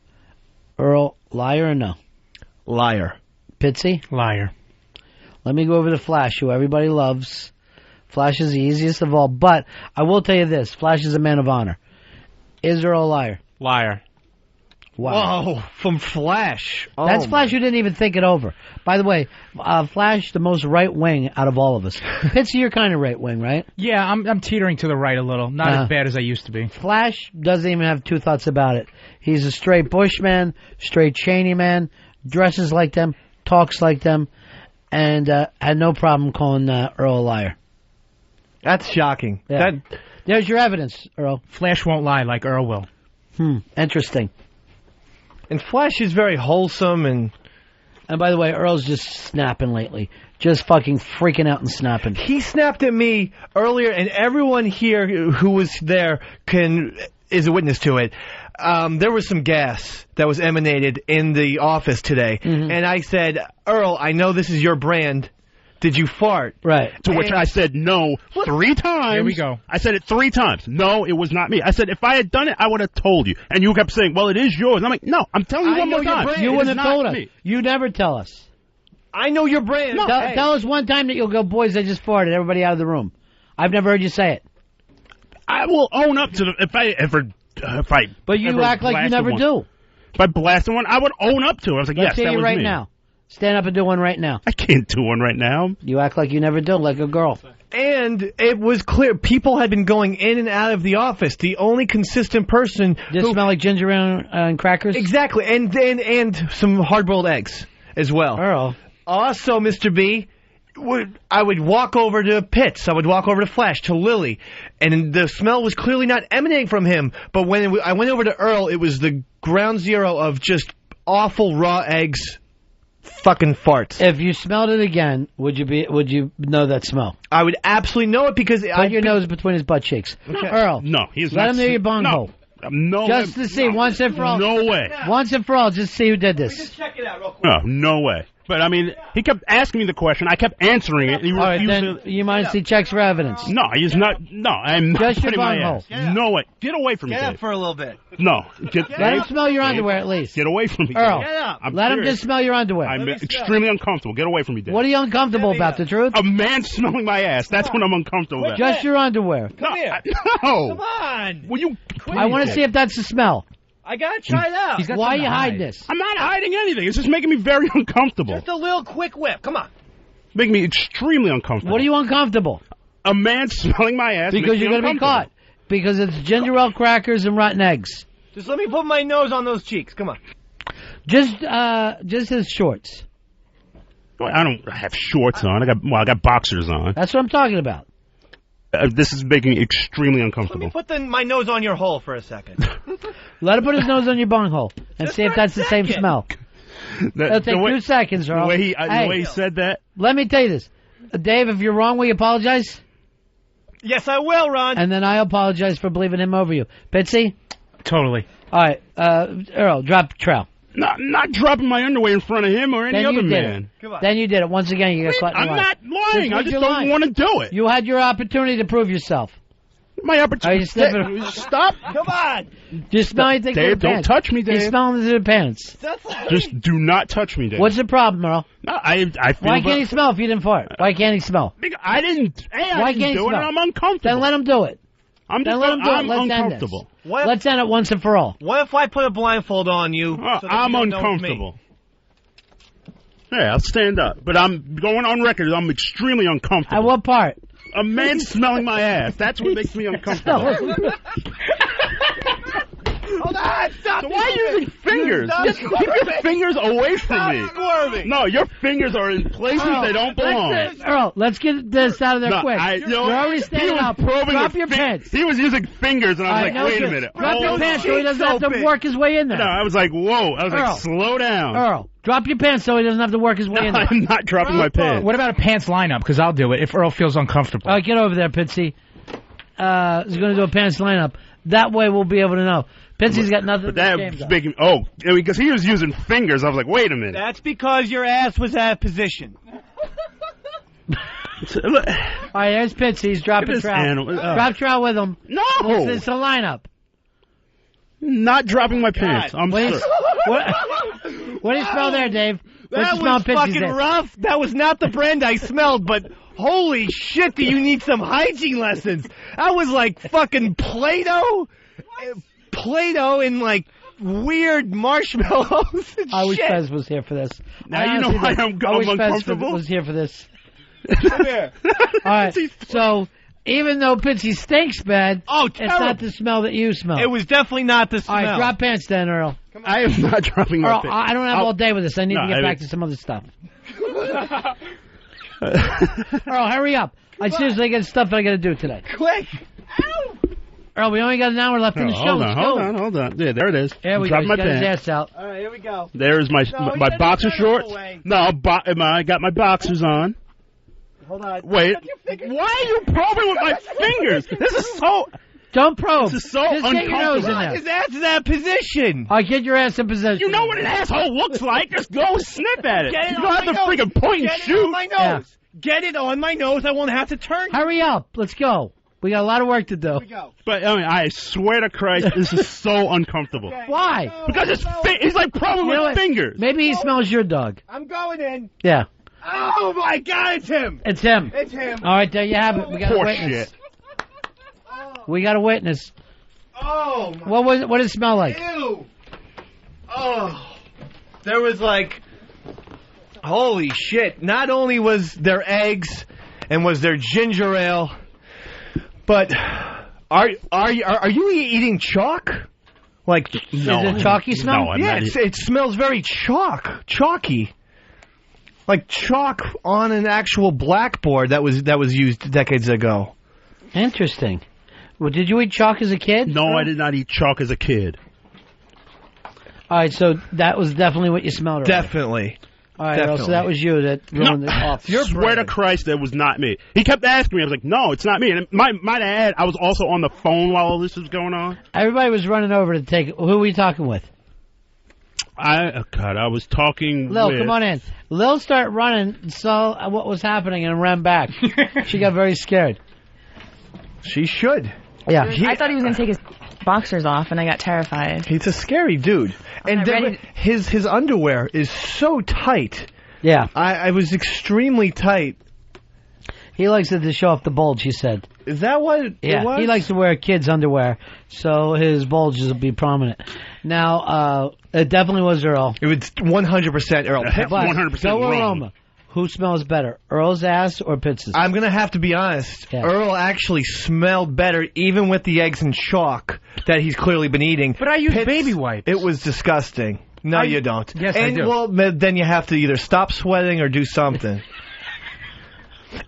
Earl, liar or no? Liar. Pitsy? Liar. Let me go over the Flash, who everybody loves. Flash is the easiest of all, but I will tell you this. Flash is a man of honor. Is Earl a liar? Liar. Wow. Whoa, from Flash. Oh, That's Flash who didn't even think it over. By the way, Flash, the most right wing out of all of us. Pitsy, you're kind of right wing, right? Yeah, I'm teetering to the right a little. Not as bad as I used to be. Flash doesn't even have two thoughts about it. He's a straight Bush man, straight Cheney man, dresses like them, talks like them, and had no problem calling Earl a liar. That's shocking. Yeah. There's your evidence, Earl. Flash won't lie like Earl will. Interesting. And Flash is very wholesome and by the way, Earl's just snapping lately. Just fucking freaking out and snapping. He snapped at me earlier, and everyone here who was there is a witness to it. There was some gas that was emanated in the office today. And I said, Earl, I know this is your brand. Did you fart? Right. To which I said no 3 times. Here we go. I said it 3 times. No, it was not me. I said if I had done it, I would have told you. And you kept saying, well, it is yours. And I'm like, no, I'm telling you one more time. You wouldn't have told us. You never tell us. I know your brand. No, tell us one time that you'll go, boys, I just farted. Everybody out of the room. I've never heard you say it. I will own up to if I But you act like you never do. If I blasted one, I would own up to it. I was like, Let's yes, that was right me. now. Stand up and do one right now. I can't do one right now. You act like you never do, like a girl. And it was clear people had been going in and out of the office. The only consistent person Did it smell like ginger and crackers? Exactly, and some hard-boiled eggs as well. Earl. Also, Mr. B, I would walk over to Pitts. I would walk over to Flash, to Lily, and the smell was clearly not emanating from him. But when I went over to Earl, it was the ground zero of just awful raw eggs. Fucking farts. If you smelled it again, would you know that smell? I would absolutely know it because Put your nose between his butt cheeks. Okay. Earl. No, he's let not. him near your bunghole. No. Just to see, once and for all. No way. Once and for all, just see who did this. Just check it out real quick. No, no way. But, I mean, he kept asking me the question. I kept answering it. He all right, refused then you might see checks for evidence. No, he's not. No, I'm not just your putting my bunghole. ass. No way. Get away from me, Get Dave. up for a little bit. No. Let him smell your underwear at least. Get away from me, Earl, Dave. Get up. let him just smell your underwear. I'm extremely uncomfortable. Get away from me, Dave. What are you uncomfortable about, the truth? A man smelling my ass. That's what I'm uncomfortable about. Just your underwear. Come here. No. Come on. Will you? I want to see if that's the smell. I gotta try it out. Why are you hiding this? I'm not hiding anything. It's just making me very uncomfortable. Just a little quick whip. Come on. Making me extremely uncomfortable. What are you uncomfortable? A man smelling my ass. Because you're going to be caught. Because it's ginger ale crackers and rotten eggs. Just let me put my nose on those cheeks. Come on. Just his shorts. Well, I don't have shorts on. I got boxers on. That's what I'm talking about. This is making me extremely uncomfortable. Let me put my nose on your hole for a second. Let him put his nose on your bunghole and see if that's the same smell. It'll take 2 seconds, Earl. The way he said that. Let me tell you this. Dave, if you're wrong, will you apologize? Yes, I will, Ron. And then I apologize for believing him over you. Pitsy? Totally. All right. Earl, drop trowel. Not dropping my underwear in front of him or any other man. Then you did it. Once again, you got caught in the lie. I'm not lying. I just don't want to do it. You had your opportunity to prove yourself. My opportunity. Stop. Come on. Just smell anything through the Dave, don't pants. touch me, Dave. You smell them through the pants. Just do not touch me, Dave. What's the problem, Earl? No, I feel Why can't he smell if you didn't fart? Why can't he smell? I didn't. Why didn't can't he do it, smell? and I'm uncomfortable. Then let him do it. I'm uncomfortable. Let's end it once and for all. What if I put a blindfold on you? I'm uncomfortable. Yeah, I'll stand up. But I'm going on record. I'm extremely uncomfortable. At what part? A man smelling my ass. That's what makes me uncomfortable. Hold on, stop. So why are you using fingers? Just keep your fingers away from me. Squirming. No, your fingers are in places they don't belong. Earl, let's get this out of there quick. You're already standing up. Drop your pants. He was using fingers, and I was like, wait a minute. Drop your pants so he doesn't have to work his way in there. No, I was like, whoa. I was Earl, like, slow down. Earl, drop your pants so he doesn't have to work his way in there. I'm not dropping my pants. What about a pants lineup? Because I'll do it if Earl feels uncomfortable. All right, get over there, Pitsy. He's going to do a pants lineup. That way we'll be able to know. Pitsy's got nothing to be ashamed of. Because he was using fingers. I was like, wait a minute. That's because your ass was out of position. All right, there's Pitsy. He's dropping trowel. Drop trowel with him. No! It's a lineup. Not dropping my pants. I'm sorry. What do you smell there, Dave? That was fucking rough. That was not the brand I smelled, but holy shit, do you need some hygiene lessons? That was like fucking Play-Doh? Play-Doh in like weird marshmallows and I wish shit. Fez was here for this. Now you know why I'm I wish Fez uncomfortable. was here for this. Come here. All right, so even though Pitsy stinks bad, it's terrible. not the smell that you smell. It was definitely not the smell. All right, drop pants then, Earl. I am not dropping my Earl, pants. I don't have all day with this. I need No, to get I back mean- to some other stuff. Earl, hurry up. I seriously got stuff I got to do today. Quick. Earl, we only got an hour left in the show. Hold Let's on, go. hold on. Yeah, there it is. There we go. Drop He's my got his pants. ass out. All right, here we go. There's my boxer shorts. No, I got my boxers on. Hold on. Wait, why are you probing with my fingers? This is so... Don't probe. This is so Just get your nose in uncomfortable. there. His ass in that position. All right, get your ass in position. You know what an asshole looks like. Just go and snip at it. Get it You on don't have my to nose. freaking point and Get shoot. it on my nose. Yeah. Get it on my nose. I won't have to turn. Hurry up. Let's go. We got a lot of work to do. Here we go. But I mean, I swear to Christ, this is so uncomfortable. Why? Because he's like probing You know with what? fingers. Maybe he smells your dog. I'm going in. Yeah. Oh, my God, it's him. It's him. It's him. All right, there you have it. We got a Poor witness. shit. We got a witness. Oh, my. What did it smell like? Ew. Oh. There was like, holy shit. Not only was there eggs and was there ginger ale, but are you eating chalk? Like, No. Is it chalky smell? No, I'm yeah, not it smells very chalky. Like chalk on an actual blackboard that was used decades ago. Interesting. Well, did you eat chalk as a kid? No, I did not eat chalk as a kid. All right, so that was definitely what you smelled. Already. Definitely. All right, Earl, so that was you that ruined it off. I swear to Christ, that was not me. He kept asking me. I was like, no, it's not me. And might add, I was also on the phone while all this was going on. Everybody was running over to take. Who were you talking with? I was talking Lil, with... come on in. Lil started running and saw what was happening and ran back. She got very scared. She should. Yeah. I thought he was going to take his boxers off, and I got terrified. He's a scary dude. And not ready his underwear is so tight. Yeah. I was extremely tight. He likes it to show off the bulge, he said. Is that what it was? He likes to wear kids' underwear, so his bulges will be prominent. Now, it definitely was Earl. It was 100% Earl. But 100% go wrong. aroma. Who smells better, Earl's ass or Pitz's? I'm going to have to be honest. Yeah. Earl actually smelled better, even with the eggs and chalk that he's clearly been eating. But I use baby wipes. It was disgusting. No, you don't. Yes, I do. Well, then you have to either stop sweating or do something.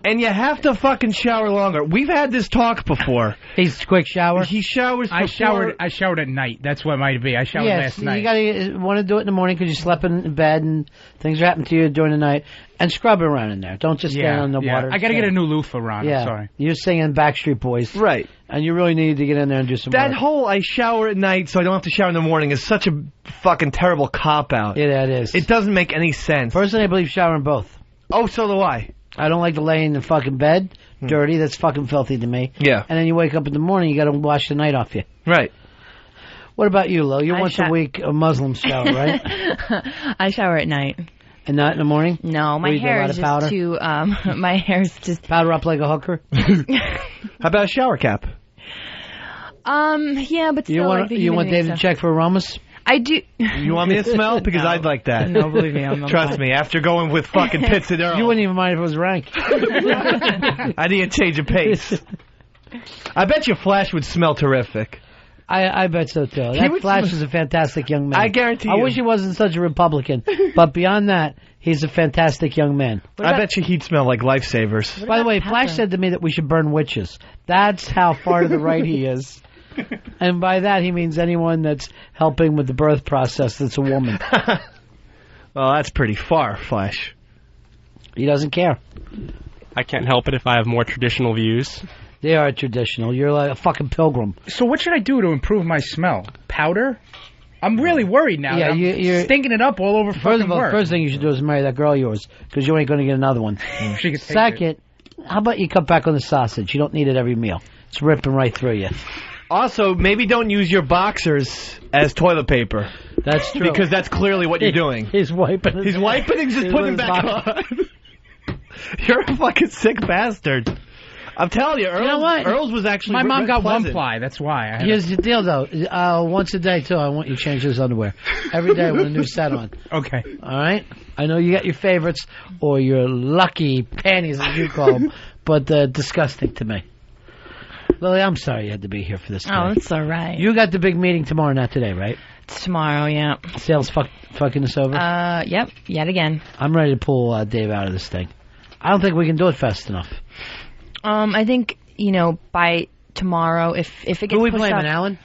And you have to fucking shower longer. We've had this talk before. He's quick shower. He showers I before. showered at night. That's what it might be. I showered last night. You gotta want to do it in the morning because you slept in bed and things are happening to you during the night. And scrub around in there. Don't just stand on the water. I got to get a new loofah, Ron. Yeah, I'm sorry. you're singing Backstreet Boys, right? And you really need to get in there and do some That work. whole I shower at night so I don't have to shower in the morning is such a fucking terrible cop-out. Yeah, it is. It doesn't make any sense. Personally, I believe showering both. Oh, so do I. I don't like to lay in the fucking bed dirty. That's fucking filthy to me. Yeah. And then you wake up in the morning, you got to wash the night off you. Right. What about you, Lo? You're I once a week a Muslim shower, right? I shower at night. And not in the morning? No, my Where you do a hair lot is of powder? just too. My hair is just powder up like a hooker. How about a shower cap? Yeah, but still, You want like the you want humidity Dave to stuff. check for aromas? I do. You want me to smell? Because No. I'd like that. No, believe me, I'm Trust fine. me, after going with fucking Pitts and Earl, You wouldn't even mind if it was rank. I need a change of pace. I bet you Flash would smell terrific. I bet so too. That would Flash sm- is a fantastic young man. I guarantee I you. wish he wasn't such a Republican, but beyond that, he's a fantastic young man. I bet you he'd smell like lifesavers. By the way, Flash said to me that we should burn witches. That's how far to the right he is. And by that, he means anyone that's helping with the birth process that's a woman. Well, that's pretty far, Flash. He doesn't care. I can't help it if I have more traditional views. They are traditional. You're like a fucking pilgrim. So what should I do to improve my smell? Powder? I'm really worried now. Yeah, that I'm you're stinking it up all over First fucking of all, work. first thing you should do is marry that girl of yours, because you ain't going to get another one. She could take Second, how about you cut back on the sausage? You don't need it every meal. It's ripping right through you. Also, maybe don't use your boxers as toilet paper. That's true. Because that's clearly what you're doing. He's wiping it. He's wiping and just He's putting with it back his on. You're a fucking sick bastard. I'm telling you, Earl's, know what? Earl's was actually My mom got pleasant. one ply. That's why. Here's the deal, though. Once a day, too, I want you to change those underwear. Every day with a new set on. Okay. All right? I know you got your favorites or your lucky panties, as you call them, but disgusting to me. Lily, I'm sorry you had to be here for this today. Oh, it's all right. You got the big meeting tomorrow, not today, right? It's tomorrow, yeah. Sales fucking us over? Yep, yet again. I'm ready to pull Dave out of this thing. I don't think we can do it fast enough. I think, by tomorrow, if it gets Who are we pushed blaming, up, Alan?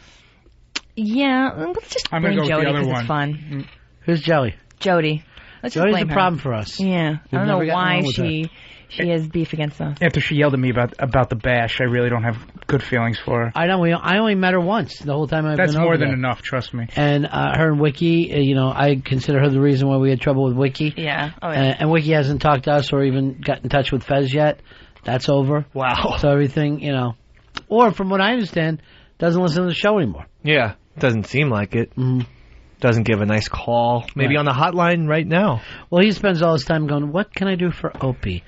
Yeah, let's just I'm gonna blame go with Jody the other because one. it's fun. Who's Joey? Jody. Let's just Jody's blame a her. problem for us. Yeah. I don't know never gotten why along with she has beef against us. After she yelled at me about the bash, I really don't have good feelings for her. I know. I only met her once the whole time I've That's been more over than there. enough, trust me. And her and Wiki, I consider her the reason why we had trouble with Wiki. Yeah. Oh, yeah. And Wiki hasn't talked to us or even got in touch with Fez yet. That's over. Wow. So everything, or from what I understand, doesn't listen to the show anymore. Yeah, doesn't seem like it. Doesn't give a nice call. Maybe on the hotline right now. Well, he spends all his time going, what can I do for Opie?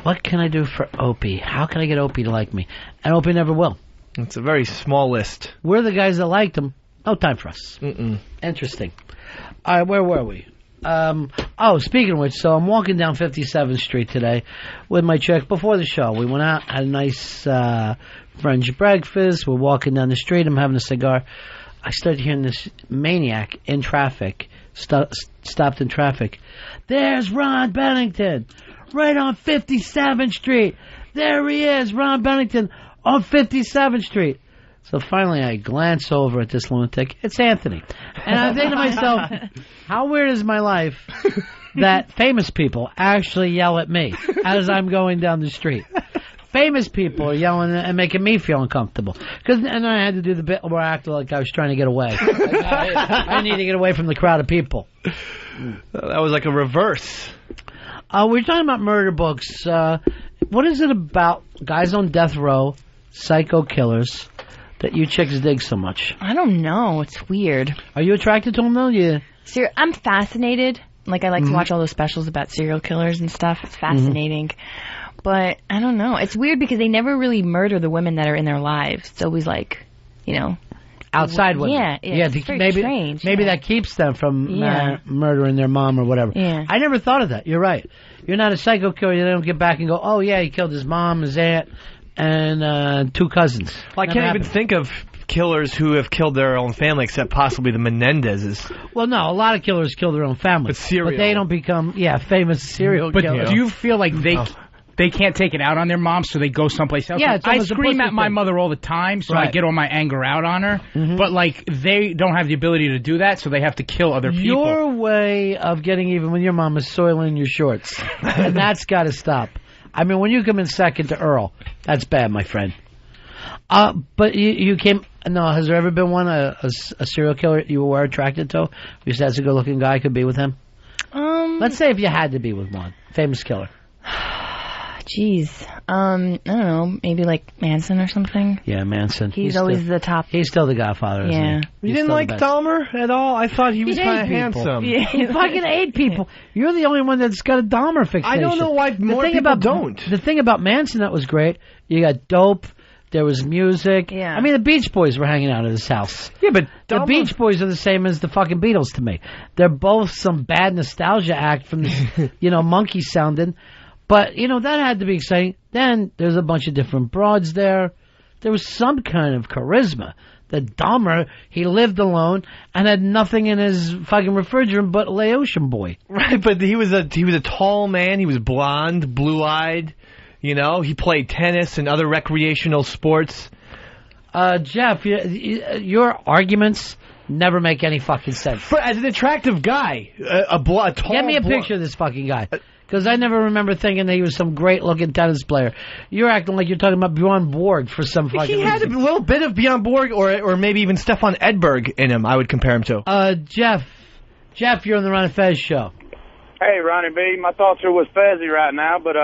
What can I do for Opie? How can I get Opie to like me? And Opie never will. It's a very small list. We're the guys that liked him. No time for us. Mm-mm. Interesting. All right, where were we? Speaking of which, so I'm walking down 57th Street today with my chick before the show. We went out, had a nice French breakfast. We're walking down the street. I'm having a cigar. I started hearing this maniac in traffic, stopped in traffic. There's Ron Bennington, right on 57th Street. There he is, Ron Bennington, on 57th Street. So finally I glance over at this lunatic. It's Anthony. And I think to myself, how weird is my life that famous people actually yell at me as I'm going down the street. Famous people are yelling and making me feel uncomfortable. And I had to do the bit where I acted like I was trying to get away. I need to get away from the crowd of people. That was like a reverse. We're talking about murder books. What is it about guys on death row, psycho killers, that you chicks dig so much? I don't know. It's weird. Are you attracted to them, though? Yeah. I'm fascinated. Like, I like to watch all those specials about serial killers and stuff. It's fascinating. But I don't know. It's weird because they never really murder the women that are in their lives. It's always like, outside women. Yeah, it's very strange. Maybe that keeps them from murdering their mom or whatever. Yeah. I never thought of that. You're right. You're not a psycho killer. You don't get back and go, oh, yeah, he killed his mom, his aunt, and 2 cousins. Well, I can't even think of killers who have killed their own family except possibly the Menendezes. Well, no, a lot of killers kill their own family. But they don't become, famous serial killers. But do you feel like they can't take it out on their mom, so they go someplace else? Yeah, Like, it's I almost a scream pussy at my thing. mother all the time, so I Right. get all my anger out on her. But, they don't have the ability to do that, so they have to kill other people. Your way of getting even with your mom is soiling your shorts. And that's got to stop. I mean, when you come in second to Earl, that's bad, my friend. But you came... No, has there ever been one, a serial killer you were attracted to? You said that's a good-looking guy, could be with him? Let's say if you had to be with one. Famous killer. Jeez. I don't know. Maybe like Manson or something. Yeah, Manson. He's always the top. He's still the Godfather, isn't Yeah. he? You didn't like Dahmer at all? I thought he was kind of handsome. He fucking ate people. You're the only one that's got a Dahmer fixation. I don't know why more people don't. The thing about Manson that was great, you got dope, there was music. Yeah. I mean, the Beach Boys were hanging out at his house. Yeah, but the Beach Boys are the same as the fucking Beatles to me. They're both some bad nostalgia act from this, monkey sounding. But, that had to be exciting. Then there's a bunch of different broads there. There was some kind of charisma. The Dahmer, he lived alone and had nothing in his fucking refrigerator but Laotian boy. Right, but he was a tall man. He was blonde, blue-eyed. He played tennis and other recreational sports. Jeff, your arguments never make any fucking sense. But as an attractive guy, a tall... Get me a picture of this fucking guy. Because I never remember thinking that he was some great-looking tennis player. You're acting like you're talking about Bjorn Borg for some fucking He had reason. a little bit of Bjorn Borg or maybe even Stefan Edberg in him, I would compare him to. Jeff, you're on the Ron and Fez show. Hey, Ronnie B, my thoughts are with Fezzy right now, but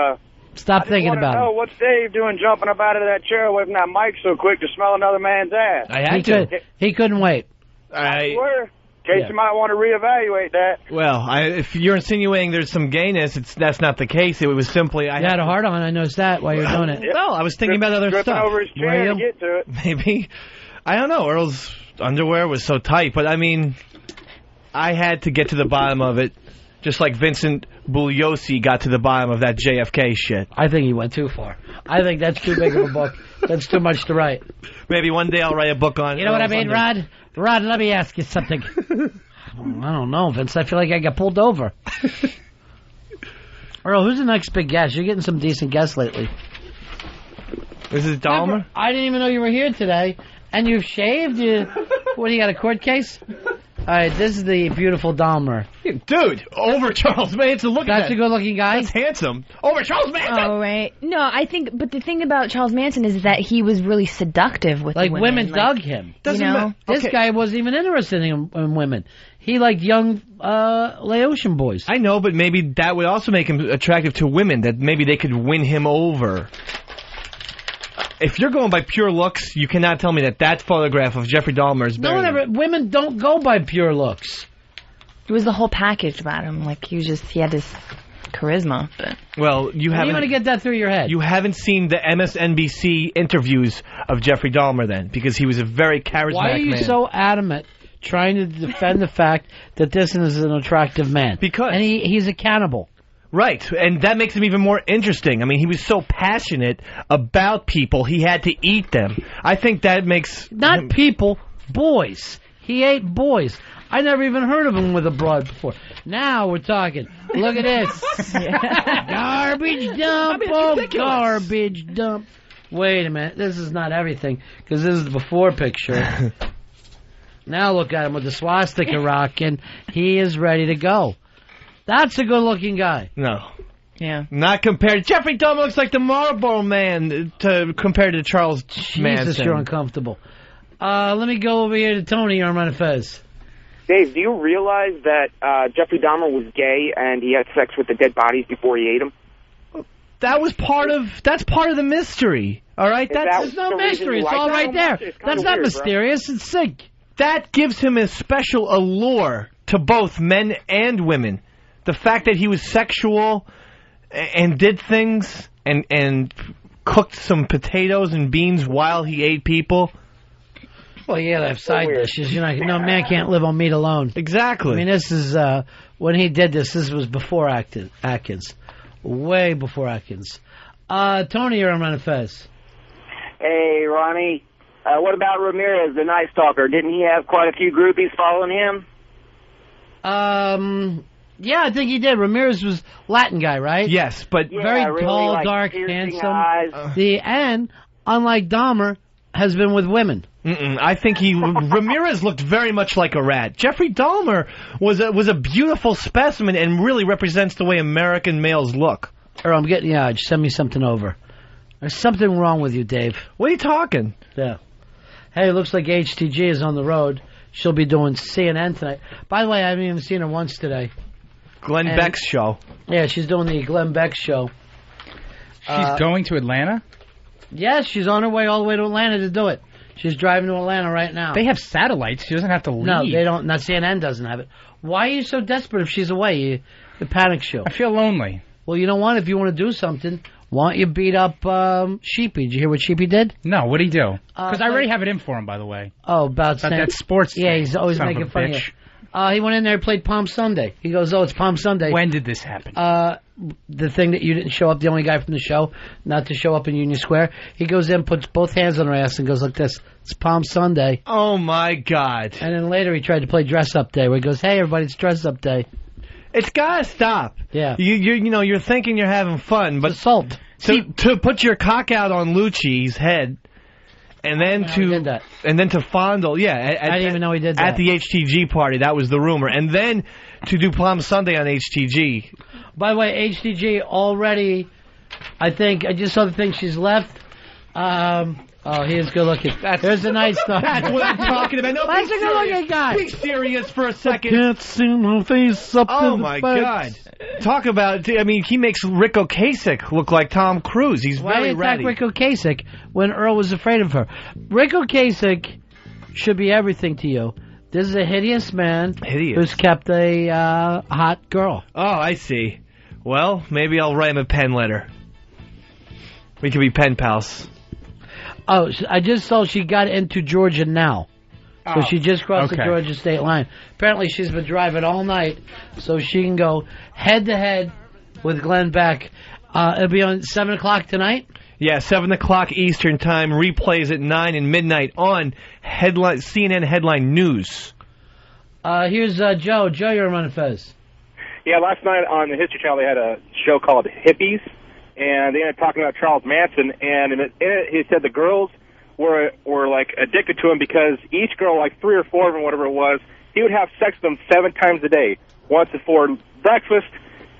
Stop thinking about it. it. What's Dave doing jumping up out of that chair away from that mic so quick to smell another man's ass? He couldn't wait. I swear. In case you might want to reevaluate that. Well, if you're insinuating there's some gayness, that's not the case. It was simply... You had a hard on, I noticed that while you're doing it. No, I was thinking about other stuff. Over his chair to get to it. Maybe. I don't know. Earl's underwear was so tight, but I mean, I had to get to the bottom of it, just like Vincent Bugliosi got to the bottom of that JFK shit. I think he went too far. I think that's too big of a book. That's too much to write. Maybe one day I'll write a book on it. You know what I mean, Rod? Rod, let me ask you something. I don't know, Vince. I feel like I got pulled over. Earl, who's the next big guest? You're getting some decent guests lately. Is it Dahmer? I didn't even know you were here today. And you've shaved? What, do you got a court case? All right, this is the beautiful Dahmer. Dude, over Charles Manson. Look at that. That's a good-looking guy? That's handsome. Over Charles Manson! Oh, right. No, I think, but the thing about Charles Manson is that he was really seductive with the women. Dug him. You know? This guy wasn't even interested in women. He liked young Laotian boys. I know, but maybe that would also make him attractive to women, that maybe they could win him over. If you're going by pure looks, you cannot tell me that photograph of Jeffrey Dahmer is better. No, never. Women don't go by pure looks. It was the whole package about him. Like, he had this charisma. But. Well, you haven't... How are you going to get that through your head? You haven't seen the MSNBC interviews of Jeffrey Dahmer then, because he was a very charismatic man. Why are you so adamant trying to defend the fact that this is an attractive man? Because... And he's a cannibal. Right, and that makes him even more interesting. I mean, he was so passionate about people, he had to eat them. I think that makes... Not people, boys. He ate boys. I never even heard of him with a broad before. Now we're talking. Look at this. Garbage dump, garbage dump. Wait a minute, this is not everything, because this is the before picture. Now look at him with the swastika rocking. He is ready to go. That's a good-looking guy. No. Yeah. Not compared. Jeffrey Dahmer looks like the Marlboro Man compared to Charles Manson. Jesus, you're uncomfortable. Let me go over here to Tony on Ron and Fez. Dave, do you realize that Jeffrey Dahmer was gay and he had sex with the dead bodies before he ate them? That's part of the mystery. All right? There's no mystery. It's all right there. That's not mysterious. It's sick. That gives him a special allure to both men and women. The fact that he was sexual and did things and cooked some potatoes and beans while he ate people. Well, you gotta have side dishes. No man can't live on meat alone. Exactly. I mean, this is when he did this. This was before Atkins, way before Atkins. Tony, you're on Ron and Fez. Hey, Ronnie. What about Ramirez, the Night Stalker? Didn't he have quite a few groupies following him? Yeah, I think he did. Ramirez was Latin guy, right? Yes, but very really, tall, like, dark, handsome. Eyes. And unlike Dahmer, has been with women. I think Ramirez looked very much like a rat. Jeffrey Dahmer was a beautiful specimen and really represents the way American males look. I'm getting just send me something over. There's something wrong with you, Dave. What are you talking? Yeah. Hey, it looks like HTG is on the road. She'll be doing CNN tonight. By the way, I haven't even seen her once today. Glenn Beck's show. Yeah, she's doing the Glenn Beck show. She's going to Atlanta? Yes, she's on her way all the way to Atlanta to do it. She's driving to Atlanta right now. They have satellites. She doesn't have to leave. No, they don't. Not CNN doesn't have it. Why are you so desperate if she's away? The panic show. I feel lonely. Well, you know what? If you want to do something, why don't you beat up Sheepy? Did you hear what Sheepy did? No, what'd he do? Because I already have it in for him, by the way. Oh, about that sports Yeah, thing. he's always Son making of a fun of bitch. you. He went in there and played Palm Sunday. He goes, it's Palm Sunday. When did this happen? The thing that you didn't show up, the only guy from the show not to show up in Union Square. He goes in, puts both hands on her ass and goes like this. It's Palm Sunday. Oh, my God. And then later he tried to play Dress Up Day, where he goes, hey, everybody, it's Dress Up Day. It's gotta stop. Yeah. You're thinking you're having fun, but... assault. To put your cock out on Lucci's head... And then to fondle, I didn't even know he did that. At the HTG party, that was the rumor. And then to do Palm Sunday on HTG. By the way, HTG already, I think, I just saw the thing she's left. He is good looking. There's the Night Stalker. That's what I'm talking about. No, that's a good looking guy. Be serious for a second. I can't see my face up Oh, in the my face. God. Talk about, he makes Rick Ocasek look like Tom Cruise. He's very ready. Why attack Rick Ocasek when Earl was afraid of her? Rick Ocasek should be everything to you This is a hideous man who's kept a hot girl. Oh, I see. Well, maybe I'll write him a pen letter. We could be pen pals. Oh, I just saw she got into Georgia now. So she just crossed the Georgia state line. Apparently she's been driving all night so she can go head-to-head with Glenn Beck. It'll be on 7 o'clock tonight? Yeah, 7 o'clock Eastern Time. Replays at 9 and midnight on CNN Headline News. Here's Joe. Joe, you're on Ron and Fez. Yeah, last night on the History Channel they had a show called Hippies, and they ended up talking about Charles Manson, and in it he said the girls were like addicted to him because each girl, like 3 or 4 of them, whatever it was, he would have sex with them 7 times a day. Once before breakfast,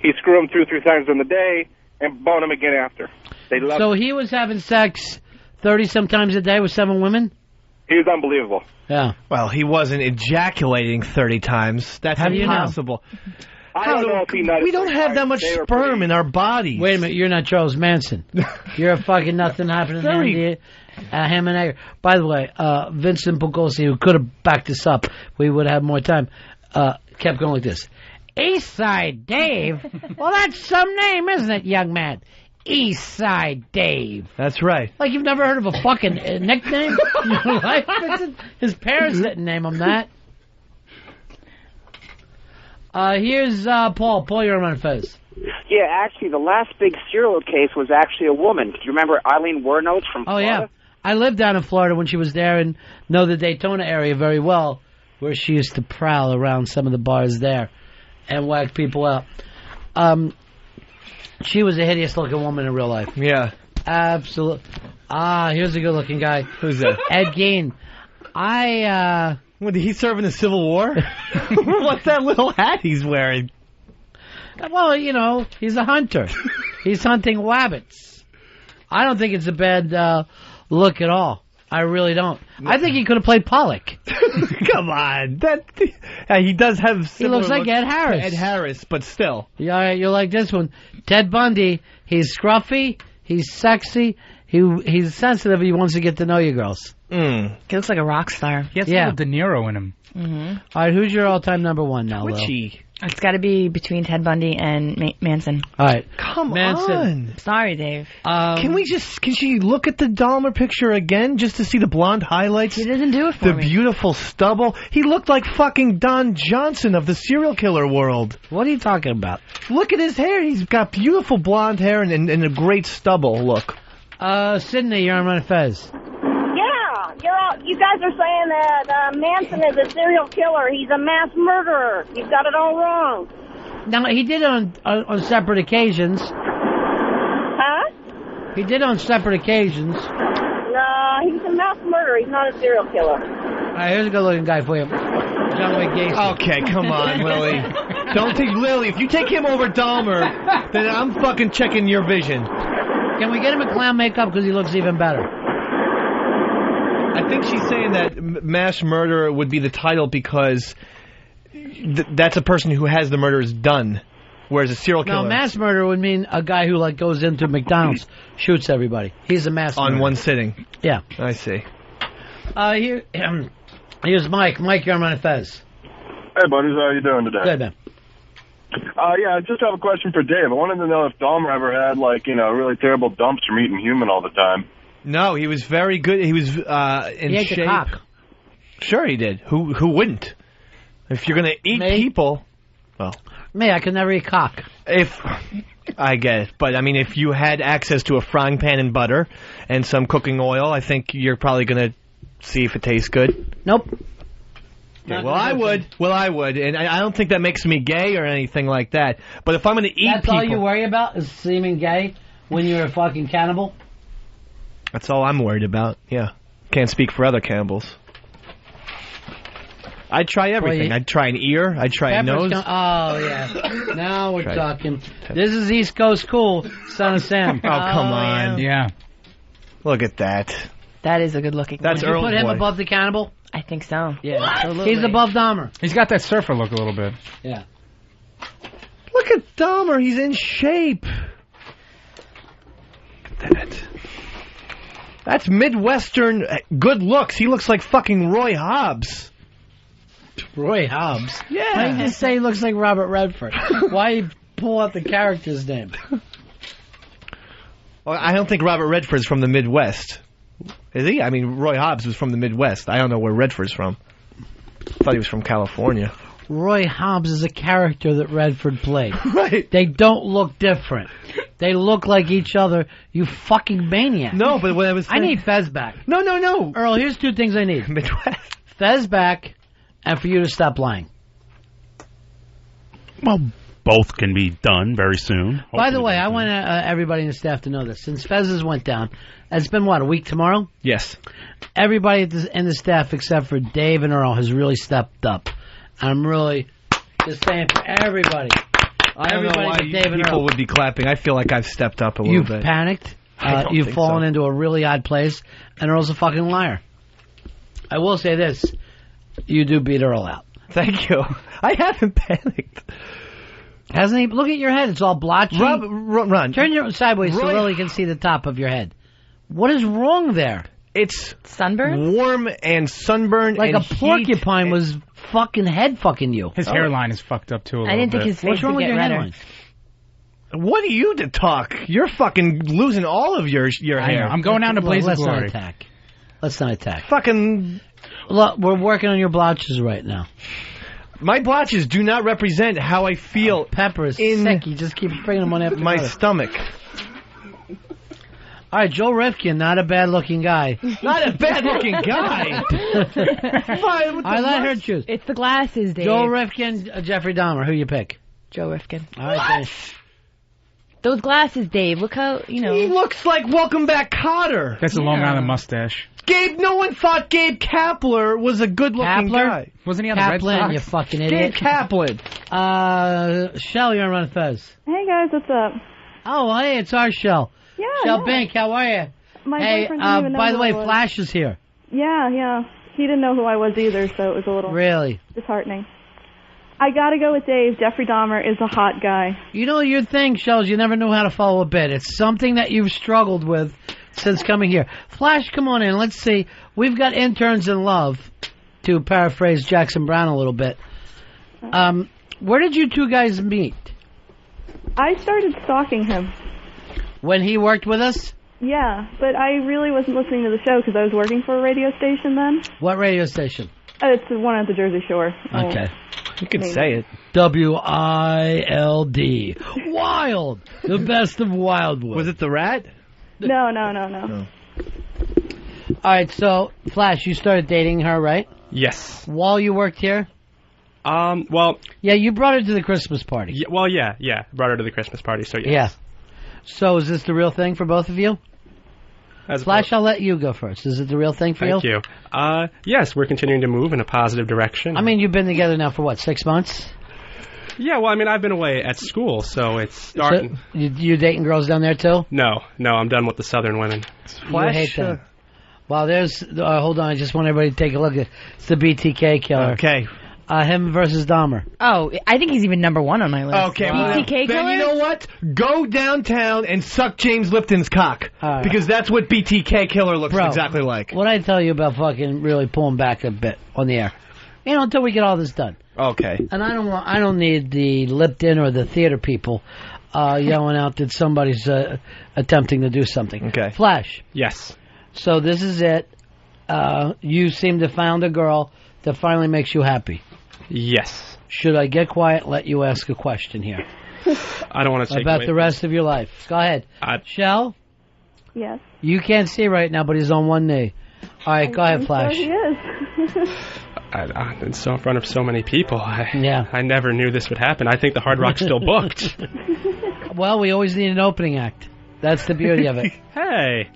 he'd screw them 2 or 3 times in the day, and bone them again after. They loved So he was having sex 30-some times a day with 7 women? He was unbelievable. Yeah. Well, he wasn't ejaculating 30 times. That's impossible. I don't know if he nutted We don't 30 have times. that much They were sperm in our bodies. Wait a minute, you're not Charles Manson. You're a fucking nothing happening ham and egg. By the way, Vincent Bugliosi, who could have backed this up, we would have more time, kept going like this. Eastside Dave? Well, that's some name, isn't it, young man? Eastside Dave. That's right. Like you've never heard of a fucking nickname in your life, Vincent? His parents didn't name him that. Here's Paul. Paul, you're on Fez. Yeah, actually, the last big serial case was actually a woman. Do you remember Eileen Wernotes from Florida? Yeah. I lived down in Florida when she was there and know the Daytona area very well, where she used to prowl around some of the bars there and whack people out. She was a hideous-looking woman in real life. Yeah. Absolutely. Here's a good-looking guy. Who's that? Ed Gein. What, did he serve in the Civil War? What's that little hat he's wearing? Well, you know, he's a hunter. He's hunting wabbits. I don't think it's a bad look at all. I really don't. I think he could have played Pollock. Come on. He does have He looks like Ed Harris. Ed Harris, but still. Yeah, you're like this one. Ted Bundy, he's scruffy, he's sexy, he's sensitive, he wants to get to know you girls. He looks like a rock star. He has a little De Niro in him. Mm-hmm. All right, who's your all-time number one now, Lil? It's got to be between Ted Bundy and Manson. All right. Come Manson. on. Sorry, Dave. Can she look at the Dahmer picture again just to see the blonde highlights? He doesn't do it for me. The beautiful stubble. He looked like fucking Don Johnson of the serial killer world. What are you talking about? Look at his hair. He's got beautiful blonde hair and a great stubble look. Sydney, you're on Ron and Fez. You guys are saying that Manson is a serial killer. He's a mass murderer. You've got it all wrong. No, he did on separate occasions. Huh? He did on separate occasions. No, he's a mass murderer. He's not a serial killer. All right, here's a good-looking guy for you. John Wayne Gacy. Okay, come on, Lily. Don't take Lily. If you take him over Dahmer, then I'm fucking checking your vision. Can we get him a clown makeup because he looks even better? I think she's saying that mass murderer would be the title because that's a person who has the murders done, whereas a serial killer... No, mass murder would mean a guy who goes into McDonald's, shoots everybody. He's a mass murderer. On one sitting. Yeah. I see. Here's Mike. Mike, you're on Ron and Fez. Hey, buddies. How are you doing today? Good, man. I just have a question for Dave. I wanted to know if Dahmer ever had, really terrible dumps from eating human all the time. No, he was very good. He was in he ate shape. the cock. Sure he did. Who wouldn't? If you're going to eat people... Well... Me, I could never eat cock. I get it. But, I mean, if you had access to a frying pan and butter and some cooking oil, I think you're probably going to see if it tastes good. Nope. Okay, well, I would. And I don't think that makes me gay or anything like that. But if I'm going to eat people... That's all you worry about is seeming gay when you're a fucking cannibal? That's all I'm worried about, yeah. Can't speak for other cannibals. I'd try everything. I'd try an ear. I'd try a nose. Oh, yeah. Now we're talking. This is East Coast cool, Son of Sam. Oh, come on. Yeah. Look at that. That is a good looking one. Would you put him above the cannibal? I think so. Yeah, absolutely. He's above Dahmer. He's got that surfer look a little bit. Yeah. Look at Dahmer. He's in shape. Look at that. That's Midwestern good looks. He looks like fucking Roy Hobbs. Roy Hobbs? Yeah. Why didn't you just say he looks like Robert Redford? Why you pull out the character's name? Well, I don't think Robert Redford's from the Midwest. Is he? I mean, Roy Hobbs was from the Midwest. I don't know where Redford's from. I thought he was from California. Roy Hobbs is a character that Redford played. Right. They don't look different. They look like each other. You fucking maniac. No, but when I was... I need Fez back. No. Earl, here's two things I need. Midwest. Fez back, and for you to stop lying. Well, both can be done very soon. By the way, I want everybody in the staff to know this. Since Fez's went down, it's been, what, a week tomorrow? Yes. Everybody in the staff except for Dave and Earl has really stepped up. I'm really just saying for everybody. I don't know why Dave and people Earl. would be clapping. I feel like I've stepped up a little You've bit. panicked. I don't You've think fallen so. into a really odd place, and Earl's a fucking liar. I will say this. You do beat Earl out. Thank you. I haven't panicked. Hasn't he? Look at your head. It's all blotchy. Run. Turn your sideways so Roy- Lily can see the top of your head. What is wrong there? It's sunburn, warm and sunburned, like and a porcupine was fucking head fucking you. His hairline is fucked up too. I didn't think his face What's wrong would with get your redder. hairline? What are you to talk? You're fucking losing all of your I hair. know. I'm going down to Blaze of Let's Glory. not attack. Let's not attack. Fucking... Look, we're working on your blotches right now. My blotches do not represent how I feel. Pepper is in sick. You just keep bringing them one after my another. stomach. All right, Joe Rifkin, not a bad-looking guy. Not a bad-looking guy. I let her choose. It's the glasses, Dave. Joe Rifkin, Jeffrey Dahmer. Who you pick? Joe Rifkin. All right, Dave. Those glasses, Dave. Look how, He looks like Welcome Back Kotter. That's a Long Island mustache. Gabe, no one thought Gabe Kapler was a good-looking guy. Wasn't he on the Red Kaplan, Sox? you fucking Gabe idiot. Kaplan. Shell, you're on Ron and Fez. Hey guys, what's up? Oh, hey, it's our Shell. Yeah. Shell yeah. Bink, how are you? My Hey, boyfriend didn't even know by the who way, I was. Flash is here. Yeah. He didn't know who I was either, so it was a little Really? disheartening. I gotta go with Dave. Jeffrey Dahmer is a hot guy. You know, your thing, Shells, you never knew how to follow a bit. It's something that you've struggled with since coming here. Flash, come on in. Let's see. We've got interns in love, to paraphrase Jackson Brown a little bit. Where did you two guys meet? I started stalking him. When he worked with us? Yeah, but I really wasn't listening to the show because I was working for a radio station then. What radio station? It's the one at the Jersey Shore. Okay. You can say it. WILD. Wild. The best of Wildwood. Was it the Rat? No. All right, so, Flash, you started dating her, right? Yes. While you worked here? Well... Yeah, you brought her to the Christmas party. Yeah. Brought her to the Christmas party, so yes. Yeah. So, is this the real thing for both of you? Flash, I'll let you go first. Is it the real thing for Thank you. Yes, we're continuing to move in a positive direction. I mean, you've been together now for, what, 6 months? Yeah, well, I mean, I've been away at school, so it's starting... So, you dating girls down there, too? No, I'm done with the southern women. You hate them. Well, there's... hold on, I just want everybody to take a look at... It's the BTK killer. Okay. Him versus Dahmer. Oh, I think he's even number one on my list. Okay, BTK then killer? you know what? Go downtown and suck James Lipton's cock. right. Because that's what BTK killer looks Bro, exactly like. What I tell you about fucking really pulling back a bit on the air. You know, until we get all this done. Okay. And I don't need the Lipton or the theater people yelling out that somebody's attempting to do something. Okay. Flash. Yes. So this is it. You seem to found a girl that finally makes you happy. Yes. Should I get quiet and let you ask a question here? I don't want to take about away the rest of your life. Go ahead. Shell? Yes. You can't see right now, but he's on one knee. All right, go ahead, Flash. He is. In front of so many people. I never knew this would happen. I think the Hard Rock's still booked. Well, we always need an opening act. That's the beauty of it. Hey.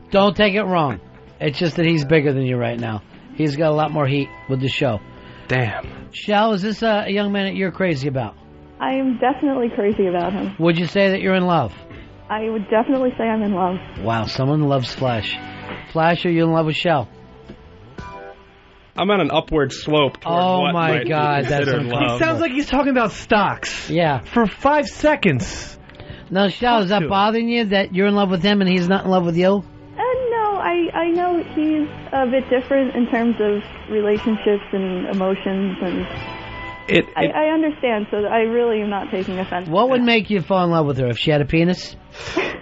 Don't take it wrong. It's just that he's bigger than you right now. He's got a lot more heat with the show. Damn. Shell, is this a young man that you're crazy about? I am definitely crazy about him. Would you say that you're in love? I would definitely say I'm in love. Wow, someone loves Flash. Flash, are you in love with Shell? I'm on an upward slope toward what might be considered love. He sounds like he's talking about stocks. Yeah. For 5 seconds. Now, Shell, is that bothering you that you're in love with him and he's not in love with you? No, I know he's a bit different in terms of relationships and emotions, and I understand, so I really am not taking offense. What would make you fall in love with her? If she had a penis?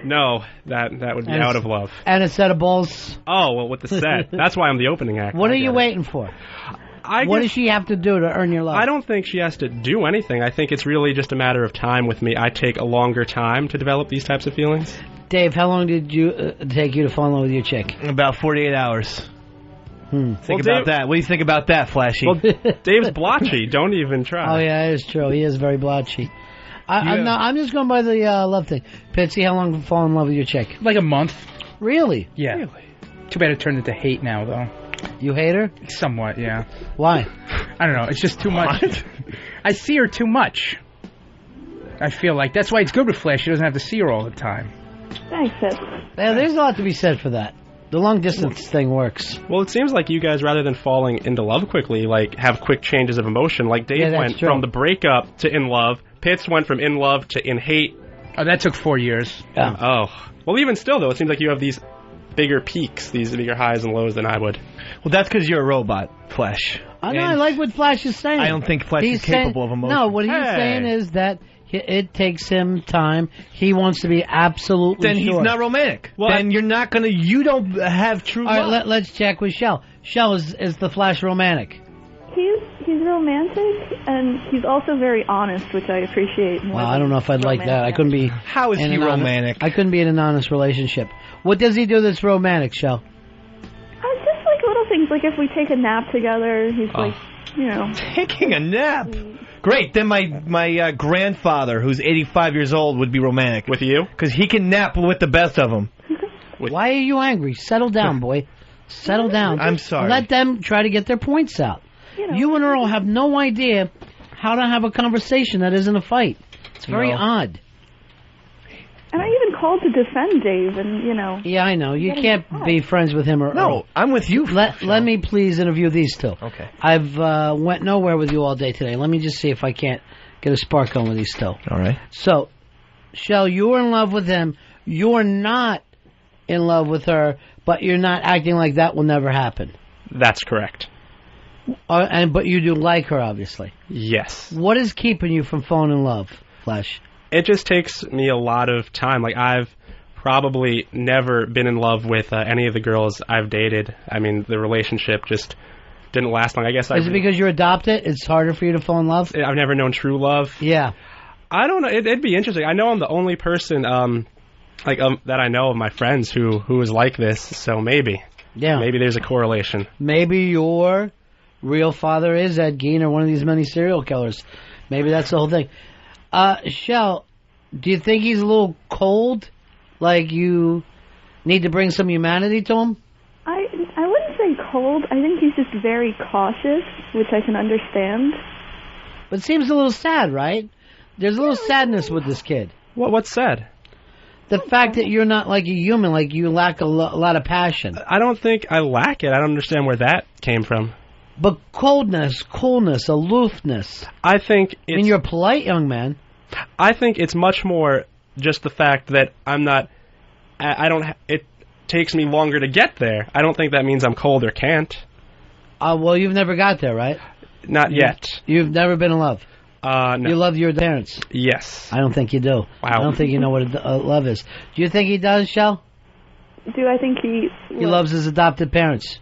No, that would be out of love. And a set of balls? Oh, well, with the set. That's why I'm the opening act. What are you waiting for? What does she have to do to earn your love? I don't think she has to do anything. I think it's really just a matter of time with me. I take a longer time to develop these types of feelings. Dave, how long did you take you to fall in love with your chick? About 48 hours. Think Dave, about that. What do you think about that, Flashy? Well, Dave's blotchy. Don't even try. Oh, yeah, it is true. He is very blotchy. I'm just going by the love thing. Pitsy, how long did you fall in love with your chick? Like a month. Really? Yeah. Really? Too bad it turned into hate now, though. You hate her? Somewhat, yeah. Why? I don't know. It's just too much. I see her too much. I feel like that's why it's good with Flash. She doesn't have to see her all the time. Thanks, Ed. Yeah, there's a lot to be said for that. The long distance thing works. Well, it seems like you guys, rather than falling into love quickly, like have quick changes of emotion. Like Dave went from the breakup to in love. Pitts went from in love to in hate. Oh, that took 4 years. Yeah. Oh. Well, even still, though, it seems like you have these bigger peaks, these bigger highs and lows than I would. Well, that's because you're a robot, Flash. I know. I like what Flash is saying. I don't think Flash is capable of emotion. No, what he's saying is that it takes him time. He wants to be absolutely Then he's not romantic. Well, then you're not going to... You don't have true love. All right, let's check with Shell. Shell, is the Flash romantic? He's romantic, and he's also very honest, which I appreciate. Well, I don't know if I'd like that. I couldn't be... How is he romantic? I couldn't be in an honest relationship. What does he do that's romantic, Shell? Just like little things, like if we take a nap together, he's like, you know... Taking a nap? Great, then my grandfather, who's 85 years old, would be romantic. With you? Because he can nap with the best of them. Why are you angry? Settle down, boy. Settle down. I'm sorry. Let them try to get their points out. You and Earl have no idea how to have a conversation that isn't a fight. It's very odd. And I even called to defend Dave, and, you know... Yeah, I know. You can't be friends with him or Earl. I'm with you. Let me please interview these two. Okay. I've went nowhere with you all day today. Let me just see if I can't get a spark going with these two. All right. So, Shell, you're in love with him. You're not in love with her, but you're not acting like that will never happen. That's correct. But you do like her, obviously. Yes. What is keeping you from falling in love, Flash? It just takes me a lot of time. Like, I've probably never been in love with any of the girls I've dated. I mean, the relationship just didn't last long. I guess. Is it because you're adopted? It's harder for you to fall in love? I've never known true love. Yeah. I don't know. It'd be interesting. I know I'm the only person that I know of my friends who is like this, so maybe. Yeah. Maybe there's a correlation. Maybe your real father is Ed Gein or one of these many serial killers. Maybe that's the whole thing. Shell, do you think he's a little cold? Like you need to bring some humanity to him? I wouldn't say cold. I think he's just very cautious, which I can understand. But it seems a little sad, right? There's a little sadness with this kid. What's sad? The fact that you're not like a human, like you lack a lot of passion. I don't think I lack it. I don't understand where that came from. But coldness, aloofness. I think it's... I mean, you're a polite young man. I think it's much more just the fact that I'm not... It takes me longer to get there. I don't think that means I'm cold or can't. Well, you've never got there, right? Not yet. You've never been in love? No. You love your parents? Yes. I don't think you do. Wow. I don't think you know what love is. Do you think he does, Shell? Do I think he... He loves his adopted parents?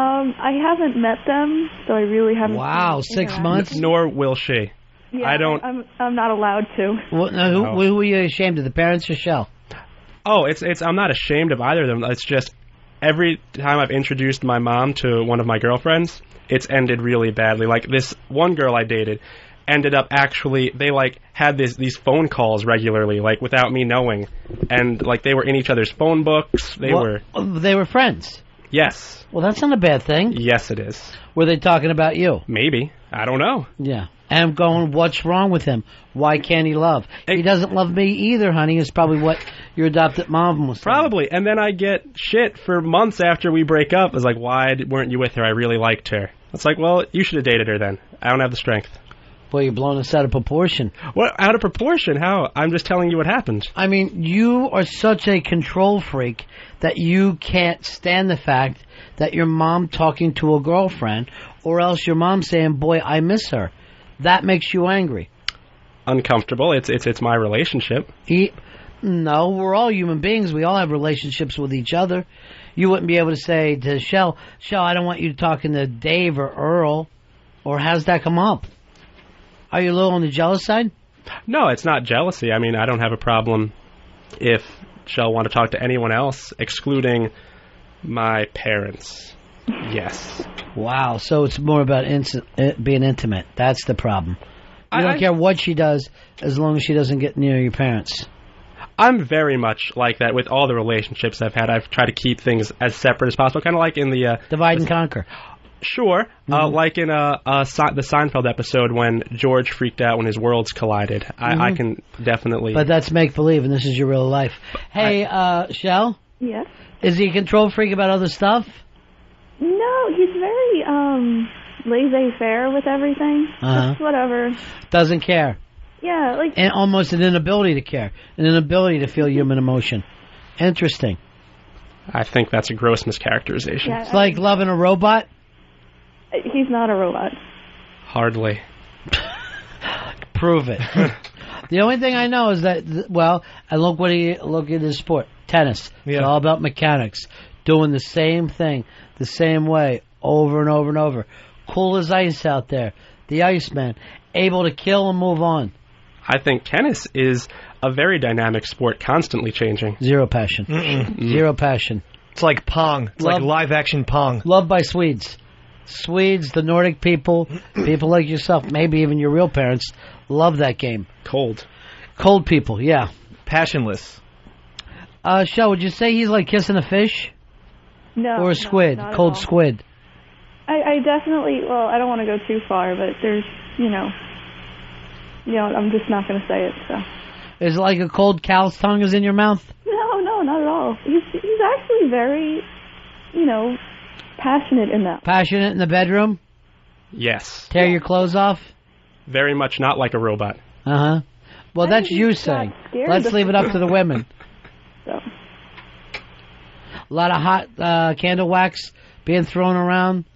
I haven't met them, so I really haven't... Wow, 6 months? Nor will she. Yeah, I don't... I'm not allowed to. Well, now, who are you ashamed of, the parents or Shell? Oh, it's I'm not ashamed of either of them. It's just every time I've introduced my mom to one of my girlfriends, it's ended really badly. Like this one girl I dated ended up actually, they like had these phone calls regularly, like without me knowing. And like they were in each other's phone books. They were friends? Yes. Well, that's not a bad thing. Yes, it is. Were they talking about you? Maybe. I don't know. Yeah. And I'm going, what's wrong with him? Why can't he love? He doesn't love me either, honey, is probably what your adopted mom was saying. Probably. And then I get shit for months after we break up. It's like, why weren't you with her? I really liked her. It's like, well, you should have dated her then. I don't have the strength. Boy, you're blowing this out of proportion. What? Out of proportion? How? I'm just telling you what happened. I mean, you are such a control freak that you can't stand the fact that your mom talking to a girlfriend, or else your mom saying, boy, I miss her. That makes you angry. Uncomfortable. It's my relationship. No, we're all human beings. We all have relationships with each other. You wouldn't be able to say to Shell, I don't want you talking to Dave or Earl. Or how's that come up? Are you a little on the jealous side? No, it's not jealousy. I mean, I don't have a problem if Shell want to talk to anyone else, excluding my parents. Yes. Wow, so it's more about being intimate. That's the problem. You don't care what she does as long as she doesn't get near your parents. I'm very much like that with all the relationships I've had. I've tried to keep things as separate as possible, kind of like in the... Divide and conquer. Sure. Like in the Seinfeld episode when George freaked out when his worlds collided. I can definitely... But that's make-believe, and this is your real life. Hey, Shell? Yes? Is he a control freak about other stuff? No, he's very laissez-faire with everything. Just whatever. Doesn't care. Yeah, like... And almost an inability to care. An inability to feel human emotion. Interesting. I think that's a gross mischaracterization. Yeah, it's like loving a robot? He's not a robot. Hardly. Prove it. The only thing I know is that, and look at his sport. Tennis. Yeah. It's all about mechanics. Doing the same thing, the same way, over and over and over. Cool as ice out there. The Iceman. Able to kill and move on. I think tennis is a very dynamic sport, constantly changing. Zero passion. Zero passion. It's like Pong. It's like live-action Pong. Loved by Swedes. Swedes, the Nordic people like yourself, maybe even your real parents, love that game. Cold people, yeah. Passionless. Shell, would you say he's like kissing a fish? No. Or a squid, cold squid? I definitely, I don't want to go too far, but there's, I'm just not going to say it, so. Is it like a cold cow's tongue is in your mouth? No, not at all. He's actually very, passionate in that. Passionate in the bedroom? Yes. Tear your clothes off? Very much not like a robot. Uh-huh. Well, that's you saying. Let's leave it up to the women. So. A lot of hot candle wax being thrown around?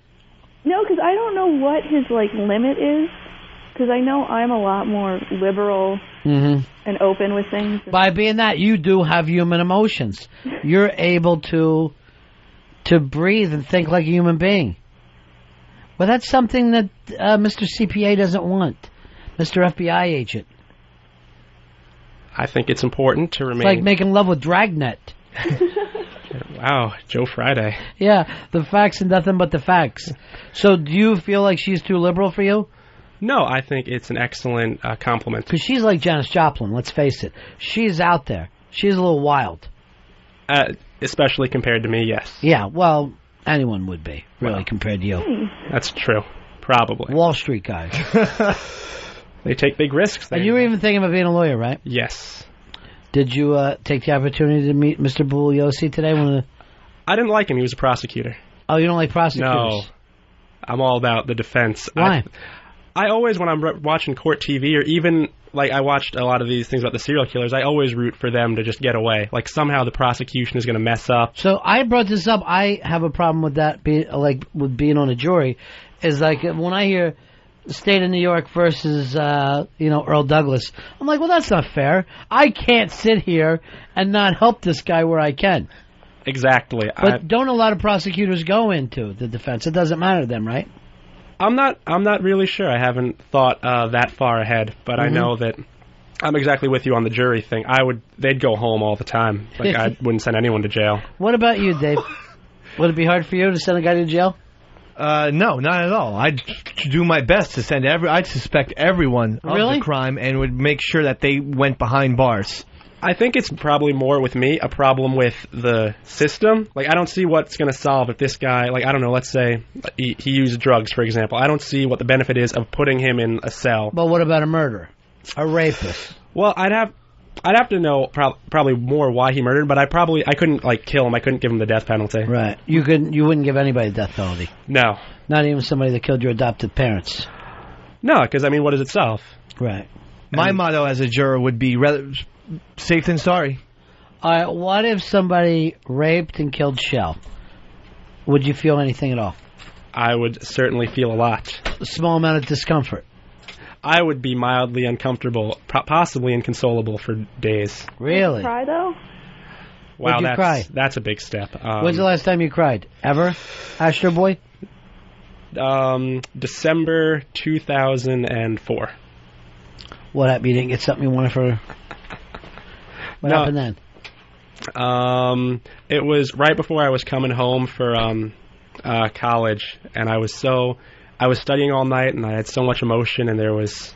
No, because I don't know what his, limit is. Because I know I'm a lot more liberal and open with things. By being that, you do have human emotions. You're able to breathe and think like a human being. Well, that's something that Mr. CPA doesn't want. Mr. FBI agent. I think it's important to remain... It's like making love with Dragnet. Wow, Joe Friday. Yeah, the facts and nothing but the facts. So do you feel like she's too liberal for you? No, I think it's an excellent compliment. Because she's like Janis Joplin, let's face it. She's out there. She's a little wild. Especially compared to me, yes. Yeah, well, anyone would be, really, compared to you. That's true. Probably. Wall Street guys. They take big risks. And you were even thinking about being a lawyer, right? Yes. Did you take the opportunity to meet Mr. Bugliosi today? I didn't like him. He was a prosecutor. Oh, you don't like prosecutors? No. I'm all about the defense. Why? I always, when I'm watching court TV, or even, I watched a lot of these things about the serial killers, I always root for them to just get away. Somehow the prosecution is going to mess up. So I brought this up. I have a problem with that, with being on a jury, is when I hear state of New York versus, Earl Douglas, I'm like, well, that's not fair. I can't sit here and not help this guy where I can. Exactly. But don't a lot of prosecutors go into the defense? It doesn't matter to them, right? I'm not really sure. I haven't thought that far ahead, but I know that I'm exactly with you on the jury thing. They'd go home all the time. I wouldn't send anyone to jail. What about you, Dave? Would it be hard for you to send a guy to jail? No, not at all. I'd do my best to send I'd suspect everyone of the crime and would make sure that they went behind bars. I think it's probably more with me a problem with the system. I don't see what's going to solve if this guy, I don't know, let's say he used drugs, for example. I don't see what the benefit is of putting him in a cell. But what about a murderer? A rapist? Well, I'd have to know probably more why he murdered, but I couldn't kill him. I couldn't give him the death penalty. Right. You wouldn't give anybody the death penalty. No. Not even somebody that killed your adopted parents. No, because, I mean, what is itself? Right. My motto as a juror would be safe than sorry. All right, what if somebody raped and killed Shell? Would you feel anything at all? I would certainly feel a lot. A small amount of discomfort. I would be mildly uncomfortable, possibly inconsolable for days. Really? Did you cry, though? Wow, Would you cry? That's a big step. When's the last time you cried? Ever? Astro Boy? December 2004. What happened? You didn't get something you wanted for... What happened then? It was right before I was coming home for college, and I was studying all night, and I had so much emotion, and there was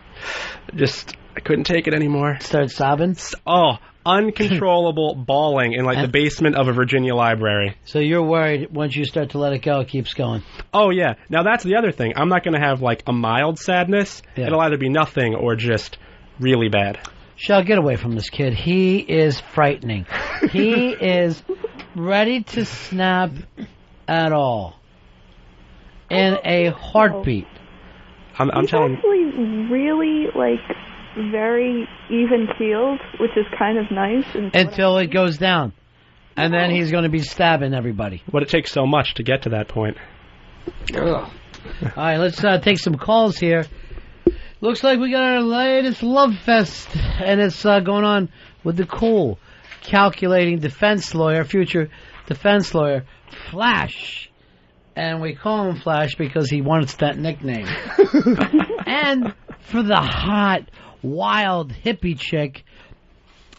just, I couldn't take it anymore. Started sobbing? Oh, uncontrollable bawling in like the basement of a Virginia library. So you're worried once you start to let it go, it keeps going. Oh yeah. Now that's the other thing. I'm not going to have like a mild sadness. Yeah. It'll either be nothing or just really bad. Shall get away from this kid. He is frightening. He is ready to snap at all. In a heartbeat. He's actually really, like, very even-keeled, which is kind of nice. Until it goes down. And then he's going to be stabbing everybody. But it takes so much to get to that point. Ugh. All right, let's take some calls here. Looks like we got our latest love fest, and it's going on with the cool, calculating defense lawyer, future defense lawyer, Flash. And we call him Flash because he wants that nickname. And for the hot, wild hippie chick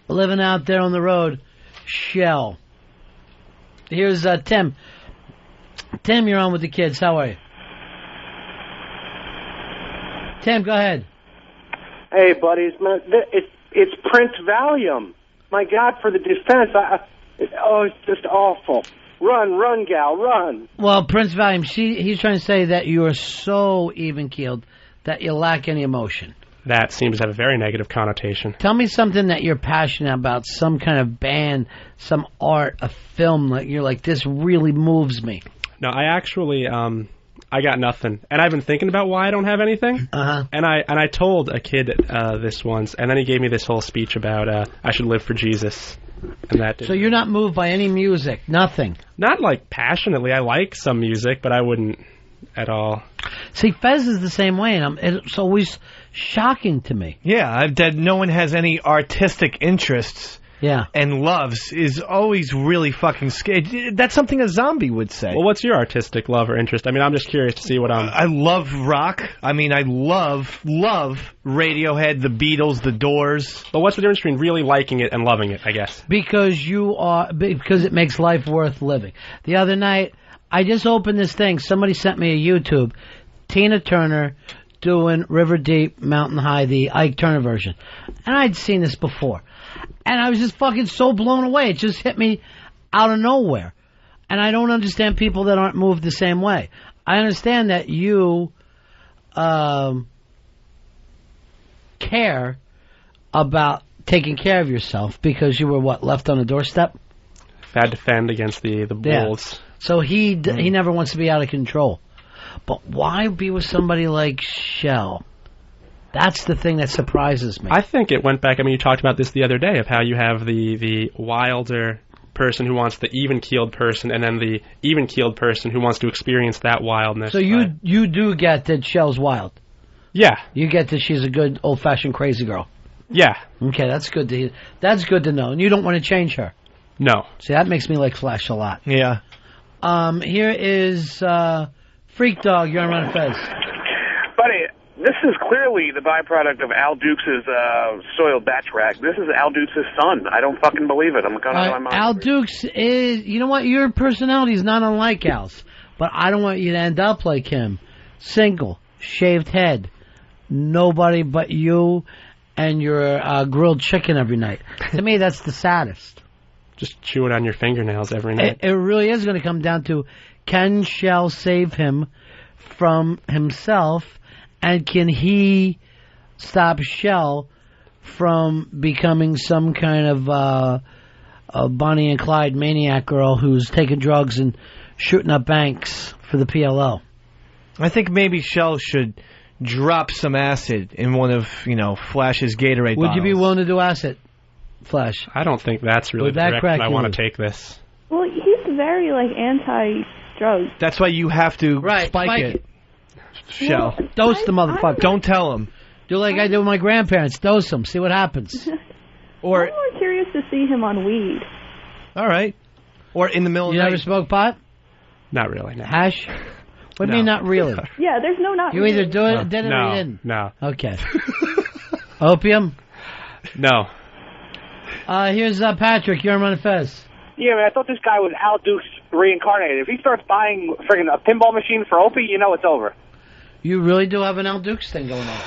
living out there on the road, Shell. Here's Tim. Tim, you're on with the kids. How are you? Tim, go ahead. Hey, buddies. It's Prince Valium. My God, for the defense. It's just awful. Run, gal, run. Well, Prince Valium, he's trying to say that you are so even-keeled that you lack any emotion. That seems to have a very negative connotation. Tell me something that you're passionate about, some kind of band, some art, a film that you're like, this really moves me. No, I actually, I got nothing. And I've been thinking about why I don't have anything. Uh-huh. And I told a kid this once, and then he gave me this whole speech about I should live for Jesus. And that so you're not moved by any music? Nothing? Not like passionately. I like some music, but I wouldn't at all. See, Fez is the same way, and it's always shocking to me. Yeah, that no one has any artistic interests. Yeah. And loves is always really fucking scary. That's something a zombie would say. Well, what's your artistic love or interest? I mean, I'm just curious to see what I love rock. I mean, I love Radiohead, the Beatles, the Doors. But what's the difference between really liking it and loving it, I guess? Because it makes life worth living. The other night, I just opened this thing. Somebody sent me a YouTube. Tina Turner doing River Deep, Mountain High, the Ike Turner version. And I'd seen this before. And I was just fucking so blown away. It just hit me out of nowhere. And I don't understand people that aren't moved the same way. I understand that you care about taking care of yourself because you were, left on a doorstep? Had to fend against the wolves. Yeah. So he never wants to be out of control. But why be with somebody like Shell? That's the thing that surprises me. I think it went back. I mean, you talked about this the other day of how you have the wilder person who wants the even-keeled person, and then the even-keeled person who wants to experience that wildness. So you do get that Shell's wild. Yeah. You get that she's a good old-fashioned crazy girl. Yeah. Okay, that's good to hear. That's good to know. And you don't want to change her. No. See, that makes me like Flash a lot. Yeah. Here is Freak Dog. You're on Ron and Fez. Buddy, this is clearly the byproduct of Al Dukes' soiled batch rack. This is Al Dukes' son. I don't fucking believe it. I'm kind of out of my mind. Al Dukes is, you know what? Your personality is not unlike Al's. But I don't want you to end up like him. Single, shaved head, nobody but you and your grilled chicken every night. To me, that's the saddest. Just chewing on your fingernails every night. It really is going to come down to, can Shell save him from himself, and can he stop Shell from becoming some kind of a Bonnie and Clyde maniac girl who's taking drugs and shooting up banks for the PLO? I think maybe Shell should drop some acid in one of, Flash's Gatorade bottles. Would you be willing to do acid, Flash? I don't think that's really the direction I want to take this. Well, he's very, anti-drug. That's why you have to spike it. Shell. Dose the motherfucker. Don't tell him. Do like I do with my grandparents. Dose them. See what happens. Or I'm more curious to see him on weed. All right. Or in the middle of the night. You night. never smoke pot? Not really, no. Hash? What do you mean not really? Yeah, there's no not You really. either did it or you didn't? No. Okay. Opium? No. Here's Patrick. You're on Ron and Fez. Yeah, man, I thought this guy was Al Dukes reincarnated. If he starts buying friggin' a pinball machine for Opie, you know it's over. You really do have an Al Dukes thing going on.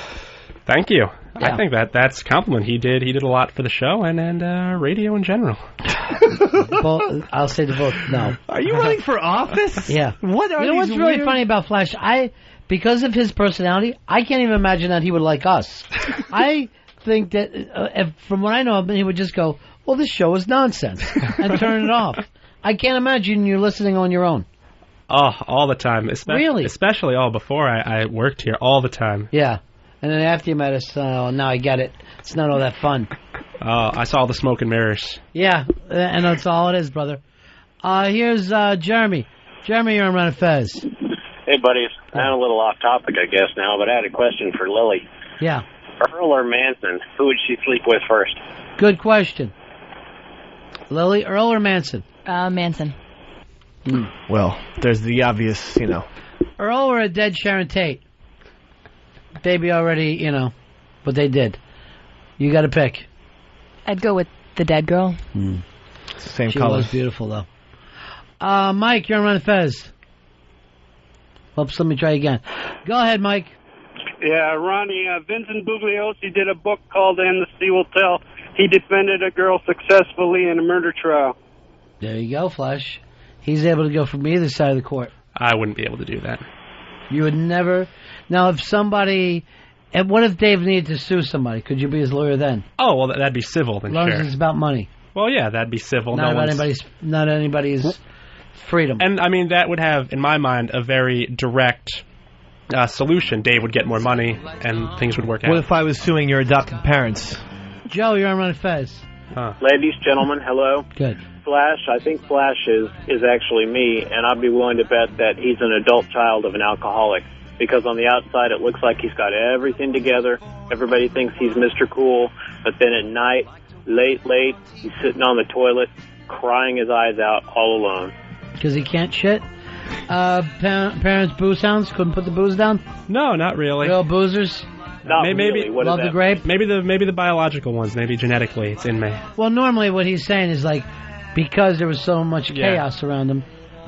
Thank you. Yeah. I think that's a compliment. He did a lot for the show and radio in general. I'll say to both. No. Are you running for office? Yeah. What are you know what's these really weird... funny about Flash? Because of his personality, I can't even imagine that he would like us. I think that from what I know of him, he would just go, well, this show is nonsense, and turn it off. I can't imagine you listening on your own. Oh, all the time. Really? Especially before I worked here, all the time. Yeah. And then after you met us, now I get it. It's not all that fun. I saw the smoke and mirrors. Yeah, and that's all it is, brother. Here's Jeremy. Jeremy, you're on Ron and Fez. Hey, buddies. I'm a little off topic, I guess, now, but I had a question for Lily. Yeah. Earl or Manson, who would she sleep with first? Good question. Lily, Earl or Manson? Manson. Well, there's the obvious, Earl or a dead Sharon Tate? Baby already, what they did. You got to pick. I'd go with the dead girl. It's the same she color. Was beautiful, though. Mike, you're on Ron and Fez. Oops, let me try again. Go ahead, Mike. Yeah, Ronnie, Vincent Bugliosi did a book called And the Sea Will Tell. He defended a girl successfully in a murder trial. There you go, Flash. He's able to go from either side of the court. I wouldn't be able to do that. You would never... Now, if somebody... And what if Dave needed to sue somebody? Could you be his lawyer then? Oh, well, that'd be civil then, as long sure. as it's about money. Well, yeah, that'd be civil. Not anybody's freedom. And, I mean, that would have, in my mind, a very direct solution. Dave would get more money, and things would work out. What if I was suing your adopted parents? Joe, you're on Ron and Fez. Ladies, gentlemen, hello. Good. Flash, I think Flash is actually me, and I'd be willing to bet that he's an adult child of an alcoholic. Because on the outside, it looks like he's got everything together. Everybody thinks he's Mr. Cool. But then at night, late, he's sitting on the toilet, crying his eyes out all alone. Because he can't shit? Parents booze hounds? Couldn't put the booze down? No, not really. Real boozers? Not maybe really. What love is the that? grape? Maybe the biological ones. Maybe genetically, it's in me. Well, normally what he's saying is because there was so much chaos around him,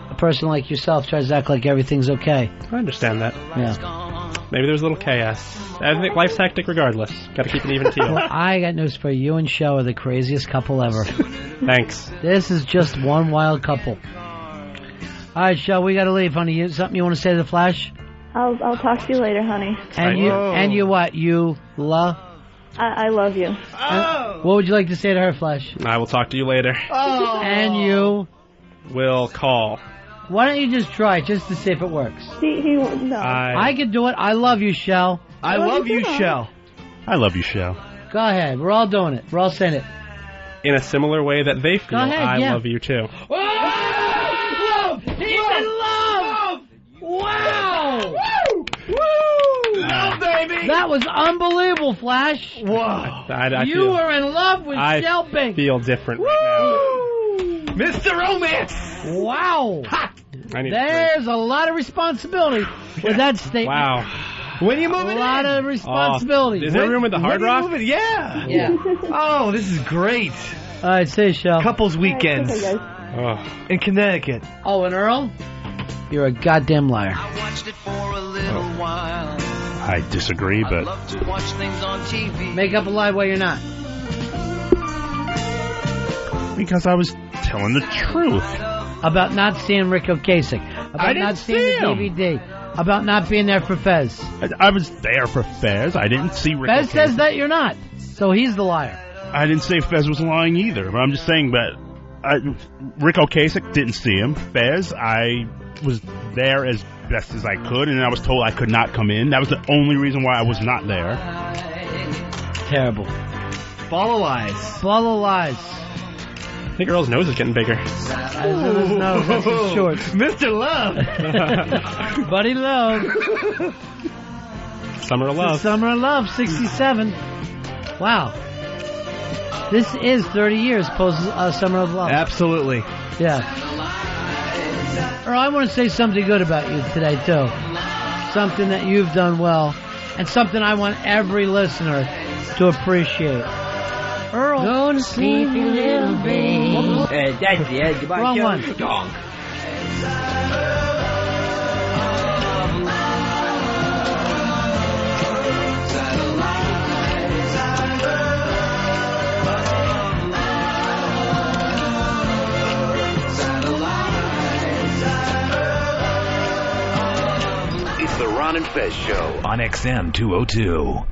a person like yourself tries to act like everything's okay. I understand that. Yeah. Maybe there's a little chaos. I think life's hectic regardless. Got to keep an even keel. Well, I got news for you. You and Show are the craziest couple ever. Thanks. This is just one wild couple. All right, Show, we got to leave, honey. Something you want to say to the Flash? I'll talk to you later, honey. And you what? You love? I love you. What would you like to say to her, Flash? I will talk to you later. Oh. And you will call. Why don't you just try it just to see if it works? No. I can do it. I love you, Shell. I love you, Shell. I love you, Shell. Go ahead. We're all doing it. We're all saying it. In a similar way that they feel, ahead, I yeah. love you too. Whoa! He's in love! Wow! Woo! Love, baby! That was unbelievable, Flash. Whoa. You were in love with Shelby. I feel different right now. Mr. Romance! Wow. There's a lot of responsibility with that statement. Wow. When you move it A lot of responsibility. Is there room at the Hard Rock? Yeah. Yeah. Oh, this is great. All right, say Shell. Couples weekends in Connecticut. Oh, and Earl? You're a goddamn liar. I disagree, but... Make up a lie while you're not. Because I was telling the truth. About not seeing Rick Ocasek. About not seeing the DVD. About not being there for Fez. I was there for Fez. I didn't see Rick Fez Ocasek. says that you're not. So he's the liar. I didn't say Fez was lying either. But I'm just saying that Rick Ocasek didn't see him. Fez, I was there as best as I could, and I was told I could not come in. That was the only reason why I was not there. Terrible. Ball of lies. Ball of lies. I think Earl's nose is getting bigger. His nose, that's his shorts. Mr. Love. Buddy Love. Summer of Love. Summer of Love, 67. Wow. This is 30 years post Summer of Love. Absolutely. Yeah. Earl, I want to say something good about you today, too. Something that you've done well, and something I want every listener to appreciate. Earl. Go to sleep, you little babe. That's the edge of my Wrong one. It's the Ron and Fez Show on XM 202.